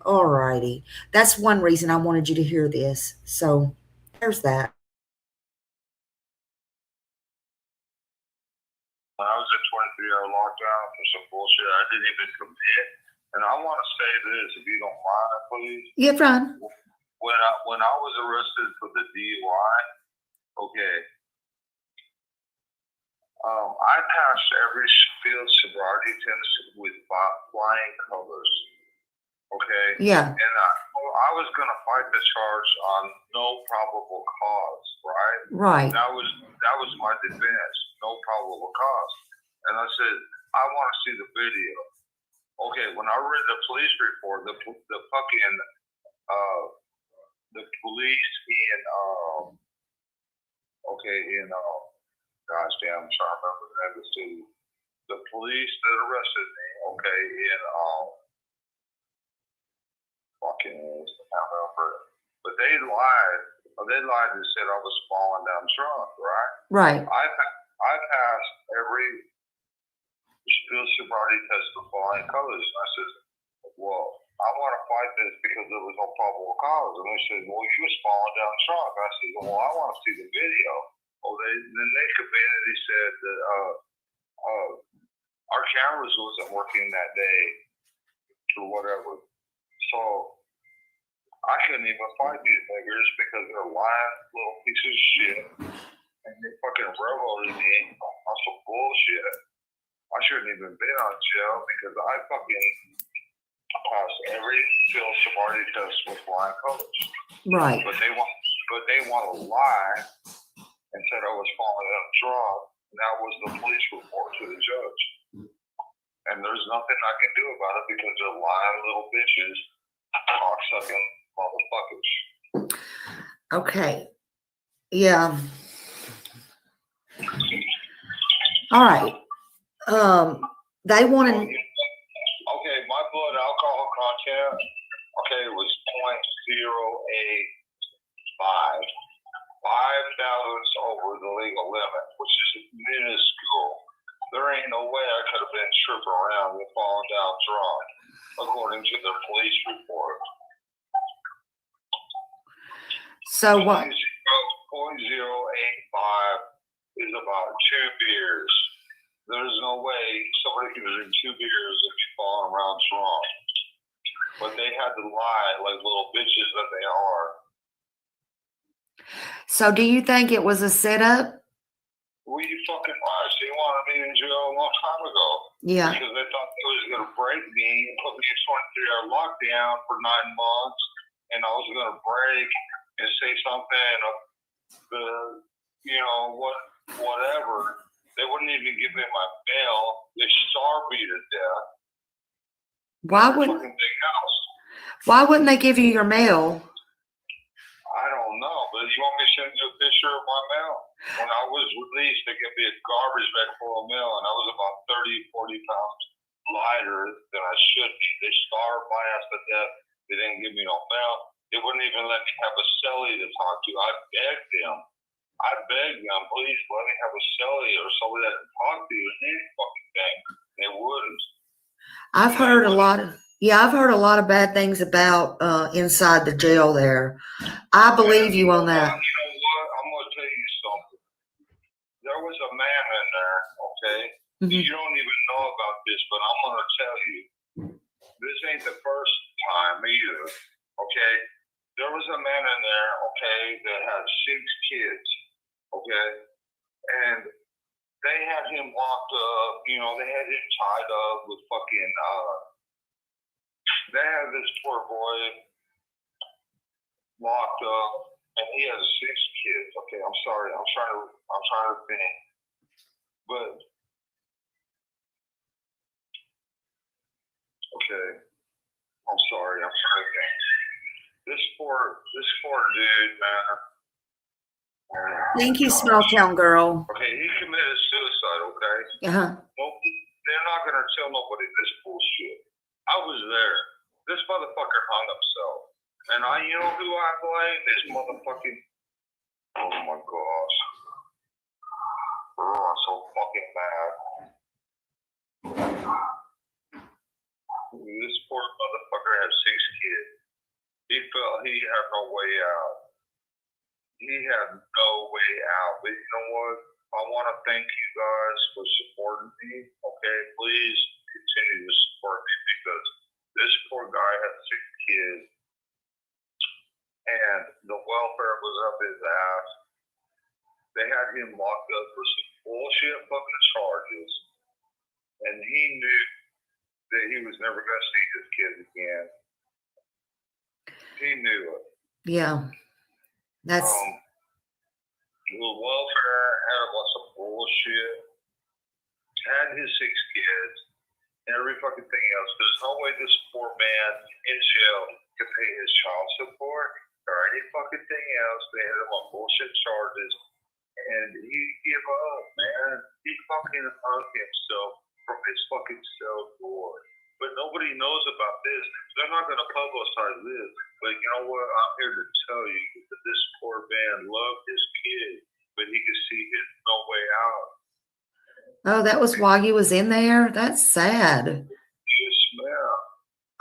All righty. That's one reason I wanted you to hear this. So there's that. when I was in 23-hour lockdown for some bullshit I didn't even commit. And I want to say this, if you don't mind, please. Yeah, Ron. When I was arrested for the DUI, okay, I passed every field sobriety test with flying colors. Okay. Yeah. And I was going to fight the charge on no probable cause, right? Right. That was my defense, no probable cause. And I said, I want to see the video. Okay, when I read the police report, the police gosh damn, I'm trying to remember the name of the city. The police that arrested me, okay, in I can't remember it. But they lied. They lied and said I was falling down drunk, right? Right. I passed every field sobriety test for flying colors. And I said, well, I want to fight this because there was no probable cause. And they said, well, you was falling down drunk. And I said, well, I want to see the video. Oh, then they conveniently said that our cameras wasn't working that day or whatever. So I couldn't even fight these niggers because they're lying little pieces of shit. And they fucking railroaded me on some bullshit. I shouldn't even been on jail because I fucking passed every field sobriety test with flying colors. Right. But they want to lie and said I was falling down drunk. And that was the police report to the judge. And there's nothing I can do about it because they're lying little bitches, cocksucking motherfuckers. Okay. Yeah. All right. They wanted. Okay, my blood alcohol content, okay, was 0.085. 5 thousandths over the legal limit, which is minuscule. There ain't no way I could have been tripping around and falling down drunk, according to the police report. So what? 0.085 is about 2 beers. There's no way somebody can drink 2 beers if you fall around drunk. But they had to lie like little bitches that they are. So do you think it was a setup? Well, you fucking lied. They wanted me in jail a long time ago. Yeah. Because they thought they was going to break me and put me in 23-hour lockdown for 9 months. And I was going to break and say something, whatever. They wouldn't even give me my bail. They starved me to death. Why wouldn't they give you your mail? I don't know, but you want me to send you a picture of my mail? When I was released, they gave me a garbage bag full of mail, and I was about 30, 40 pounds lighter than I should be. They starved my ass to death. They didn't give me no mail. They wouldn't even let me have a cellie to talk to. I begged them, please let me have a cellie or somebody that can talk to you and any fucking thing. They wouldn't. I've heard a lot of bad things about inside the jail there. I believe you on that. You know what? I'm going to tell you something. There was a man in there, okay? Mm-hmm. You don't even know about this, but I'm going to tell you. This ain't the first time either, okay? There was a man in there, okay, that had 6 kids, okay? And they had him locked up, they had him tied up with fucking, they had this poor boy locked up, and he has 6 kids. Okay, I'm sorry, I'm trying to think. But, okay, I'm sorry, I'm trying to think. This poor dude, man. Thank you, small town girl. Okay, he committed suicide, okay? Uh-huh. Well, they're not going to tell nobody this bullshit. I was there. This motherfucker hung himself. And you know who I blame? This motherfucking, oh my gosh. Oh, I'm so fucking mad. This poor motherfucker had 6 kids. He felt he had no way out. He had no way out. But you know what? I want to thank you guys for supporting me. Okay, please continue to support me because this poor guy had 6 kids and the welfare was up his ass. They had him locked up for some bullshit fucking charges, and he knew that he was never going to see his kids again. He knew it. Yeah. That's The welfare had a bunch of bullshit, had his 6 kids, and every fucking thing else. There's no way this poor man in jail could pay his child support or any fucking thing else. They had him on bullshit charges, and he gave up, man. He fucking hung himself from his fucking cell door. But nobody knows about this. They're not going to publicize this. But you know what? I'm here to tell you that this poor man loved his kid, but he could see his no way out. Oh, that was while you was in there? That's sad. Yes, ma'am.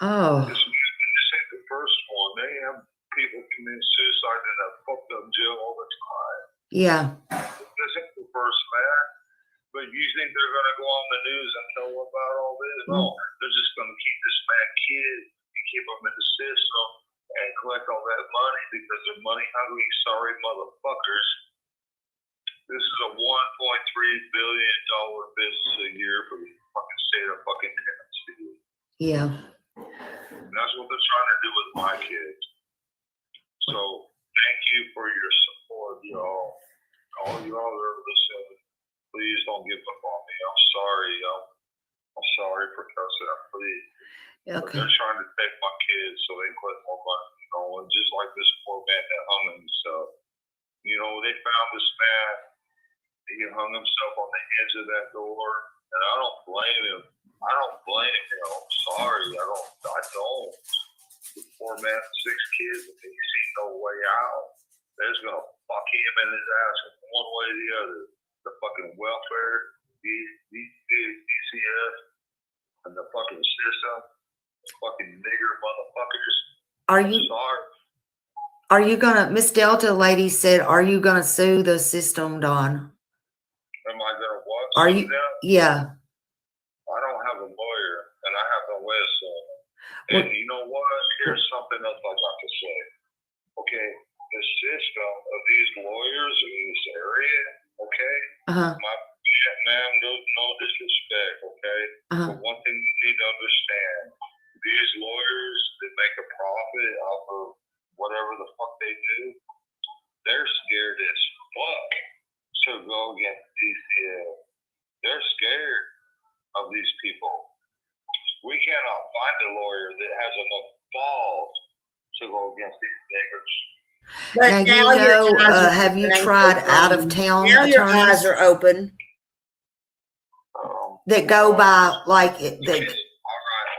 Oh. This ain't the first one. They have people commit suicide in a fucked up jail all the time. Yeah. This ain't the first, man. But you think they're going to go on the news and tell about all this? No, they're just going to keep this man kid and keep him in the system and collect all that money because they're money hungry, sorry motherfuckers. This is a $1.3 billion business a year for the fucking state of fucking Tennessee. Yeah. And that's what they're trying to do with my kids. So thank you for your support, y'all. All y'all that are listening. Please don't give up on me. I'm sorry, I'm sorry for cussing out, please. Okay. But they're trying to take my kids so they can collect more money. You know, and just like this poor man that hung himself. You know, they found this man. He hung himself on the edge of that door, and I don't blame him. I don't blame him. I'm sorry. I don't. The poor man had 6 kids, and he sees no way out. They're just gonna fuck him in his ass one way or the other. The fucking welfare, DCF, and the fucking system, the fucking nigger motherfuckers. Are you gonna, Miss Delta lady said, are you gonna sue the system, Don? Am I gonna what? Are you? Yeah. I don't have a lawyer, and I have no way of suing. And you know what? Here's something else I got to say. Okay, the system of these lawyers in this area, okay? Ma'am, no disrespect, okay? But one thing you need to understand, these lawyers that make a profit off of whatever the fuck they do, they're scared as fuck to go against DCL. They're scared of these people. We cannot find a lawyer that has enough balls to go against these niggers. But now have you tried out of town now attorneys? Your eyes are open. That go by like it. All right,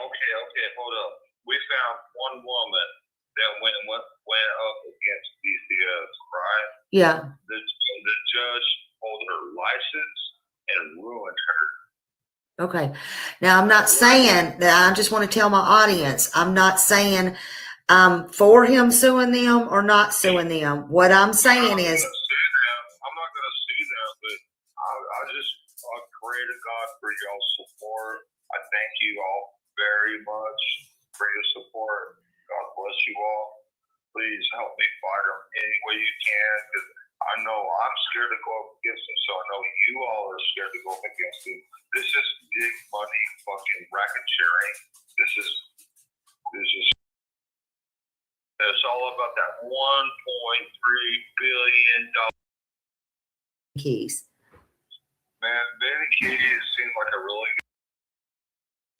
okay, hold up. We found one woman that went up against DCS, right? Yeah. The judge pulled her license and ruined her. Okay. Now I'm not saying that. I just want to tell my audience. I'm not saying for him suing them or not suing them. What I'm saying is, I'm not going to sue them, but I pray to God for y'all's support. I thank you all very much for your support. God bless you all. Please help me fight them any way you can, because I know I'm scared to go up against them, so I know you all are scared to go up against them. This is big money fucking racketeering. This is it's all about that $1.3 billion keys. Man, Benny Keys seemed like a really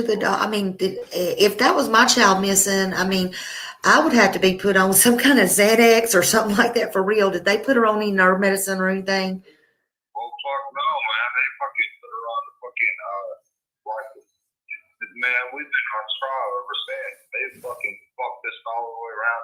good. I mean, if that was my child missing, I mean, I would have to be put on some kind of Xanax or something like that for real. Did they put her on any nerve medicine or anything? Well, fuck no, man. They fucking put her on the fucking man, we've been on trial ever since. They fucking fucked this all the way around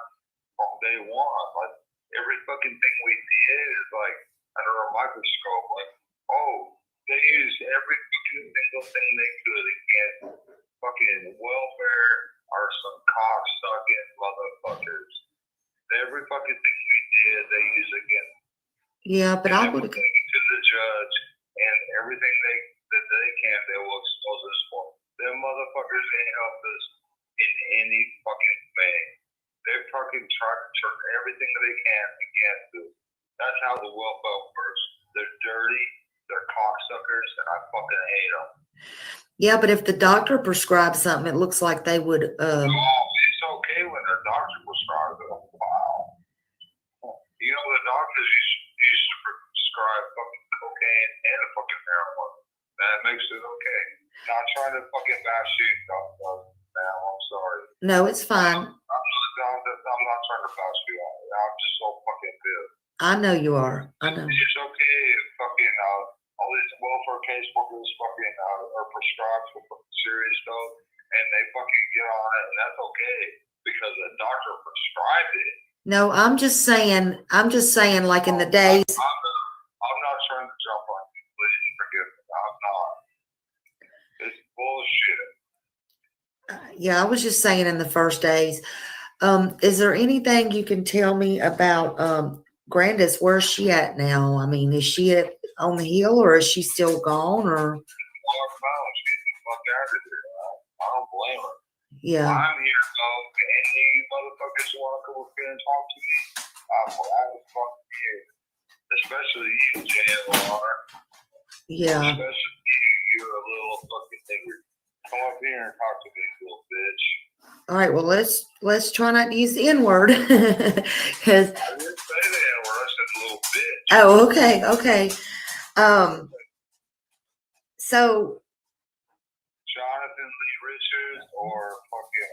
from day one. Like, every fucking thing we did is like under a microscope. Like, oh, they used every fucking single thing they could against fucking welfare or some cock-sucking motherfuckers. Every fucking thing we did, they used against. Yeah, but I would have to the judge, can't help us in any fucking thing. They fucking try to turn everything that they can against us. That's how the welfare works. They're dirty, they're cocksuckers, and I fucking hate them. Yeah, but if the doctor prescribes something, it looks like they would. Oh, it's okay when the doctor prescribes it. Wow. You know, the doctors used to prescribe fucking cocaine and a fucking heroin. That makes it okay. Not trying to fucking bash you, now. I'm sorry. No, it's fine. I'm not trying to bash you out. I'm just so fucking pissed. I know you are. I know. It's okay if fucking all these welfare caseworkers fucking are prescribed for fucking serious stuff, and they fucking get on it, and that's okay because the doctor prescribed it. No, I'm just saying, like in the days. I'm not trying to jump on you. Please forgive me. I'm not. It's bullshit. Yeah, I was just saying in the first days. Is there anything you can tell me about Grandis? Where's she at now? I mean, is she on the hill, or is she still gone? Or She's the fuck out of here. I don't blame her. yeah. I'm here, and you motherfuckers want to come up here and talk to me. I'm fucking here. Especially you, JLR. Yeah. Especially you, you're a little fucking nigger. Come up here and talk to me, little bitch. All right. Well, let's try not to use the N word, because. I didn't say the N-word. I said little bitch. Oh, okay. Okay. So. Jonathan Lee Richards or fucking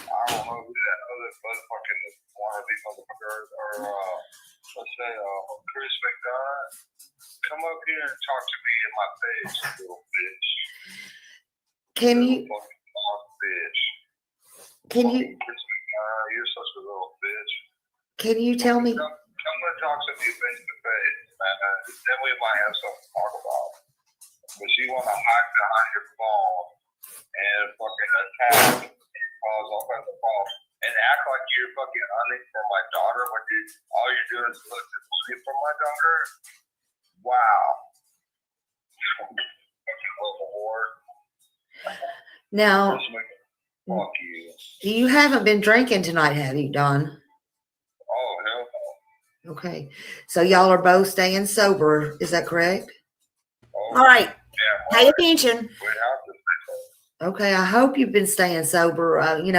I don't know who that other motherfucking wannabe motherfucker or let's say Chris McDonough. Come up here and talk to me in my face, little bitch. Can you? Fucking bitch. Can you? Chris McDonough, you're such a little bitch. Can you tell me? Come and talk to me face to face, man. Then we might have something to talk about. But you want to hide behind your phone and fucking attack and cause all kinds of problems and act like you're fucking hunting for my daughter when all you're doing is looking for my daughter. Wow. Fucking little whore. Now, fuck you. you haven't been drinking tonight, have you, Don? Oh, hell no. Okay. So y'all are both staying sober. Is that correct? Oh, All right. yeah, Pay attention. we have to say so. Okay. I hope you've been staying sober. I do hope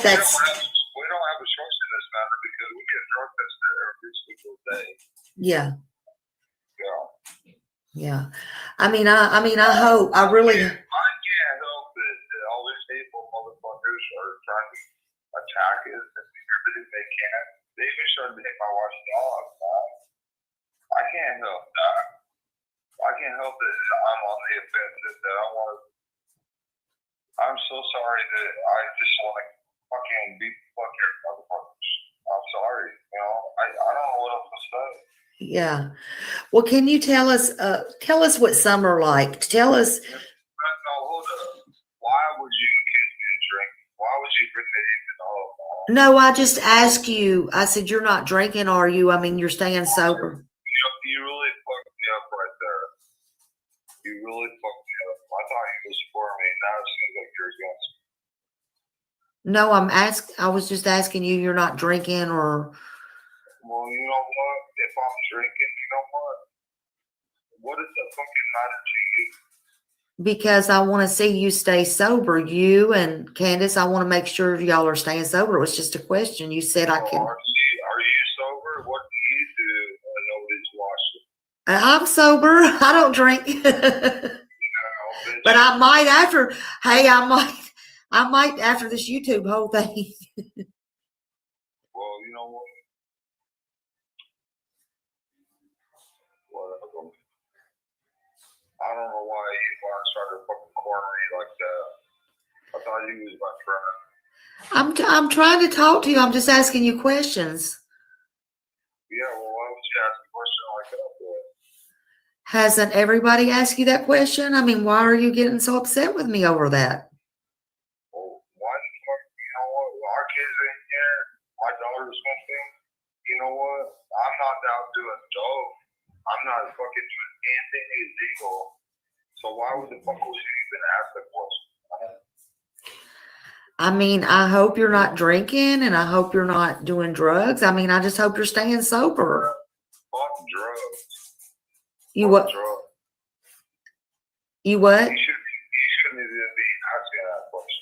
that's. We don't have a choice in this matter because we get drug tested every single day. Yeah. Yeah. Yeah. I hope. I really. I can't help it that all these hateful motherfuckers are trying to attack us and do everything they can. They even started to hit my wife's dog. I can't help that. I can't help that I'm on the offensive. That I want to. I'm so sorry that I just want to fucking beat the fuck out of motherfuckers. I'm sorry. I don't know what else to say. Yeah. Well, can you tell us what summer like? Tell us. No, hold up. Why would you accuse me of drinking? Why would you bring that into alcohol? No, I just asked you. I said you're not drinking, are you? I mean, you're staying sober. You really fucked me up right there. You really fucked me up. I thought you was for me. Now it seems like you're against me. No, I was just asking you. You're not drinking, or. Well, you know what? If I'm drinking, you know what? What is the fucking matter to you? Because I want to see you stay sober. You and Candace, I want to make sure y'all are staying sober. It was just a question. You said I can. Are you sober? What do you do when nobody's watching? I'm sober. I don't drink. But I might after. Hey, I might after this YouTube whole thing. Well, you know what? Whatever. I don't know why you want to try to fucking corner me like that. I thought you was my friend. I'm trying to talk to you. I'm just asking you questions. Yeah, well, why would you ask a question like that? Boy? Hasn't everybody asked you that question? I mean, why are you getting so upset with me over that? Well, why the fuck, you know what? Well, our kids ain't here. My daughter's missing. You know what? I'm not out doing dope. I'm not fucking doing anything illegal. So why would the fuck would you even ask that question? I I mean, I hope you're not drinking and I hope you're not doing drugs. I mean, I just hope you're staying sober. Fuck drugs. You Fuck what? drugs. You what? You shouldn't even be asking that question.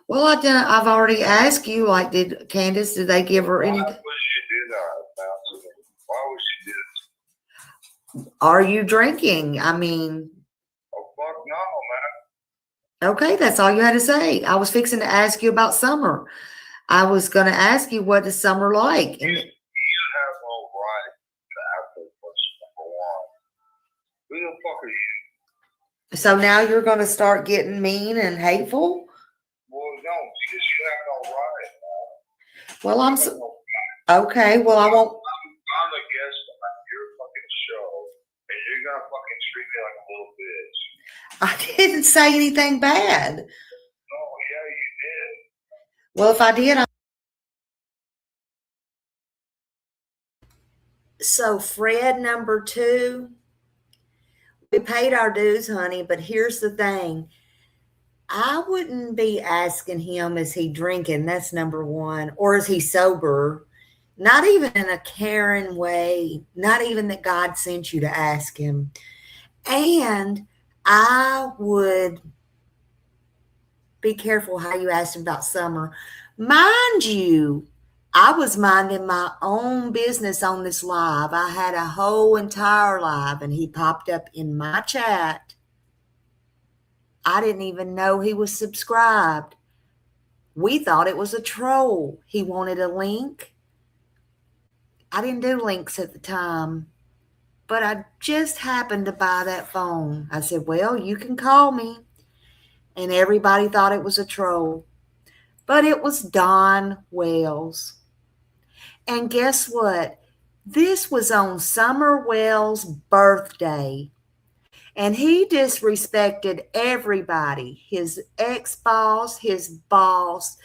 Well, I've already asked you, like, did Candace, did they give her any? Why would she do that? Why would she do this? Are you drinking? I mean, Oh, fuck no, man. okay, that's all you had to say. I was fixing to ask you about summer. I was going to ask you what is summer like. And You have no right to ask that question, number one. Who the fuck are you? so now you're going to start getting mean and hateful? Well, no, because you have no right, man. Well, You I'm have so, no right. okay. Well, I won't. I'm a guest on your fucking show, and you're gonna fucking treat me like a little bitch. I didn't say anything bad. No, yeah, you did. Well, if I did, So Fred number 2, we paid our dues, honey, but here's the thing. I wouldn't be asking him, is he drinking? That's number 1. Or is he sober? Not even in a caring way. Not even that God sent you to ask him. And I would be careful how you asked him about summer. Mind you, I was minding my own business on this live. I had a whole entire live and he popped up in my chat. I didn't even know he was subscribed. We thought it was a troll. He wanted a link. I didn't do links at the time, but I just happened to buy that phone. I said, well, you can call me. And everybody thought it was a troll, but it was Don Wells. And guess what? This was on Summer Wells' birthday. And he disrespected everybody, his ex-boss, his boss,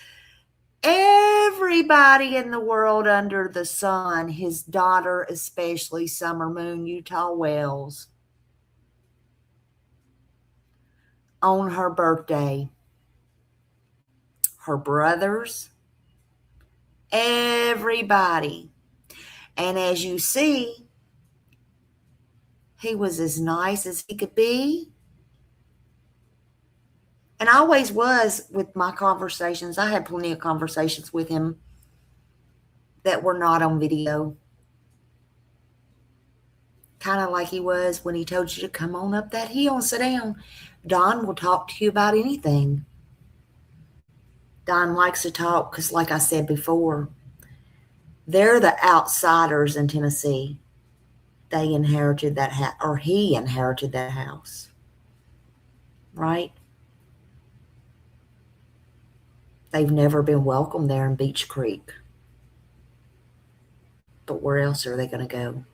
everybody in the world under the sun, his daughter, especially Summer Moon Utah Wells, on her birthday. Her brothers, everybody. And as you see, he was as nice as he could be. And I always was with my conversations. I had plenty of conversations with him that were not on video. Kind of like he was when he told you to come on up that hill and sit down. Don will talk to you about anything. Don likes to talk because, like I said before, they're the outsiders in Tennessee. They inherited that house, or he inherited that house, right? They've never been welcome there in Beach Creek. But where else are they going to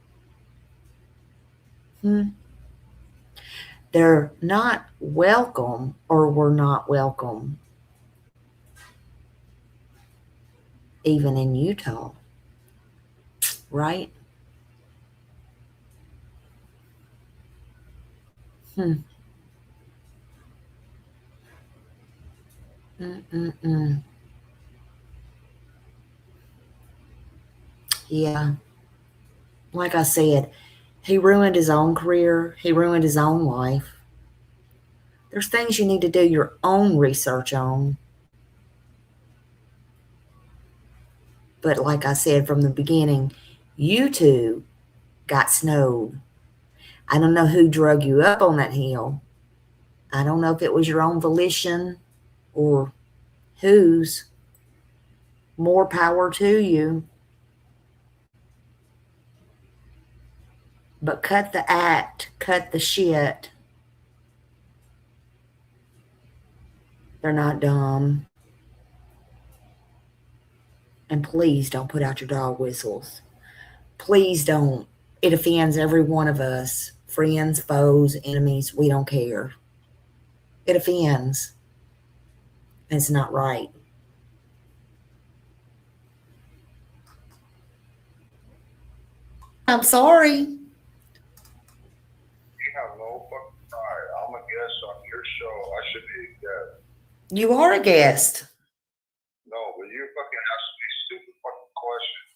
go? They're not welcome, or we're not welcome, even in Utah, right? Yeah. Like I said, he ruined his own career. He ruined his own life. There's things you need to do your own research on. But like I said from the beginning, you two got snowed. I don't know who drug you up on that hill. I don't know if it was your own volition or whose. More power to you. But cut the act, cut the shit. They're not dumb. And please don't put out your dog whistles. Please don't. It offends every one of us. Friends, foes, enemies, we don't care. It offends. And it's not right. I'm sorry. You have no fucking right. I'm a guest on your show. I should be a guest. You are a guest. No, but you fucking ask me stupid fucking questions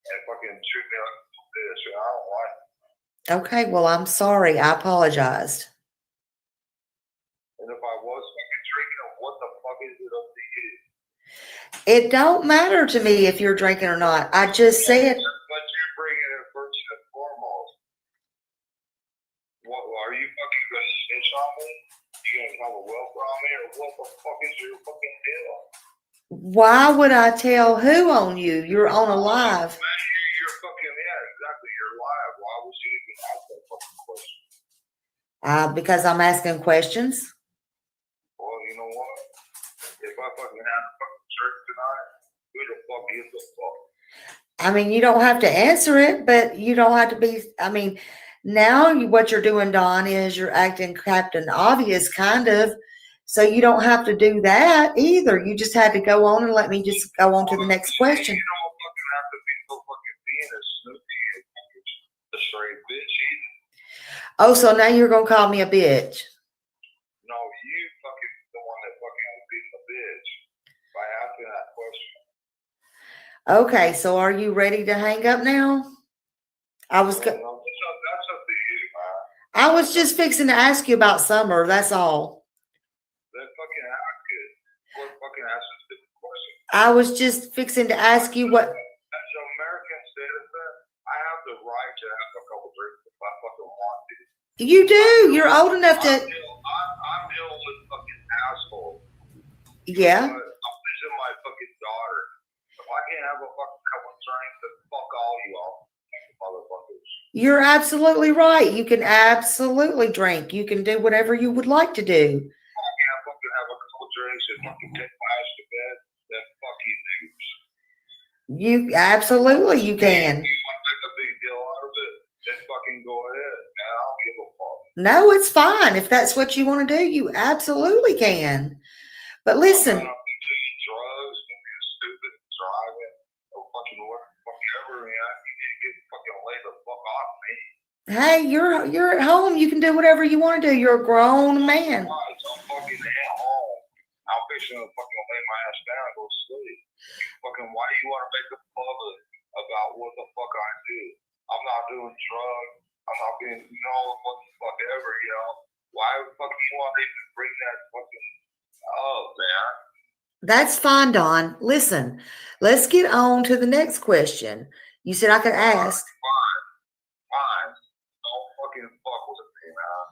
and fucking treat me like this, and I don't like it. Okay, well, I'm sorry. I apologized. And if I was fucking drinking, what the fuck is it up to you? It don't matter to me if you're drinking or not. I just said. But you're bringing it first and foremost. What are you fucking gonna snitch on me? You gonna tell a welfare on me, or what the fuck is your fucking deal? Why would I tell who on you? You're on a live. Man, you're fucking, yeah, exactly. You're live. Why would you even ask that fucking question? Because I'm asking questions. Well, you know what? If I fucking had a fucking drink tonight, who the fuck gives a fuck? I mean, you don't have to answer it, but you don't have to be. I mean, now what you're doing, Don, is you're acting Captain Obvious, kind of. So you don't have to do that either. You just had to go on and let me just go on to the next question. You don't fucking have to be so fucking being a Snoopy and fucking a straight bitch either. Oh, so now you're going to call me a bitch. No, you fucking the one that fucking was being a bitch by asking that question. Okay, so are you ready to hang up now? That's up to you, man. I was just fixing to ask you about summer. That's all. Then fucking ask it. Or fucking ask a stupid question. I was just fixing to ask you what. As an American citizen, I have the right to have a couple drinks if I fucking want to. You do. You're old enough to. I'm dealing with fucking assholes. Yeah. I'm losing my fucking daughter. If I can't have a fucking couple drinks, then fuck all you all, motherfuckers. You're absolutely right. You can absolutely drink. You can do whatever you would like to do. If I can't fucking have a couple drinks and fucking take my ass to bed, then fuck you dudes. You absolutely you can. If you want to make a big deal out of it, then fucking go ahead. Man, I don't give a fuck. No, it's fine. If that's what you want to do, you absolutely can. But listen. I'm not doing drugs and being stupid and driving or fucking whatever, man. You need to get fucking lay the fuck off me. Hey, you're at home. You can do whatever you want to do. You're a grown man. Right, so I'm fucking at home. I'm fixing to fucking lay my ass down and go to sleep. Fucking, why do you want to make a public about what the fuck I do? I'm not doing drugs. I'm not being, what the fuck ever, Why the fuck you want to even bring that fucking up, man? That's fine, Don. Listen, let's get on to the next question. You said I could ask. Fine. Don't fucking fuck with me, man.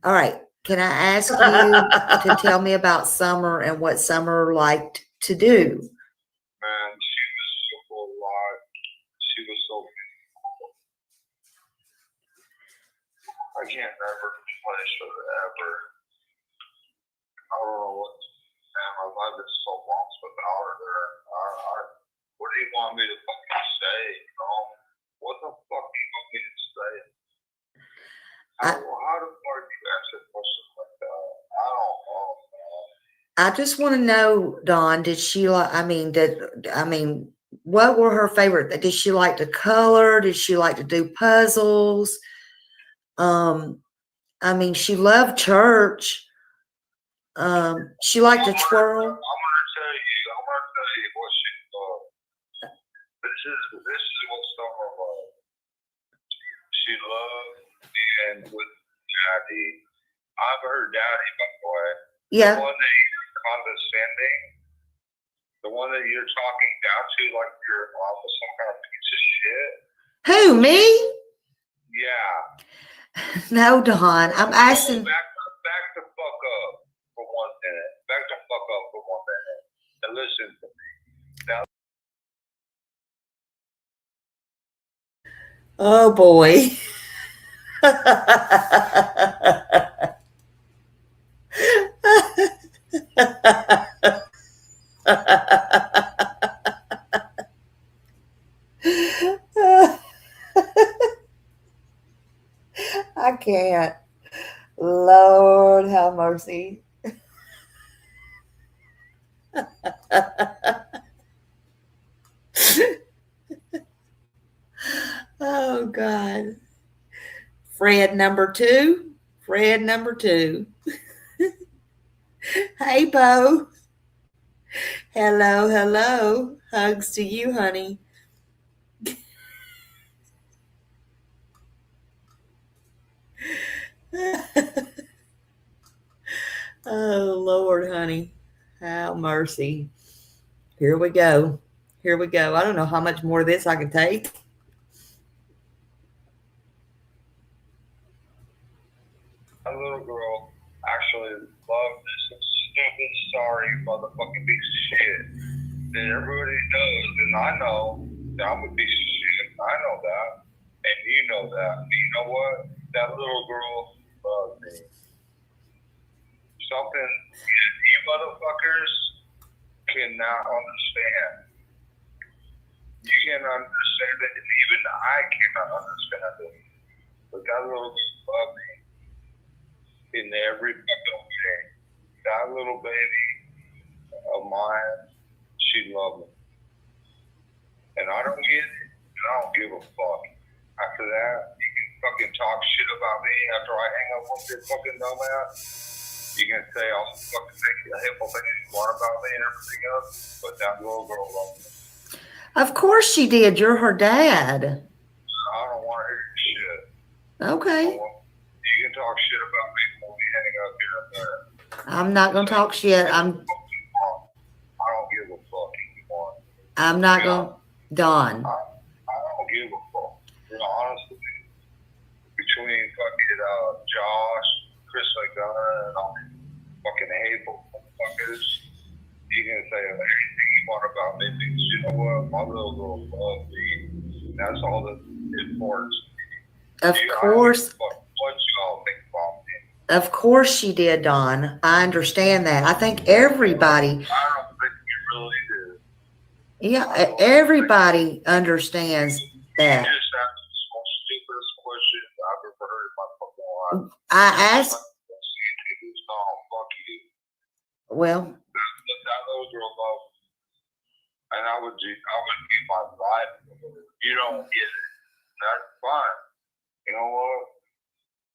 All right. Can I ask you to tell me about Summer and what Summer liked to do? Man, she was so alive. She was so beautiful. I can't never replace her ever. I don't know what, man, my life is so lost without her. What do you want me to fucking say, What the fuck do you want me to say? How the fuck do you answer questions like that? I don't know, man. I just want to know, Dawn, what were her favorite? Did she like to color? Did she like to do puzzles? She loved church. She liked to twirl. I'm gonna tell you what she loved. This is what Summer loved. She loved being with Daddy. I'm her daddy, by the way. Yeah. The one that you're condescending, the one that you're talking down to like you're some kind of piece of shit. Who, me? Yeah. No, Dawn. I'm asking. Back the fuck up for 1 minute. Back the fuck up for 1 minute. And listen to me. Now, oh boy. I can't. Lord have mercy. Oh God. Fred number two. Hey, Hey, Bo. Hello, hello. Hugs to you, honey. Oh, Lord, honey. Have mercy. Here we go. Here we go. I don't know how much more of this I can take. A little girl actually loved this stupid, sorry motherfucking piece of shit. And everybody knows, and I know that I'm a piece of shit. I know that. And you know that. And you know what? That little girl loved me. Something you motherfuckers cannot understand. You cannot understand it, and even I cannot understand it. But that little girl loved me in every fucking way. That little baby of mine, she loved me. And I don't get it, and I don't give a fuck. After that, you can fucking talk shit about me after I hang up with your fucking dumbass. You can say all the fucking hateful things you want about me and everything else, but that little girl loved me. Of course she did. You're her dad. I don't want to hear your shit. Okay. You can talk shit about me when we hang up here and there. I'm not going to talk shit. I don't give a fuck anymore. I'm not going to. Dawn. I don't give a fuck. You know, honestly, between fucking Josh, Chris McDonough, and all these fucking hateful motherfuckers, you can say anything you want about me because you know what? My little girl loves me. And that's all that important. Of course. What y'all think about me? Of course she did, Dawn. I understand that. I think everybody. I don't think you really do. Yeah, everybody understands that. You just asked the most stupidest question I've ever heard in my fucking life. I asked. No, fuck you. Well, That little girl loved me. And I would give my life. You don't get it. That's fine. You know what?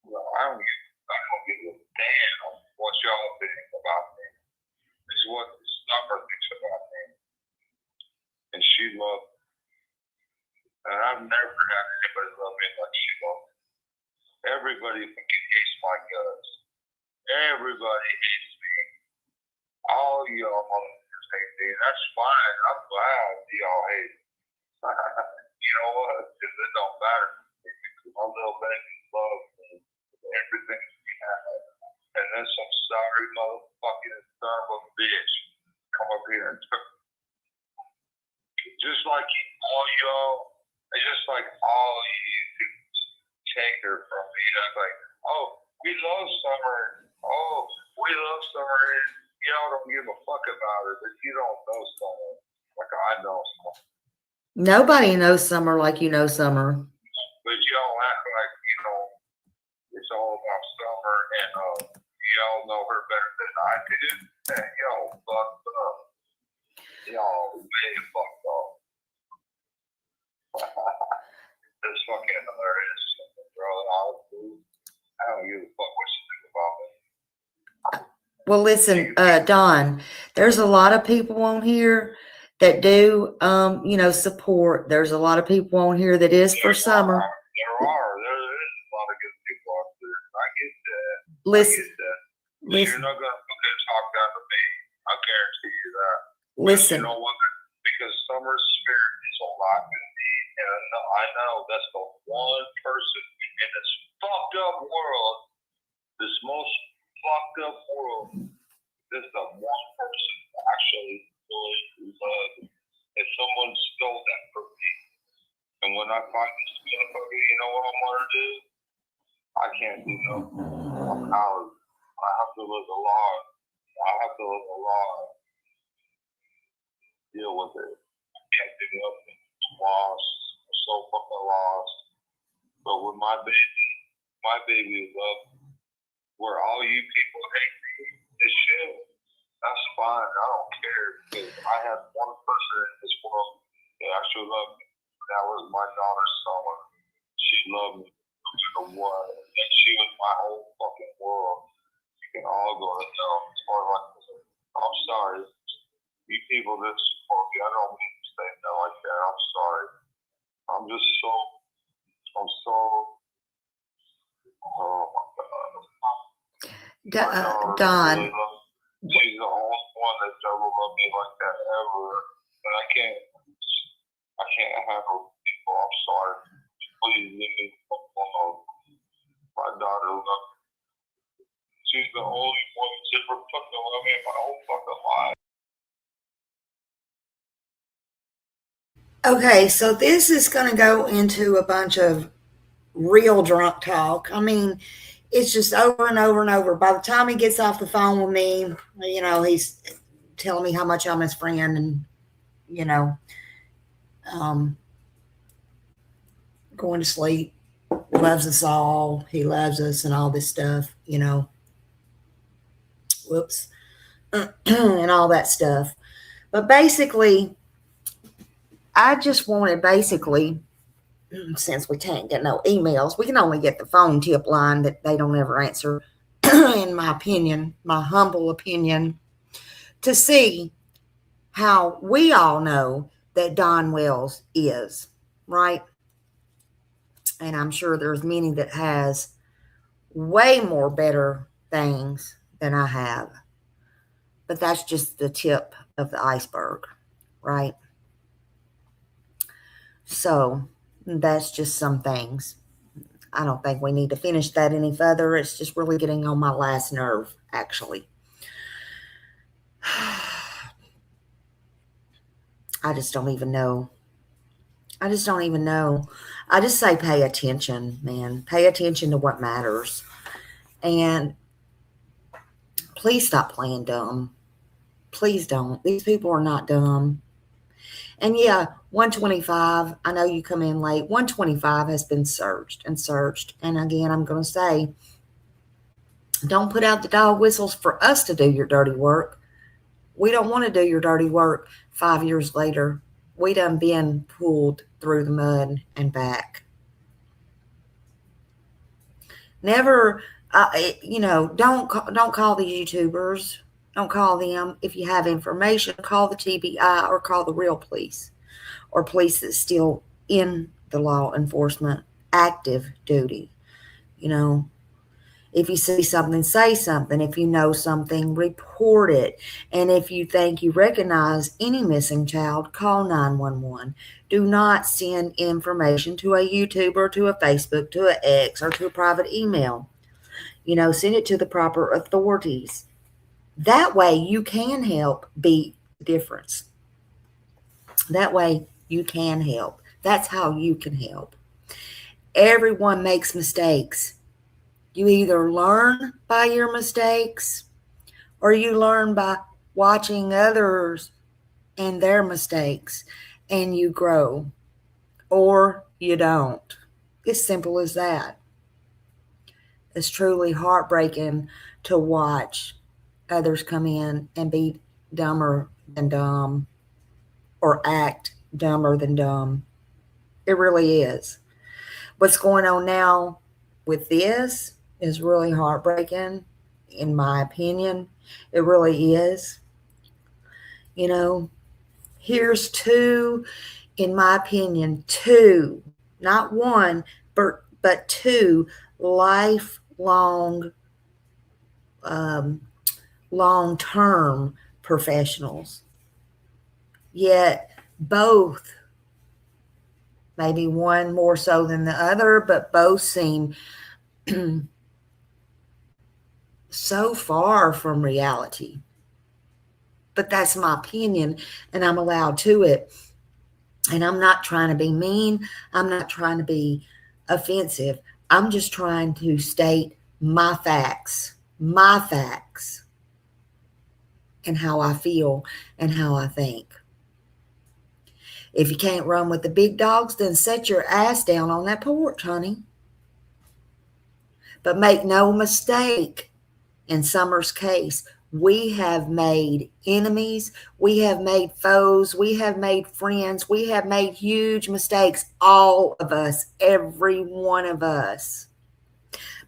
I don't give a damn what y'all think about me. It's what the summer thinks about me. And she loved me. And I've never had anybody love me like she loved me. Everybody fucking hates my guts. Everybody hates me. All y'all motherfuckers hate me. That's fine. I'm glad y'all hate me. You know what? Because it don't matter to me. Because my little baby loves me. Everything she has. And then some sorry motherfucking son of a bitch come up here and took me. Just like all y'all, it's just like all you take her from me. That's like, oh, we love summer. Oh, we love summer. And y'all don't give a fuck about her, but you don't know summer like I know summer. nobody knows Summer like you know Summer. But y'all act like, you know, it's all about summer and y'all know her better than I do. And y'all fucked up. Y'all way fucked up. It's fucking hilarious, bro. I don't give a fuck what you think about me. Well, listen, Don, there's a lot of people on here that do, support. There's a lot of people on here that is for Summer. There is a lot of good people out there. I get that. Listen, You're not gonna fucking talk down to me. I guarantee you that. listen. You know what? Because Summer's spirit is alive in me, and I know that's the one person in this fucked up world, this most fucked up world. This is the one person that actually really loves me. If someone stole that from me, and when I find this motherfucker, you know what I'm gonna do? I can't do nothing. I'm out. I have to live the law. I have to live the law. Deal with it. I can't do nothing. I'm lost. I'm so fucking lost. But with my baby is up. Where all you people hate me, this shit, that's fine. I don't care. Because I have one person in this world that actually loved me. That was my daughter, Summer. She loved me no matter what. And she was my whole fucking world. You can all go to hell as far as people this support me. I don't mean to say that like that. I'm sorry. I'm just so, oh my God. Don. Really she's the only one that's ever loved me like that ever. And I can't handle people. I'm sorry. Please leave me alone. My daughter loves me. She's the only one that's ever fucking loved me in my whole fucking life. Okay, so this is going to go into a bunch of real drunk talk. I mean, it's just over and over and over. By the time he gets off the phone with me, you know, he's telling me how much I'm his friend and, you know, going to sleep, loves us all, he loves us and all this stuff, you know, whoops, and all that stuff. But basically, I just wanted since we can't get no emails, we can only get the phone tip line that they don't ever answer, in my opinion, my humble opinion, to see how we all know that Don Wells is, right? And I'm sure there's many that has way more better things than I have. But that's just the tip of the iceberg, right? So that's just some things. I don't think we need to finish that any further. It's just really getting on my last nerve, actually. I just don't even know. I just say pay attention, man. Pay attention to what matters. And please stop playing dumb. Please don't. These people are not dumb. And yeah, 125, I know you come in late. 125 has been searched. And again, I'm going to say, don't put out the dog whistles for us to do your dirty work. We don't want to do your dirty work 5 years later. We done been pulled through the mud and back. Never, you know, don't call these YouTubers. Don't call them. If you have information, call the TBI or call the real police or police that's still in the law enforcement active duty. You know, if you see something, say something. If you know something, report it. And if you think you recognize any missing child, call 911. Do not send information to a YouTuber, to a Facebook, to an X, or to a private email. You know, send it to the proper authorities. That way you can help be the difference. That way you can help. That's how you can help. Everyone makes mistakes. You either learn by your mistakes or you learn by watching others and their mistakes and you grow, or you don't. It's simple as that. It's truly heartbreaking to watch others come in and be dumber than dumb or act dumber than dumb. It really is. What's going on now with this is really heartbreaking, in my opinion. It really is. You know, here's two, in my opinion, two, not one, but two lifelong, long-term professionals. Yet both, maybe one more so than the other, but both seem so far from reality. But that's my opinion, and I'm allowed to it. And I'm not trying to be mean. I'm not trying to be offensive. I'm just trying to state my facts, and how I feel and how I think. If you can't run with the big dogs, then set your ass down on that porch, honey. But make no mistake, in Summer's case, we have made enemies, we have made foes, we have made friends, we have made huge mistakes, all of us, every one of us.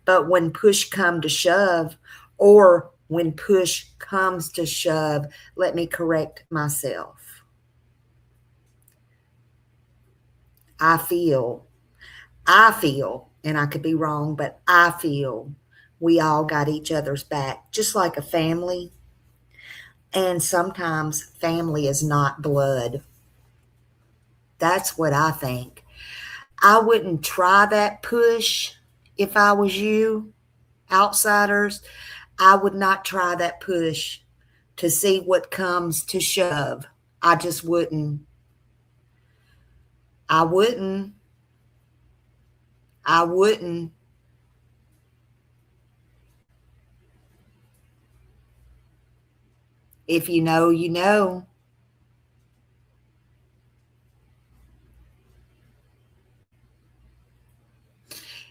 But when push come to shove, or when push comes to shove. Let me correct myself. I feel, and I could be wrong, but I feel we all got each other's back, just like a family. And sometimes family is not blood. That's what I think. I wouldn't try that push if I was you, outsiders. I would not try that push to see what comes to shove. I just wouldn't. I wouldn't. If you know, you know.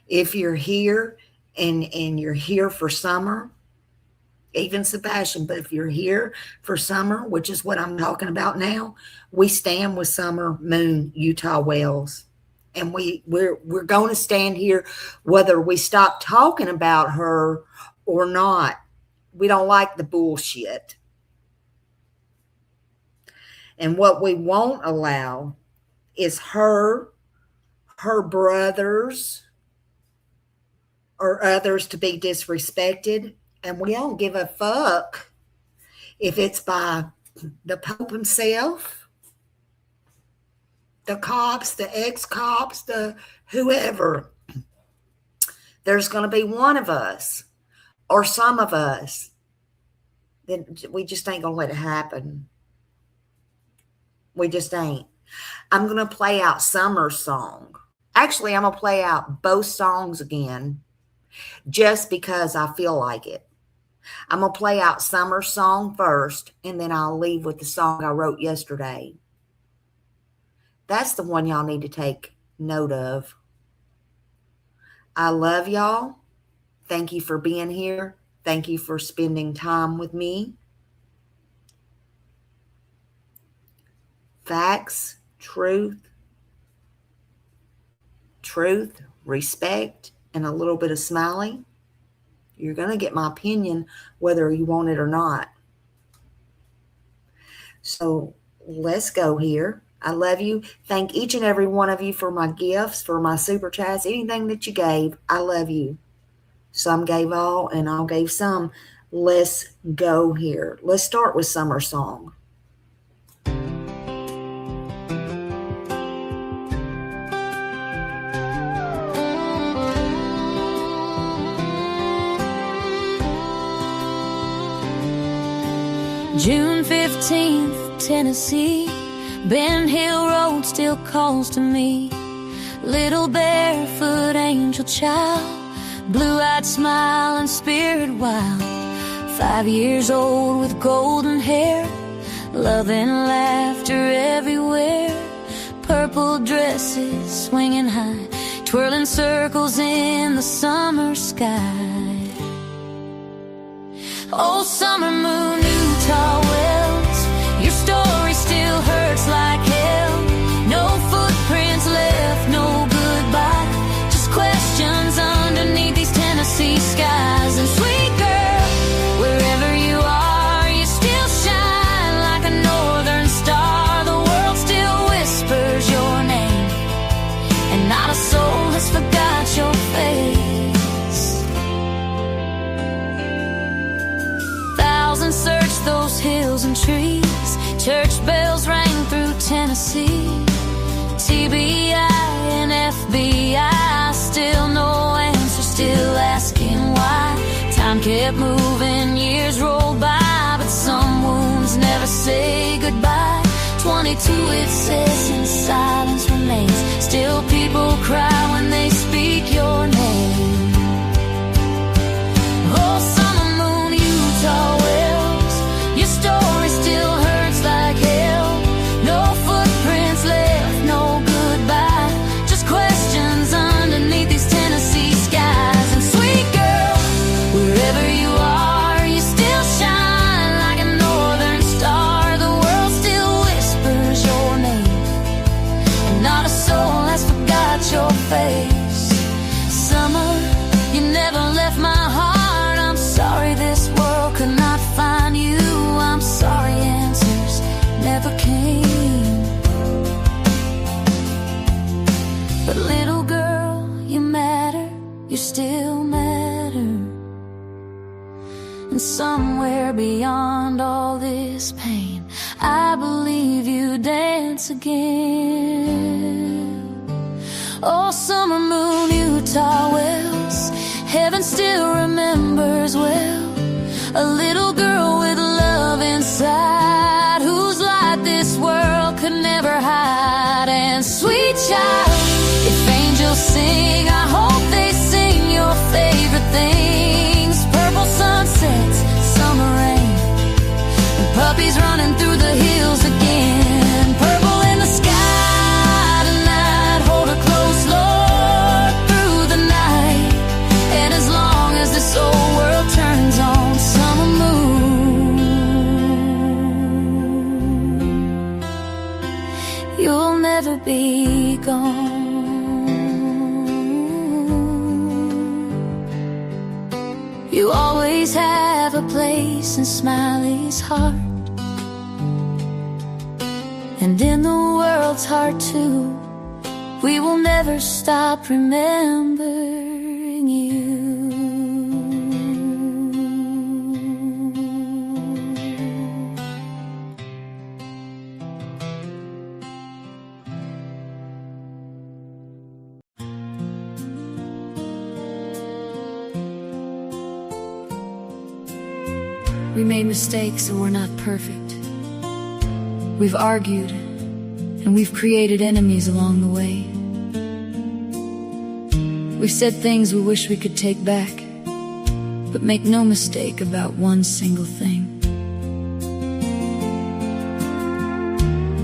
If you're here and you're here for summer, even Sebastian, but if you're here for summer, which is what I'm talking about now, we stand with Summer Moon, Utah Wells. And we're going to stand here whether we stop talking about her or not. We don't like the bullshit. And what we won't allow is her brothers, or others to be disrespected. And we don't give a fuck if it's by the Pope himself, the cops, the ex-cops, the whoever. There's going to be one of us or some of us that we just ain't going to let it happen. We just ain't. I'm going to play out Summer's song. Actually, I'm going to play out both songs again, just because I feel like it. I'm going to play out Summer's song first, and then I'll leave with the song I wrote yesterday. That's the one y'all need to take note of. I love y'all. Thank you for being here. Thank you for spending time with me. Facts, truth, respect, and a little bit of Smiley. You're going to get my opinion whether you want it or not. So let's go here. I love you. Thank each and every one of you for my gifts, for my super chats, anything that you gave. I love you. Some gave all and all gave some. Let's go here. Let's start with Summer Song. June 15th, Tennessee. Ben Hill Road still calls to me. Little barefoot angel child, blue-eyed smile and spirit wild. 5 years old with golden hair, love and laughter everywhere. Purple dresses swinging high, twirling circles in the summer sky. Oh, summer moon, Utah Wells, your story still hurts like hell. No footprints left, no goodbye, just questions underneath these Tennessee skies. And sweet girl, wherever you are, you still shine like a northern star. The world still whispers your name, and not a soul has forgot your face. Thousands searched those hills and trees, church bells rang through Tennessee. TBI and FBI, still no answer, still asking why. Time kept moving, years rolled by, but some wounds never say goodbye. 22 it says, and silence remains. Still people cry when they speak your name. Oh, summer moon, Utah Wells, your story still hurts like hell. No footprints left, no goodbye, just questions underneath these Tennessee skies. And sweet girl, wherever you are, you still shine like a northern star. The world still whispers your name, and not a soul has forgot your face. Summer beyond all this pain. I believe you dance again. Oh, summer moon, Utah wells, heaven still remembers well. A little girl with love inside, whose light this world could never hide. And sweet child, if angels sing, I hope they sing your favorite things. Purple sunsets, summer rain, and puppies running through the hills again. Purple in the sky tonight, hold her close, Lord, through the night. And as long as this old world turns on, summer moon, you'll never be gone. You always have a place in Smiley's heart, and in the world's heart too. We will never stop remembering you. We made mistakes and we're not perfect. We've argued and we've created enemies along the way. We've said things we wish we could take back, but make no mistake about one single thing.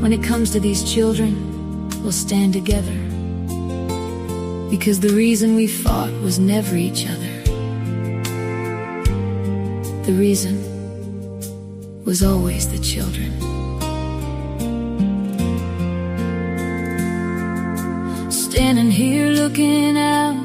When it comes to these children, we'll stand together, because the reason we fought was never each other. The reason was always the children. Standing here looking out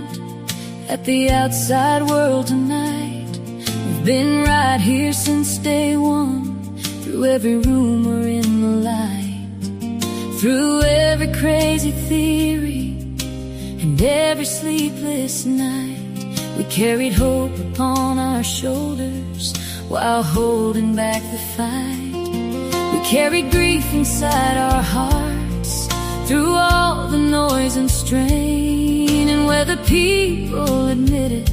at the outside world tonight. We've been right here since day one, through every rumor in the light, through every crazy theory and every sleepless night. We carried hope upon our shoulders while holding back the fight. We carried grief inside our hearts through all the noise and strain. And whether people admit it,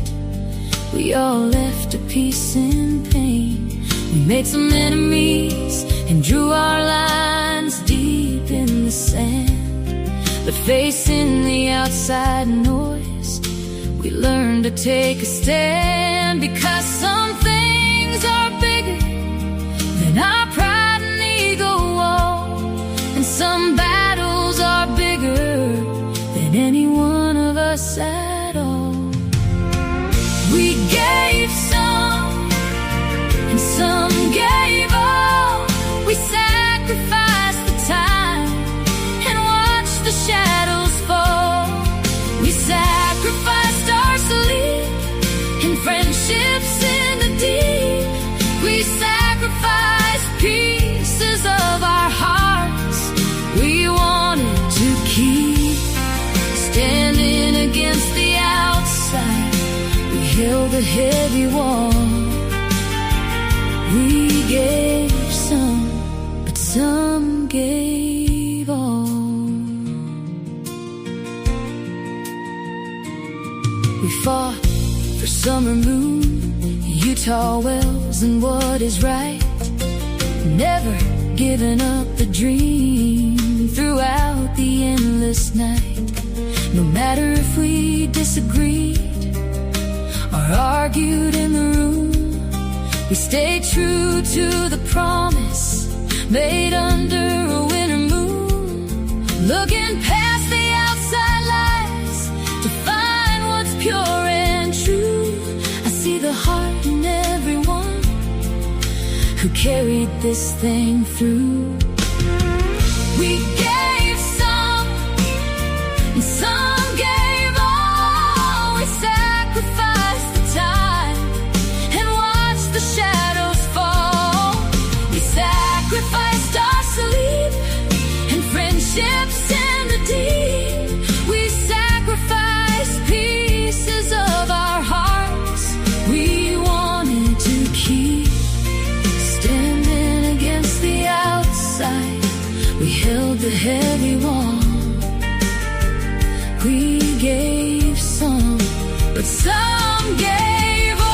we all left a piece in pain. We made some enemies and drew our lines deep in the sand, but facing the outside noise, we learned to take a stand. Because some things are bigger than our pride and ego, and some battles are bigger than any one of us at all. We gave some, and some gave all. We sacrificed the time and watched the shadows fall. We sacrificed our sleep and friendships in the deep. We sacrificed pieces of our hearts we wanted to keep. Standing against the outside, we held a heavy wall. We gave some, but some gave all. We fought for summer moon, Utah wells, and what is right. Never giving up the dream throughout the endless night. No matter if we disagreed or argued in the room, we stayed true to the promise made under a winter moon. Looking past the outside lies to find what's pure and true. I see the heart in everyone who carried this thing through. We gave some, and some gave all. We sacrificed the time and watched the shadows fall. We sacrificed our sleep and friendships in the deep. We sacrificed pieces of our hearts we wanted to keep. to everyone. We gave some, but some gave all.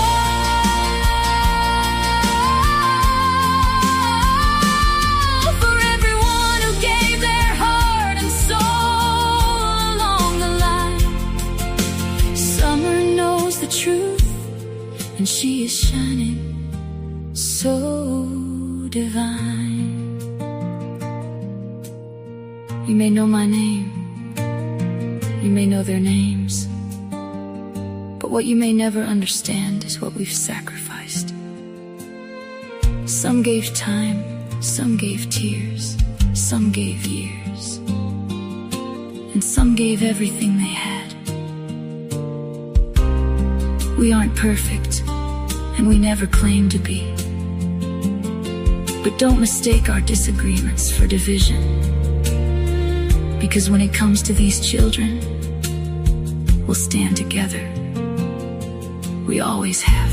For everyone who gave their heart and soul along the line. Summer knows the truth, and she is shining so divine. You may know my name, you may know their names, but what you may never understand is what we've sacrificed. Some gave time, some gave tears, some gave years, and some gave everything they had. We aren't perfect, and we never claim to be. But don't mistake our disagreements for division, because when it comes to these children, we'll stand together. We always have.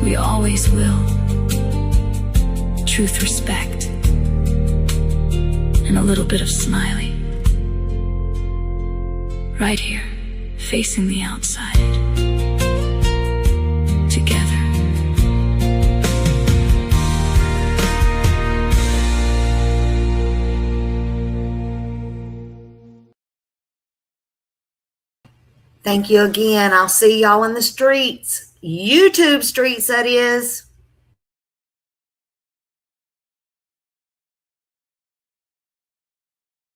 We always will. Truth, respect, and a little bit of Smiley. Right here, facing the outside. Together. Thank you again. I'll see y'all in the streets. YouTube streets, that is.